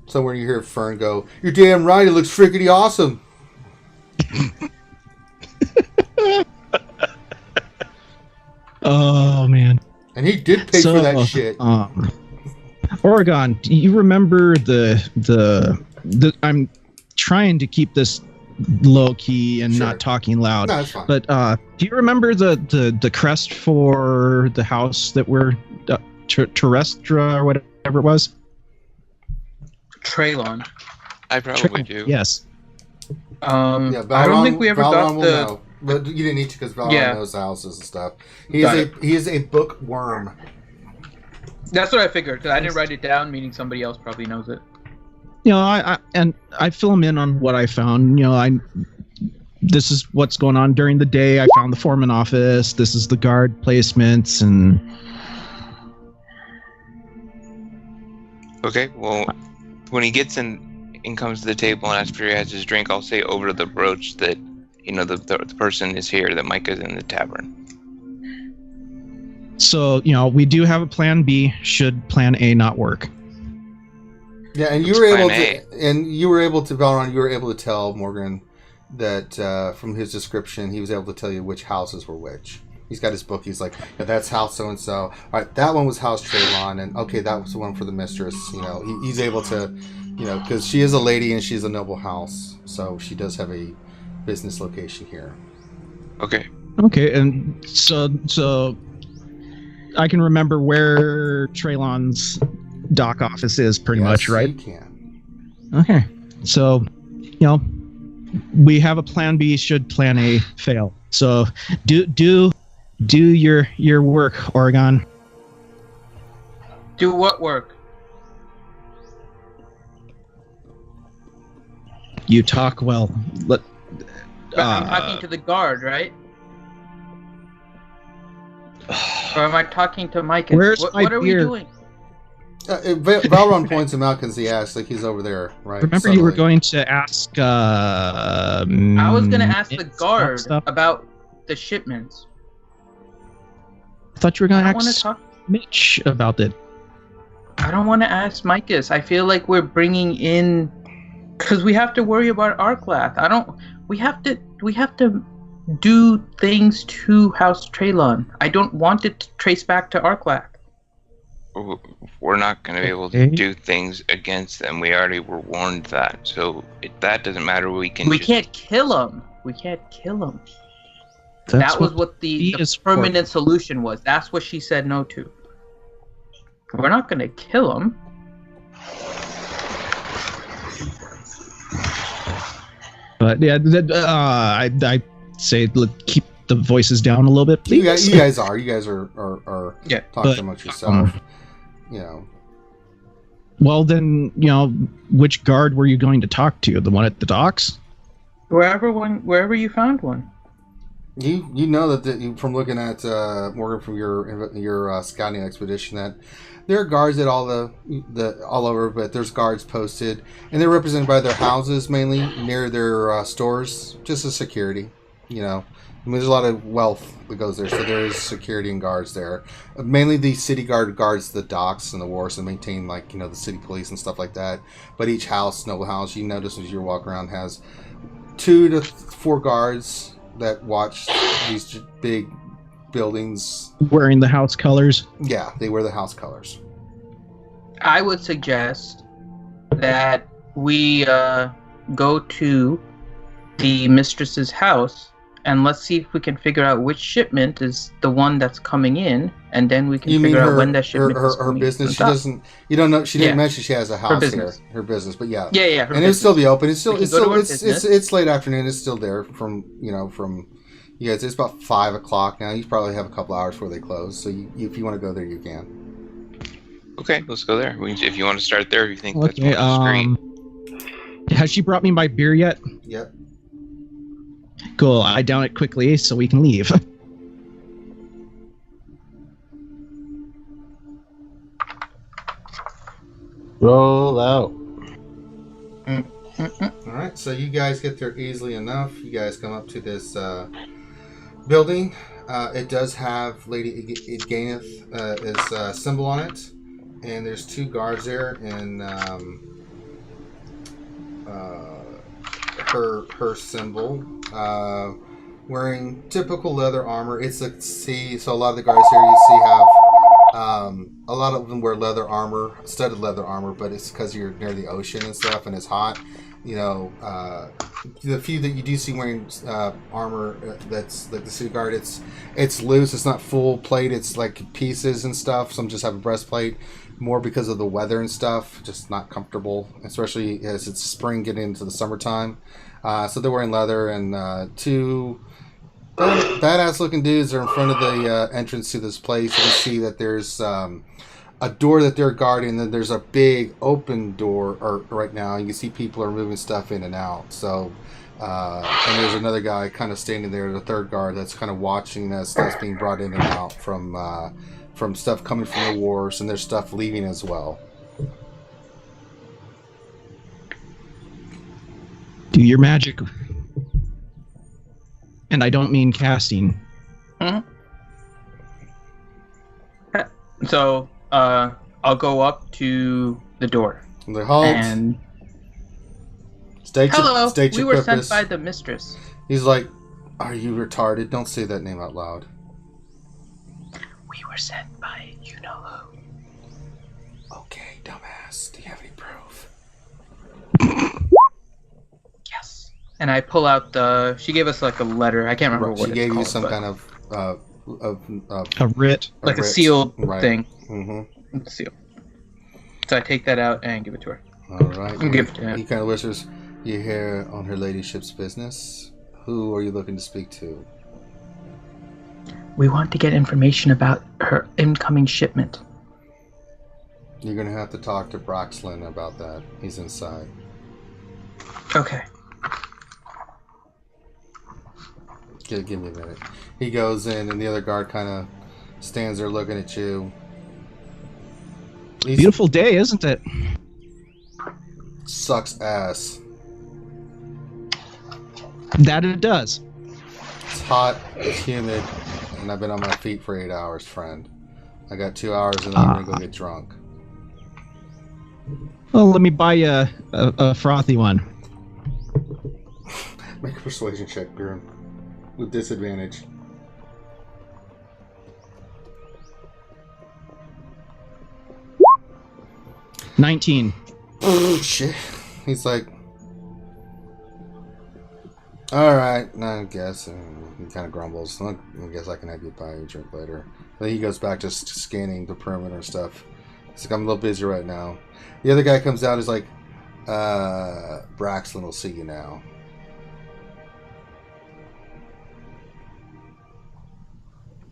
Somewhere you hear Fern go, "You're damn right, it looks friggity awesome." Oh man! And he did pay for that shit. Oregon, do you remember the? I'm trying to keep this low key and not talking loud. No, that's fine. But do you remember the crest for the house that we're Terrestra or whatever it was? Traylon. I probably do. Yes. Valron, I don't think we ever Valron got will the. know. But you didn't need to because Valron knows the houses and stuff. He is a bookworm. That's what I figured because I didn't write it down, meaning somebody else probably knows it. I fill him in on what I found. This is what's going on during the day. I found the foreman office. This is the guard placements and. Okay, well, when he gets in and comes to the table and after he has his drink, I'll say over to the brooch that, the person is here, that Micah's in the tavern. So, we do have a plan B should plan A not work. Yeah, and you were able to, Valron, you were able to tell Morgan that from his description, he was able to tell you which houses were which. He's got his book. He's like, yeah, that's house so and so. All right, that one was House Traylon, and okay, that was the one for the mistress. He's able to, because she is a lady and she's a noble house, so she does have a business location here. Okay. Okay, and so I can remember where Traylon's dock office is pretty much, right? You can. Okay, so we have a plan B should plan A fail. So do your work, Oregon. Do what work? You talk well. But I'm talking to the guard, right? Or am I talking to Mike? Where's what my are we beer? doing? Valron points him out because he asked, like he's over there, right? Remember, you were going to ask. I was going to ask the guard about the shipments. I thought you were going to ask talk. Mitch about it. I don't want to ask Micus. I feel like we're bringing in, because we have to worry about Arclath. We have to do things to House Traylon. I don't want it to trace back to Arclath. We're not going to be able to do things against them. We already were warned that. So that doesn't matter. We can't kill them. We can't kill them. That was what the permanent solution was. That's what she said no to. We're not going to kill them. But yeah, I say keep the voices down a little bit, please. You guys are talking amongst yourself. Well, then, which guard were you going to talk to? The one at the docks? Wherever you found one. You know that from looking at Morgan from your scouting expedition that there are guards at all over, but there's guards posted, and they're represented by their houses mainly near their stores, just as security. I mean, there's a lot of wealth that goes there, so there is security and guards there. Mainly the city guard guards the docks and the wharves and maintain, the city police and stuff like that. But each noble house, you notice as you walk around, has 2 to 4 guards that watch these big buildings. Wearing the house colors? Yeah, they wear the house colors. I would suggest that we go to the mistress's house and let's see if we can figure out which shipment is the one that's coming in, and then we can figure out when that shipment is coming. Her business. She doesn't. You don't know. She didn't mention she has a house here. Her business, but yeah. Yeah. And it'll still be open. It's late afternoon. It's still there from you guys. It's about 5 o'clock now. You probably have a couple hours before they close. So if you want to go there, you can. Okay, let's go there. If you want to start there, if you think that's more discreet. Has she brought me my beer yet? Yep. Cool. I down it quickly so we can leave. Roll out. All right, so you guys get there easily enough. You guys come up to this building. It does have Lady Iganeth symbol on it, and there's 2 guards there, and her symbol, wearing typical leather armor. So a lot of the guards here you see have a lot of them wear leather armor, studded leather armor, but it's because you're near the ocean and stuff and it's hot. The few that you do see wearing armor that's like the city guard, it's loose, it's not full plate, it's like pieces and stuff. Some just have a breastplate, more because of the weather and stuff, just not comfortable, especially as it's spring getting into the summertime. So they're wearing leather, and 2 badass looking dudes are in front of the entrance to this place. You can see that there's a door that they're guarding, and then there's a big open door right now. You can see people are moving stuff in and out. So, and there's another guy kind of standing there, the 3rd guard, that's kind of watching as stuff's being brought in and out from stuff coming from the wars, and there's stuff leaving as well. Do your magic. And I don't mean casting. Mm-hmm. So, I'll go up to the door. The halt. And hello, we were sent by the mistress. He's like, "Are you retarded? Don't say that name out loud." We were sent by you know who. Okay, dumbass. Do you have any proof? Yes. and I pull out the. She gave us like a letter. I can't remember what She it's gave called, you some but kind of A writ. like a writ. sealed Right. thing. Mm-hmm. Seal. So I take that out and give it to her. All right. And give it to him. He kind of whispers, "You're here on her ladyship's business. Who are you looking to speak to?" We want to get information about her incoming shipment. You're gonna have to talk to Broxlin about that. He's inside. Okay. Give me a minute. He goes in, and the other guard kind of stands there looking at you. Beautiful day, isn't it? Sucks ass. That it does. It's hot, it's humid, and I've been on my feet for 8 hours, friend. I got 2 hours, and then I'm gonna go get drunk. Well, let me buy you a frothy one. Make a persuasion check, Grim. With disadvantage. $19. Oh, shit. He's like, alright, I guess. He kind of grumbles. I guess I can have you buy a drink later. Then he goes back to scanning the perimeter and stuff. He's like, I'm a little busy right now. The other guy comes out, he's like, Braxlin will see you now.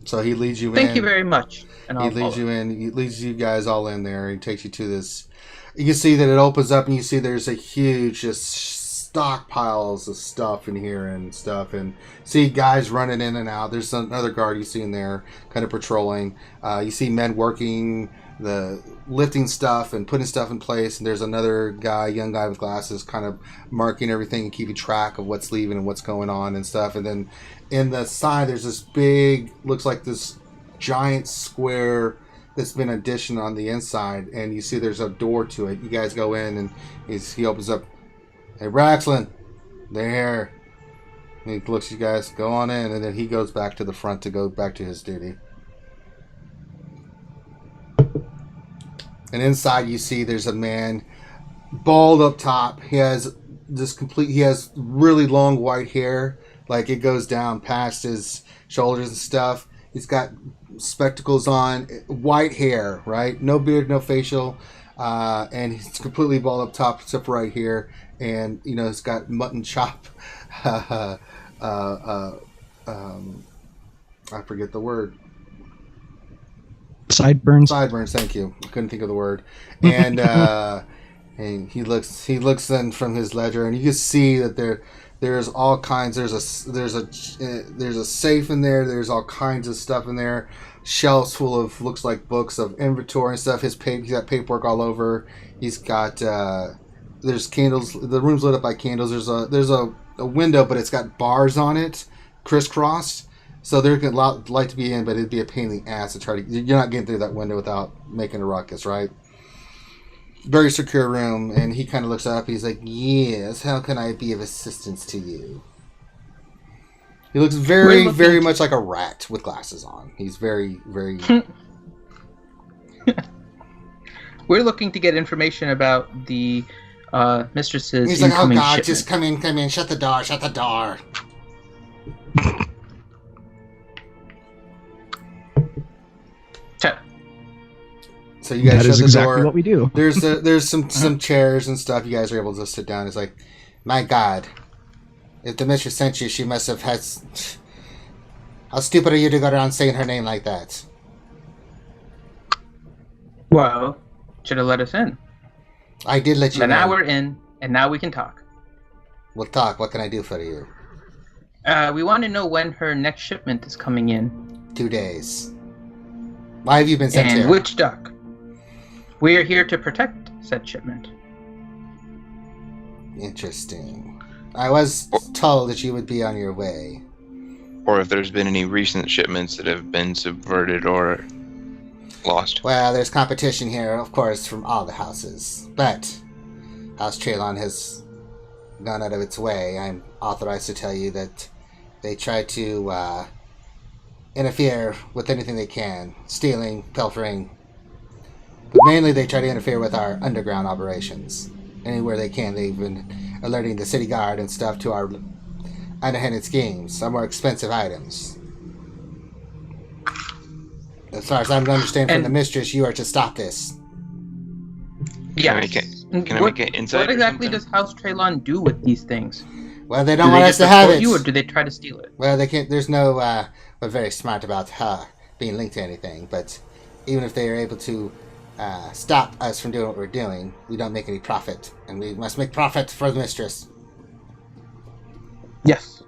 So he leads you in. Thank you very much. And He I'll leads follow. you in. He leads you guys all in there. He takes you to this. You can see that it opens up, and you see there's a huge just stockpiles of stuff in here and stuff, and see guys running in and out. There's another guard you see in there, kind of patrolling. You see men working the lifting stuff and putting stuff in place, and there's another guy, young guy with glasses, kind of marking everything and keeping track of what's leaving and what's going on and stuff. And then in the side, there's this big, looks like this giant square that's been addition on the inside, and you see there's a door to it. You guys go in, and he opens up. Hey, Braxlin, they're here. And he looks at you guys, go on in, and then he goes back to the front to go back to his duty. And inside you see there's a man, bald up top. He has really long white hair, like it goes down past his shoulders and stuff. He's got spectacles on, white hair, right? No beard, no facial, and he's completely bald up top except for right here. And he's got mutton chop. I forget the word. Sideburns. Thank you. I couldn't think of the word. And and he looks then from his ledger, and you can see that there's all kinds. There's a safe in there. There's all kinds of stuff in there. Shelves full of looks like books of inventory and stuff. He's got paperwork all over. He's got there's candles. The room's lit up by candles. There's a window, but it's got bars on it, crisscrossed. So they're going to like to be in, but it'd be a pain in the ass to try to. You're not getting through that window without making a ruckus, right? Very secure room, and he kind of looks up. He's like, "Yes, how can I be of assistance to you?" He looks very, very much like a rat with glasses on. He's very, very. We're looking to get information about the mistress's He's like, "Oh incoming God, shipment." just come in, shut the door." So you guys That shut is the exactly door. what we do. There's some chairs and stuff. You guys are able to sit down. It's like, my God, if the mistress sent you, she must have had. How stupid are you to go around saying her name like that? Well, should have let us in. I did let you But know. now we're in, and now we can talk. We'll talk. What can I do for you? We want to know when her next shipment is coming in. 2 days. Why have you been sent And here? which dock? We are here to protect said shipment. Interesting. I was told that you would be on your way. Or if there's been any recent shipments that have been subverted or lost. Well, there's competition here, of course, from all the houses. But House Traylon has gone out of its way. I'm authorized to tell you that they try to interfere with anything they can. Stealing, pilfering. But mainly they try to interfere with our underground operations. Anywhere they can. They've been alerting the city guard and stuff to our underhanded schemes, some more expensive items. As far as I'm understanding from the mistress, you are to stop this. Yeah. Can I make an insight? What exactly does House Traylon do with these things? Well, they don't want us to have it. You, or do they try to steal it? Well, they can't. There's no. We're very smart about being linked to anything. But even if they are able to stop us from doing what we're doing, we don't make any profit, and we must make profit for the mistress. Yes.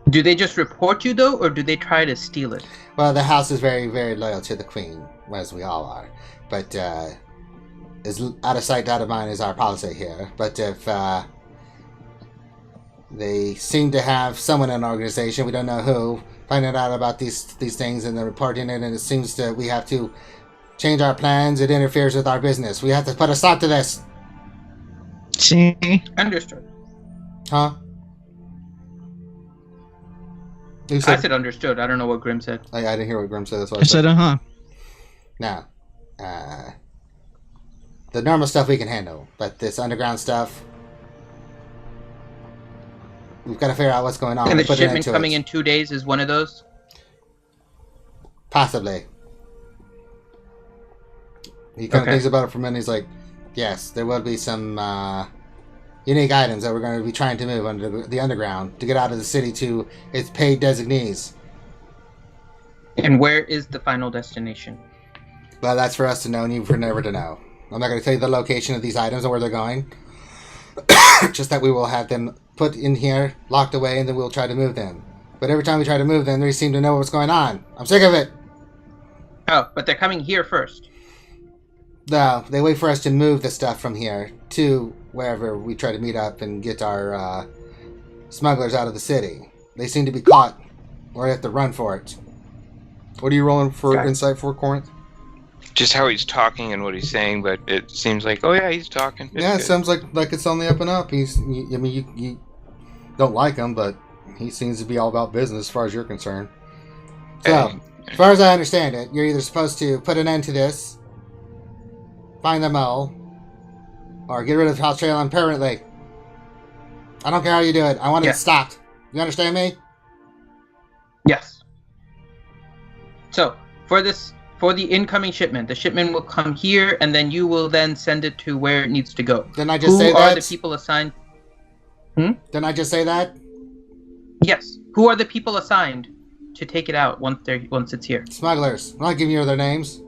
Do they just report you though, or do they try to steal it? Well, the house is very, very loyal to the queen, as we all are. But is out of sight, out of mind is our policy here. But if they seem to have someone in our organization, we don't know who, finding out about these things and then reporting it, and it seems that we have to change our plans. It interferes with our business. We have to put a stop to this. See? Understood. Huh? I said understood. I don't know what Grim said. I didn't hear what Grim said. That's what I said, uh-huh. Now, the normal stuff we can handle, but this underground stuff, we've got to figure out what's going on. And the shipment coming in 2 days is one of those? Possibly. He kind of thinks about it for a minute. He's like, yes, there will be some unique items that we're going to be trying to move under the underground to get out of the city to its paid designees. And where is the final destination? Well, that's for us to know and you for never to know. I'm not going to tell you the location of these items and where they're going. Just that we will have them put in here, locked away, and then we'll try to move them. But every time we try to move them, they seem to know what's going on. I'm sick of it. Oh, but they're coming here first. No, they wait for us to move the stuff from here to wherever we try to meet up and get our smugglers out of the city. They seem to be caught, or we have to run for it. What are you rolling for insight for, Corinth? Just how he's talking and what he's saying, but it seems like, oh yeah, he's talking. It's yeah, it good. sounds like it's on the up and up. You don't like him, but he seems to be all about business as far as you're concerned. So, as far as I understand it, you're either supposed to put an end to this, find them all, or get rid of House Traylon permanently. I don't care how you do it. I want it stopped. You understand me? Yes. So, for the incoming shipment, the shipment will come here, and then you will then send it to where it needs to go. Didn't I just say that? Who are the people assigned? Didn't I just say that? Yes. Who are the people assigned to take it out once it's here? Smugglers. I'm not giving you their names.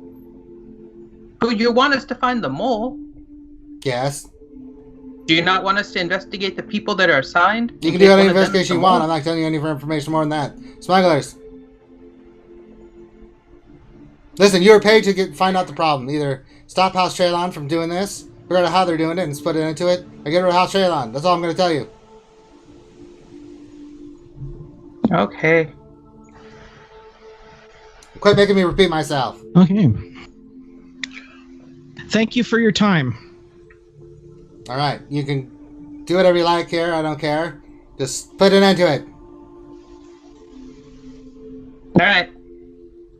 Who you want us to find the mole? Yes. Do you not want us to investigate the people that are assigned? You can do any investigation you want. I'm not telling you any information more than that. Smugglers. Listen, you're paid to find out the problem. Either stop House Traylon from doing this, figure out how they're doing it and split it into it, or get rid of House Traylon. That's all I'm going to tell you. Okay. Quit making me repeat myself. Okay. Thank you for your time. All right. You can do whatever you like here. I don't care. Just put an end to it. All right.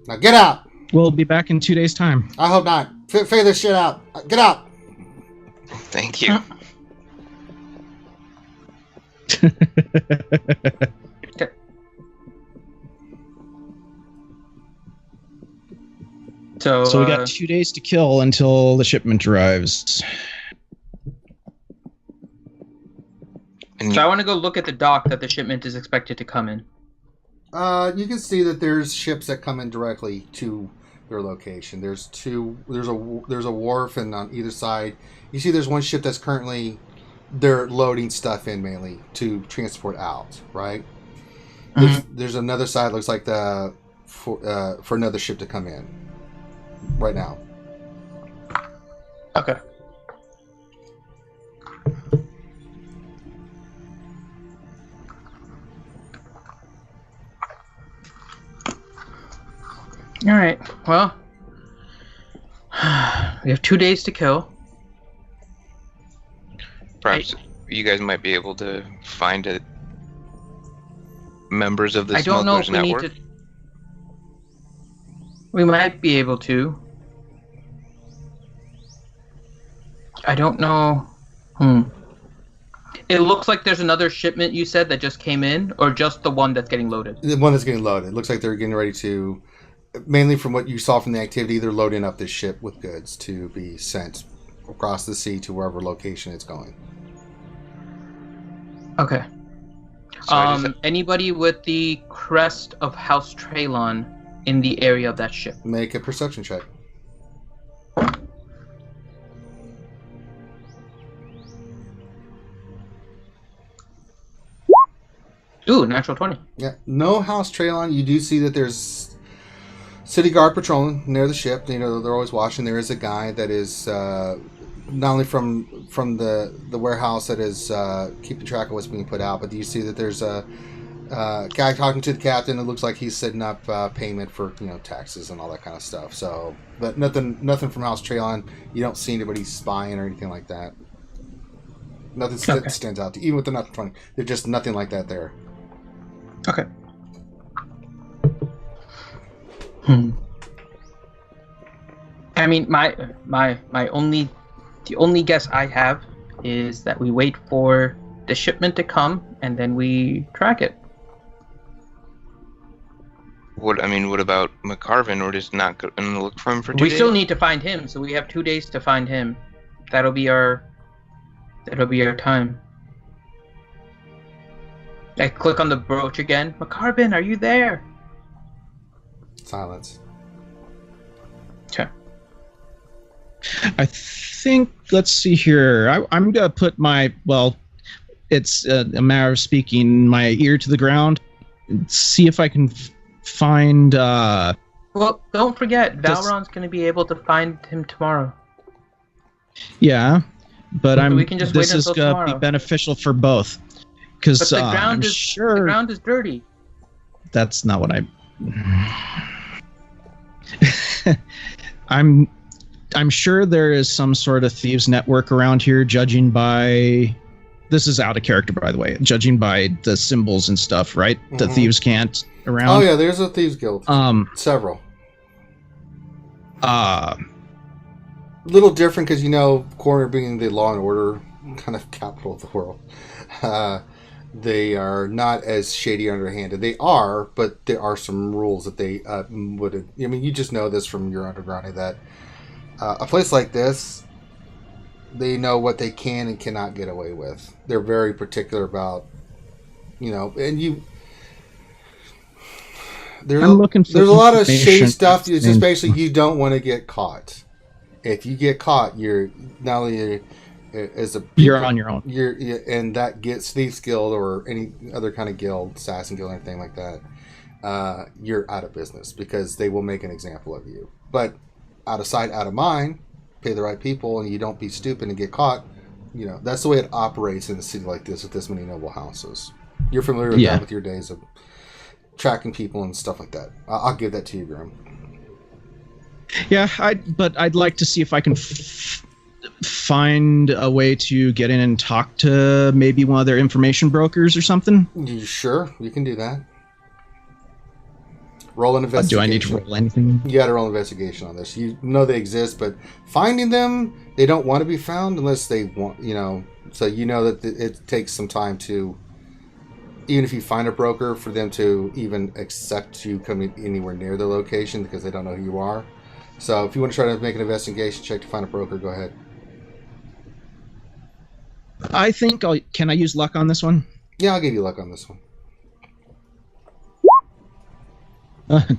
Now get out. We'll be back in 2 days' time. I hope not. Figure this shit out. Get out. Thank you. So we got 2 days to kill until the shipment arrives. So I want to go look at the dock that the shipment is expected to come in. You can see that there's ships that come in directly to their location. There's a wharf, and on either side, you see there's one ship that's currently they're loading stuff in mainly to transport out. Right. There's another side looks like for another ship to come in right now. Okay. All right. Well, we have 2 days to kill. Perhaps you guys might be able to find members of the I don't know if smugglers we network. need to. We might be able to. I don't know. It looks like there's another shipment you said that just came in, or just the one that's getting loaded? The one that's getting loaded. It looks like they're getting ready to, mainly from what you saw from the activity, they're loading up this ship with goods to be sent across the sea to wherever location it's going. Okay. So Anybody with the crest of House Traylon in the area of that ship? Make a perception check. Ooh, natural 20. Yeah, no House Traylon. You do see that there's city guard patrolling near the ship. You know, they're always watching. There is a guy that is not only from the warehouse that is keeping track of what's being put out, but do you see that there's a guy talking to the captain? It looks like he's setting up payment for taxes and all that kind of stuff. So, but nothing from House Traylon. You don't see anybody spying or anything like that. Nothing stands out to you, even with the natural 20. There's just nothing like that there. Okay. I mean, the only guess I have is that we wait for the shipment to come and then we track it. What about McCarvin? Or just not go and look for him for 2 days? We still need to find him, so we have 2 days to find him. That'll be our time. I click on the brooch again. McCarvin, are you there? Silence. Okay. I think, let's see here. I'm going to put it's a matter of speaking, my ear to the ground and see if I can find... Well, don't forget, Valron's going to be able to find him tomorrow. Yeah, but So we can just this wait is until going to tomorrow. be beneficial for both. Because But the ground sure... the ground is dirty. That's not what I'm sure there is some sort of thieves network around here, judging by... This is out of character, by the way. Judging by the symbols and stuff, right? Mm-hmm. The thieves can't around. Oh yeah, there's a thieves guild. Several. Little different because Corner being the law and order kind of capital of the world. They are not as shady underhanded. They are, but there are some rules that they would. You just know this from your undergrounding that a place like this, they know what they can and cannot get away with. They're very particular about, and you. There's a lot of shady stuff. It's just basically you don't want to get caught. If you get caught, you're not only as a people, you're on your own. And that gets Thieves Guild or any other kind of guild, Assassin Guild, anything like that. You're out of business because they will make an example of you. But out of sight, out of mind. Pay the right people, and you don't be stupid and get caught. That's the way it operates in a city like this with this many noble houses. You're familiar with that with your days of tracking people and stuff like that. I'll give that to you, Grim. Yeah, but I'd like to see if I can find a way to get in and talk to maybe one of their information brokers or something. You sure? You can do that. Roll an investigation. Do I need to roll anything? You got to roll an investigation on this. You know they exist, but finding them, they don't want to be found unless they want, So that it takes some time to, even if you find a broker, for them to even accept you coming anywhere near their location because they don't know who you are. So if you want to try to make an investigation check to find a broker, go ahead. I think can I use luck on this one? Yeah, I'll give you luck on this one.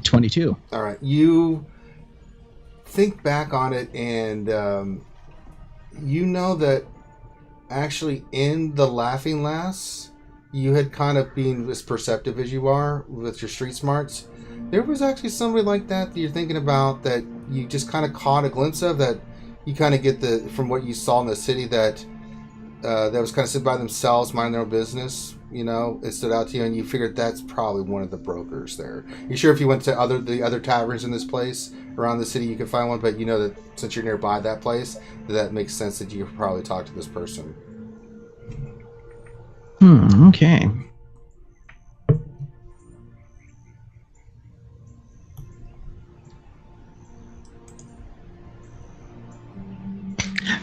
22. All right. You think back on it, and that actually in the Laughing Lass, you had kind of been as perceptive as you are with your street smarts. There was actually somebody like that you're thinking about that you just kind of caught a glimpse of, that you kind of get from what you saw in the city that was kind of sitting by themselves, minding their own business. It stood out to you, and you figured that's probably one of the brokers there. You sure if you went to the other taverns in this place around the city, you could find one, but that since you're nearby that place, that makes sense that you could probably talk to this person. Okay.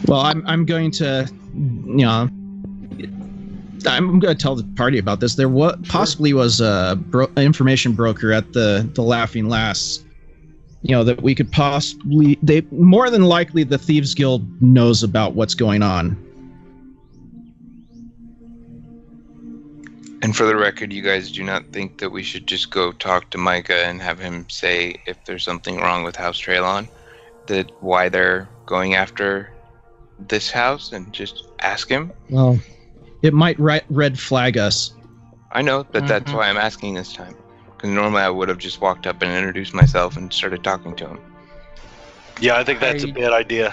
Well, I'm going to, I'm going to tell the party about this. There possibly was a information broker at the Laughing Lass. That we could possibly. More than likely, the Thieves Guild knows about what's going on. And for the record, you guys do not think that we should just go talk to Micah and have him say if there's something wrong with House Traylon, that why they're going after this house, and just ask him? Well, it might red flag us. I know, but that's why I'm asking this time. Because normally I would have just walked up and introduced myself and started talking to him. Yeah, I think that's a bad idea.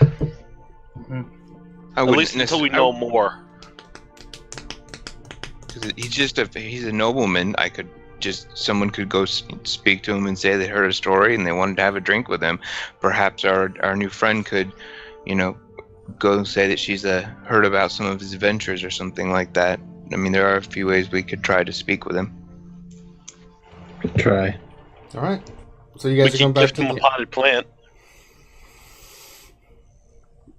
At least until we know more. He's a nobleman. Someone could go speak to him and say they heard a story and they wanted to have a drink with him. Perhaps our new friend could, go say that she's heard about some of his adventures or something like that. I mean, there are a few ways we could try to speak with him. Try. All right. So you guys are going back to the potted plant.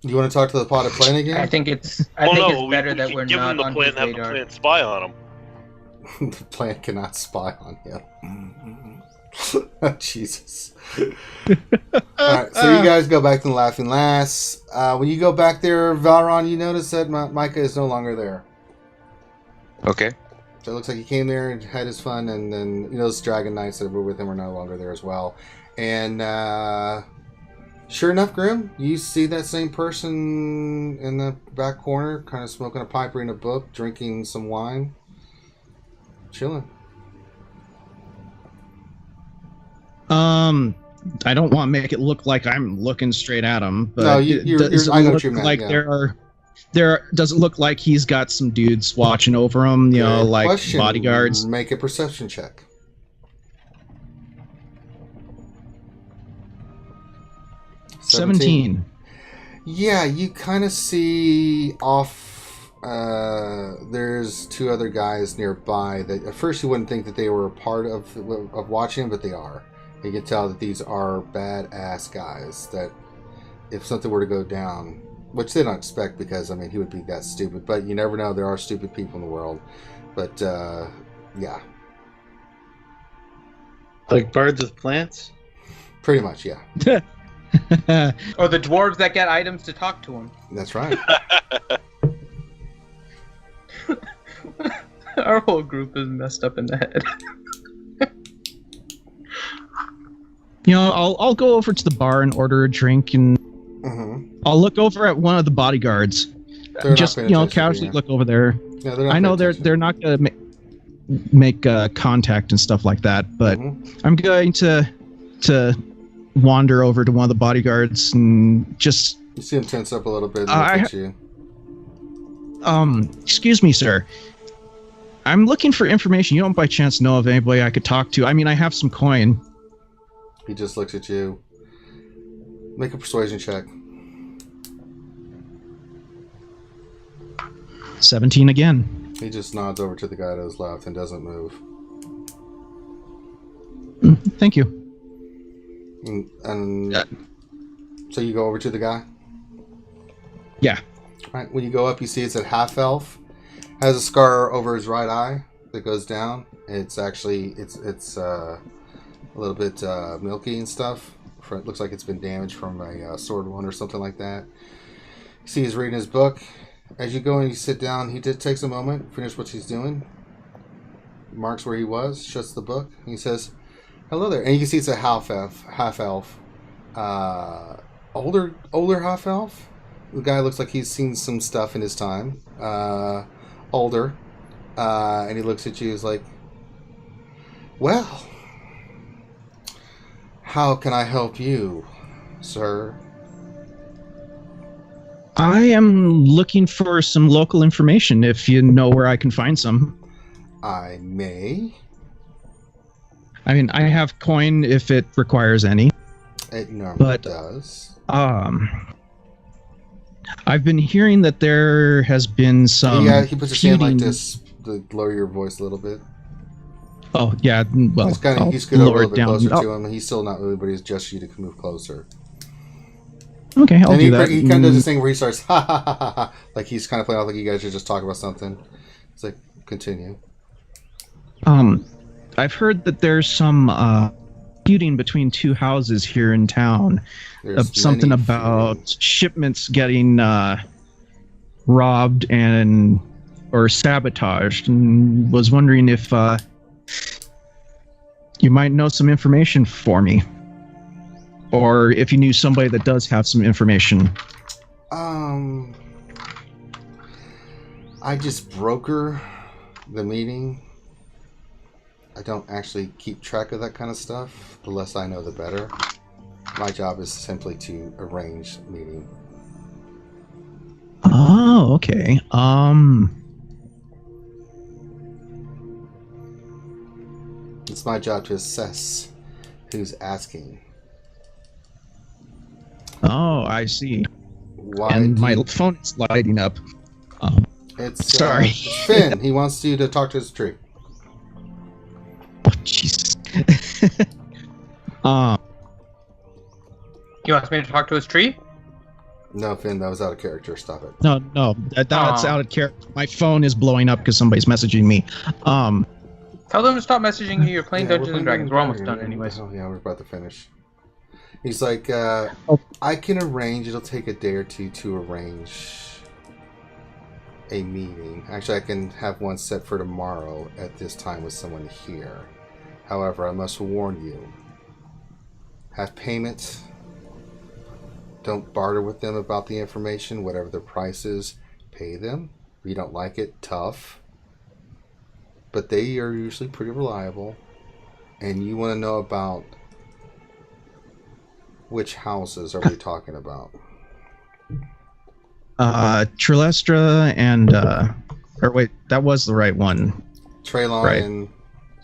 You want to talk to the potted plant again? I think it's better that we're give not him the on plant his and have radar. the plant spy on him. The plant cannot spy on him. Jesus. Alright, so you guys go back to the Laughing Lass. When you go back there, Valron, you notice that Micah is no longer there. Okay. So it looks like he came there and had his fun, and then those Dragon Knights that were with him are no longer there as well. And sure enough, Grim, you see that same person in the back corner, kind of smoking a pipe, reading a book, drinking some wine, chilling. I don't want to make it look like I'm looking straight at him, but no, I know what you meant. Like yeah. does it look like he's got some dudes watching over him? Like question. Bodyguards. Make a perception check. 17. Yeah, you kind of see off. There's two other guys nearby that at first you wouldn't think that they were a part of watching him, but they are. You can tell that these are badass guys. That if something were to go down, which they don't expect, because he would be that stupid. But you never know. There are stupid people in the world. But yeah, like birds with plants. Pretty much, yeah. Or the dwarves that get items to talk to him. That's right. Our whole group is messed up in the head. I'll go over to the bar and order a drink, and I'll look over at one of the bodyguards. Just casually look over there. Yeah, I know they're not gonna make contact and stuff like that, but I'm going to wander over to one of the bodyguards and just. You see him tense up a little bit and look at you. Excuse me, sir. I'm looking for information. You don't by chance know of anybody I could talk to? I have some coin. He just looks at you. Make a persuasion check. 17 again. He just nods over to the guy to his left and doesn't move. Thank you. And so you go over to the guy? Yeah. Right. When you go up, you see it's a half elf. Has a scar over his right eye that goes down. It's actually it's a little bit milky and stuff. It looks like it's been damaged from a sword wound or something like that. You see he's reading his book. As you go and you sit down, he takes a moment, finish what he's doing, marks where he was, shuts the book, and he says, "Hello there." And you can see it's a half elf, older half elf. The guy looks like he's seen some stuff in his time. Older, and he looks at you. He's like, "Well, how can I help you, sir?" I am looking for some local information, if you know where I can find some. I may. I have coin if it requires any. It normally does. I've been hearing that there has been some. Yeah, he puts his hand like this to lower your voice a little bit. Oh yeah, well, he's scoot over a little bit closer to him. He's still not moving, but he's gestured you to move closer. Okay, I'll do that. He kind of does this thing where he starts ha ha ha ha, like he's kind of playing off like you guys are just talking about something. It's like, continue. I've heard that there's some feuding between two houses here in town. There's Something many about feuding. shipments getting robbed or sabotaged, and was wondering if you might know some information for me, or if you knew somebody that does have some information. I just broker the meeting. I don't actually keep track of that kind of stuff. The less I know, the better. My job is simply to arrange the meeting. Oh, okay. It's my job to assess who's asking. Oh, I see. Why? And my phone is lighting up. It's sorry. It's Finn. He wants you to talk to his tree. Oh, Jesus. You want me to talk to his tree? No, Finn, that was out of character. Stop it. No, that's out of character. My phone is blowing up because somebody's messaging me. Tell them to stop messaging you. You're playing Yeah, Dungeons and Dragons. We're almost done anyways. Oh, yeah, we're about to finish. He's like, I can arrange. It'll take a day or two to arrange a meeting. Actually, I can have one set for tomorrow at this time with someone here. However, I must warn you. Have payment. Don't barter with them about the information. Whatever the price is, pay them. If you don't like it, tough. But they are usually pretty reliable. And you want to know about which houses are we talking about? Trilestra and or wait, that was the right one. Traylon right. and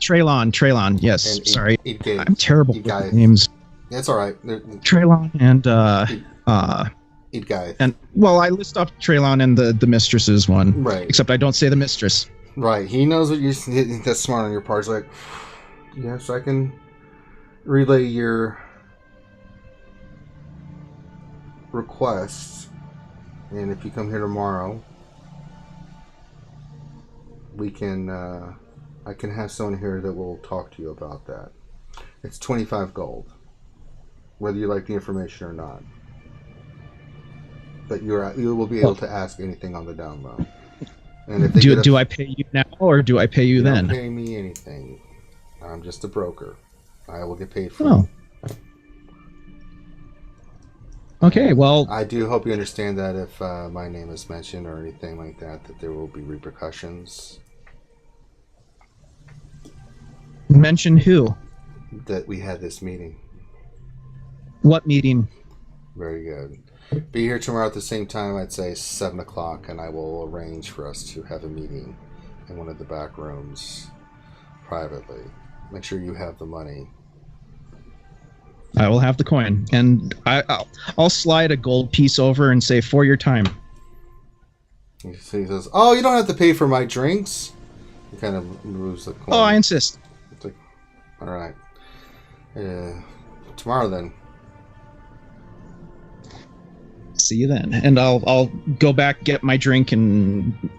Traylon, yes. and Sorry. Eatgate. I'm terrible with Eatgate. names. That's all right. Traylon and Eatgate. and well, I list off Traylon and the mistresses one. Right. Except I don't say the mistress. Right. He knows what you're. That's smart on your part. He's like, yes, I can relay your requests, and if you come here tomorrow, we can. I can have someone here that will talk to you about that. It's 25 gold, whether you like the information or not. But you will be able to ask anything on the down low. And if they do I pay you now or do I pay you then? Don't pay me anything. I'm just a broker. I will get paid for Oh. Okay, well, I do hope you understand that if my name is mentioned or anything like that, that there will be repercussions. mention who? That we had this meeting. What meeting? Very good. Be here tomorrow at the same time, I'd say 7 o'clock, and I will arrange for us to have a meeting in one of the back rooms privately. Make sure you have the money. I will have the coin, and I'll slide a gold piece over and say, for your time. He says, oh, you don't have to pay for my drinks. He kind of moves the coin. Oh, I insist. It's like, all right. Tomorrow then. See you then. And I'll go back, get my drink, and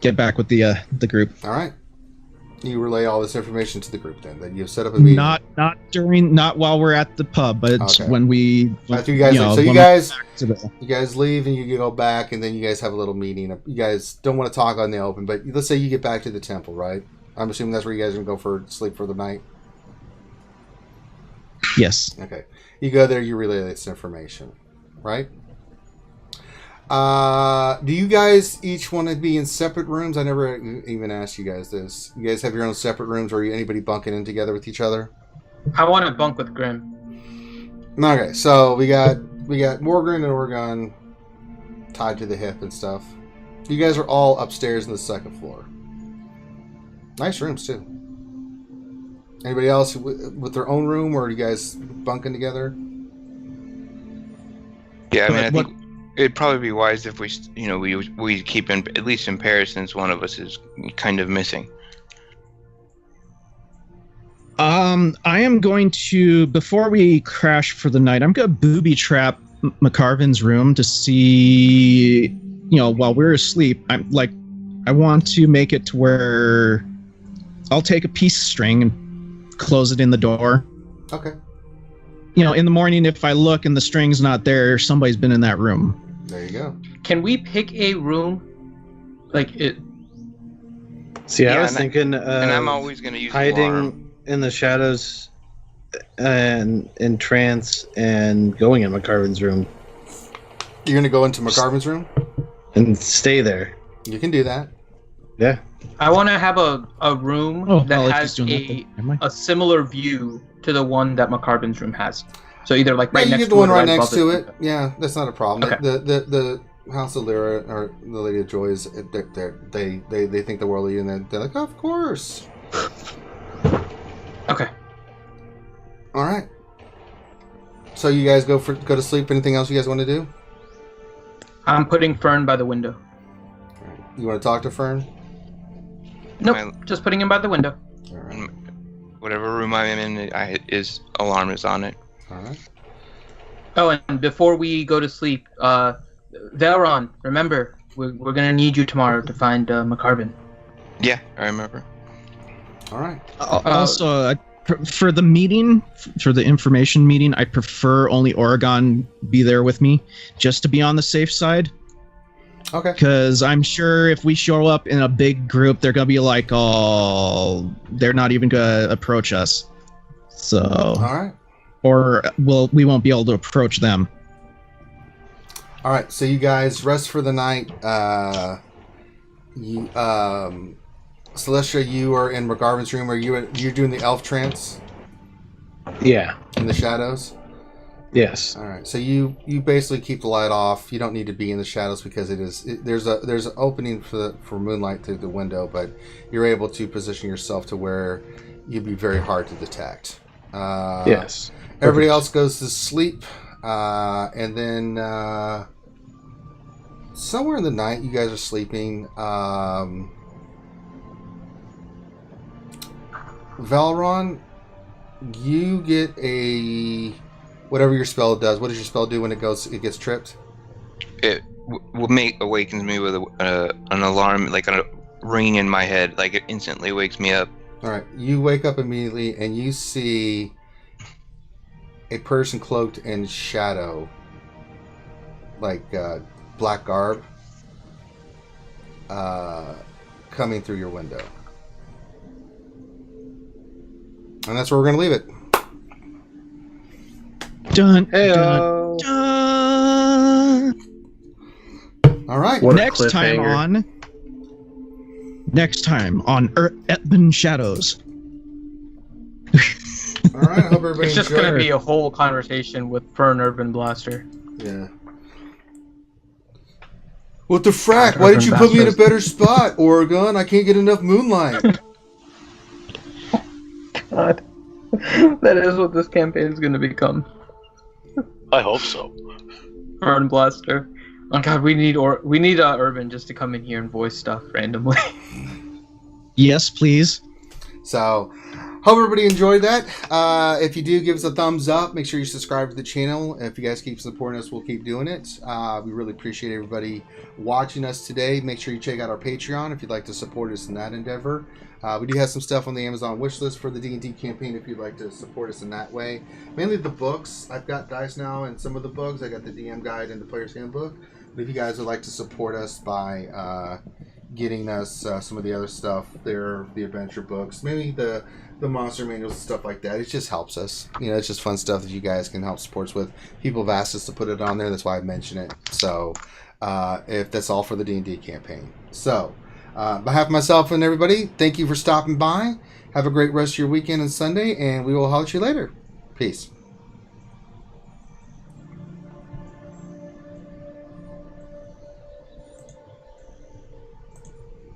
get back with the group. All right. You relay all this information to the group then. That you've set up a meeting. Not while we're at the pub, but Okay. when we. After you guys leave. So when you guys leave and you go back, and then you guys have a little meeting. You guys don't want to talk on the open, but let's say you get back to the temple, right? I'm assuming that's where you guys are gonna go for sleep for the night. Yes. Okay. You go there. You relay this information, right? Do you guys each want to be in separate rooms? I never even asked you guys this. You guys have your own separate rooms, or are anybody bunking in together with each other? I want to bunk with Grim. Okay, so we got Morgan and Oregon tied to the hip and stuff. You guys are all upstairs on the second floor. Nice rooms too. Anybody else with their own room, or are you guys bunking together? Yeah, I mean, I think it'd probably be wise if we keep in, at least in pairs, since one of us is kind of missing. I am going to, before we crash for the night, I'm going to booby trap McCarvin's room to see, while we're asleep, I'm like, I want to make it to where I'll take a piece of string and close it in the door. Okay. You know, in the morning, if I look and the string's not there, somebody's been in that room. There you go. Can we pick a room? Like it. See, I Yeah, was and thinking and I'm always going to use alarm. hiding in the shadows and in trance and going in McCarvin's room You're going to go into McCarvin's room? and stay there. You can do that. Yeah. I want to have a room that well, if has he's doing that, then never mind. a similar view to the one that McCarvin's room has. So either like right Yeah, you next get to the one it, right above next to it. Yeah, that's not a problem. Okay. The House of Lyra or the Lady of Joy is they think the world of you, and they're like, of course. Okay. All right. So you guys go to sleep. Anything else you guys want to do? I'm putting Fern by the window. All right. You want to talk to Fern? Nope, just putting him by the window. All right. Whatever room I'm in, alarm is on it. All right. Oh, and before we go to sleep, Faerun, remember, we're gonna need you tomorrow to find McCarvin. Yeah, I remember. All right. Also, for the meeting, for the information meeting, I prefer only Oregon be there with me, just to be on the safe side. Okay. Because I'm sure if we show up in a big group, they're gonna be like, "Oh, they're not even gonna approach us." So, All right. or we won't be able to approach them. All right. So you guys rest for the night. Celestia, you are in McGarvin's room. You're doing the elf trance Yeah. in the shadows? Yes. All right. So you basically keep the light off. You don't need to be in the shadows because there's an opening for moonlight through the window, but you're able to position yourself to where you'd be very hard to detect. Yes. Everybody else goes to sleep, and then somewhere in the night you guys are sleeping. Valron, you get whatever your spell does. What does your spell do when it gets tripped? It awakens me with an alarm, like a ringing in my head, like it instantly wakes me up. All right, you wake up immediately and you see a person cloaked in shadow, like black garb, coming through your window. And that's where we're going to leave it. Dun, Heyo. dun, dun. All right. What a Next time on Etman Shadows. All right. I hope everybody It's just enjoyed gonna it. be a whole conversation with Fern Urban Blaster. Yeah. What the frack? Why didn't you put me in a better spot, Oregon? I can't get enough moonlight. God, that is what this campaign is gonna become. I hope so. Fern Blaster. Oh God, we need Urban just to come in here and voice stuff randomly. Yes, please. So, hope everybody enjoyed that. If you do, give us a thumbs up. Make sure you subscribe to the channel. If you guys keep supporting us, we'll keep doing it. We really appreciate everybody watching us today. Make sure you check out our Patreon if you'd like to support us in that endeavor. We do have some stuff on the Amazon wish list for the D&D campaign if you'd like to support us in that way. Mainly the books. I've got dice now and some of the books. I got the DM guide and the player's handbook. But if you guys would like to support us by getting us some of the other stuff, the adventure books, maybe the monster manuals and stuff like that, it just helps us. You know, it's just fun stuff that you guys can help support us with. People have asked us to put it on there. That's why I mention it. So if that's all for the D&D campaign. So on behalf of myself and everybody, thank you for stopping by. Have a great rest of your weekend and Sunday, and we will holler at you later. Peace.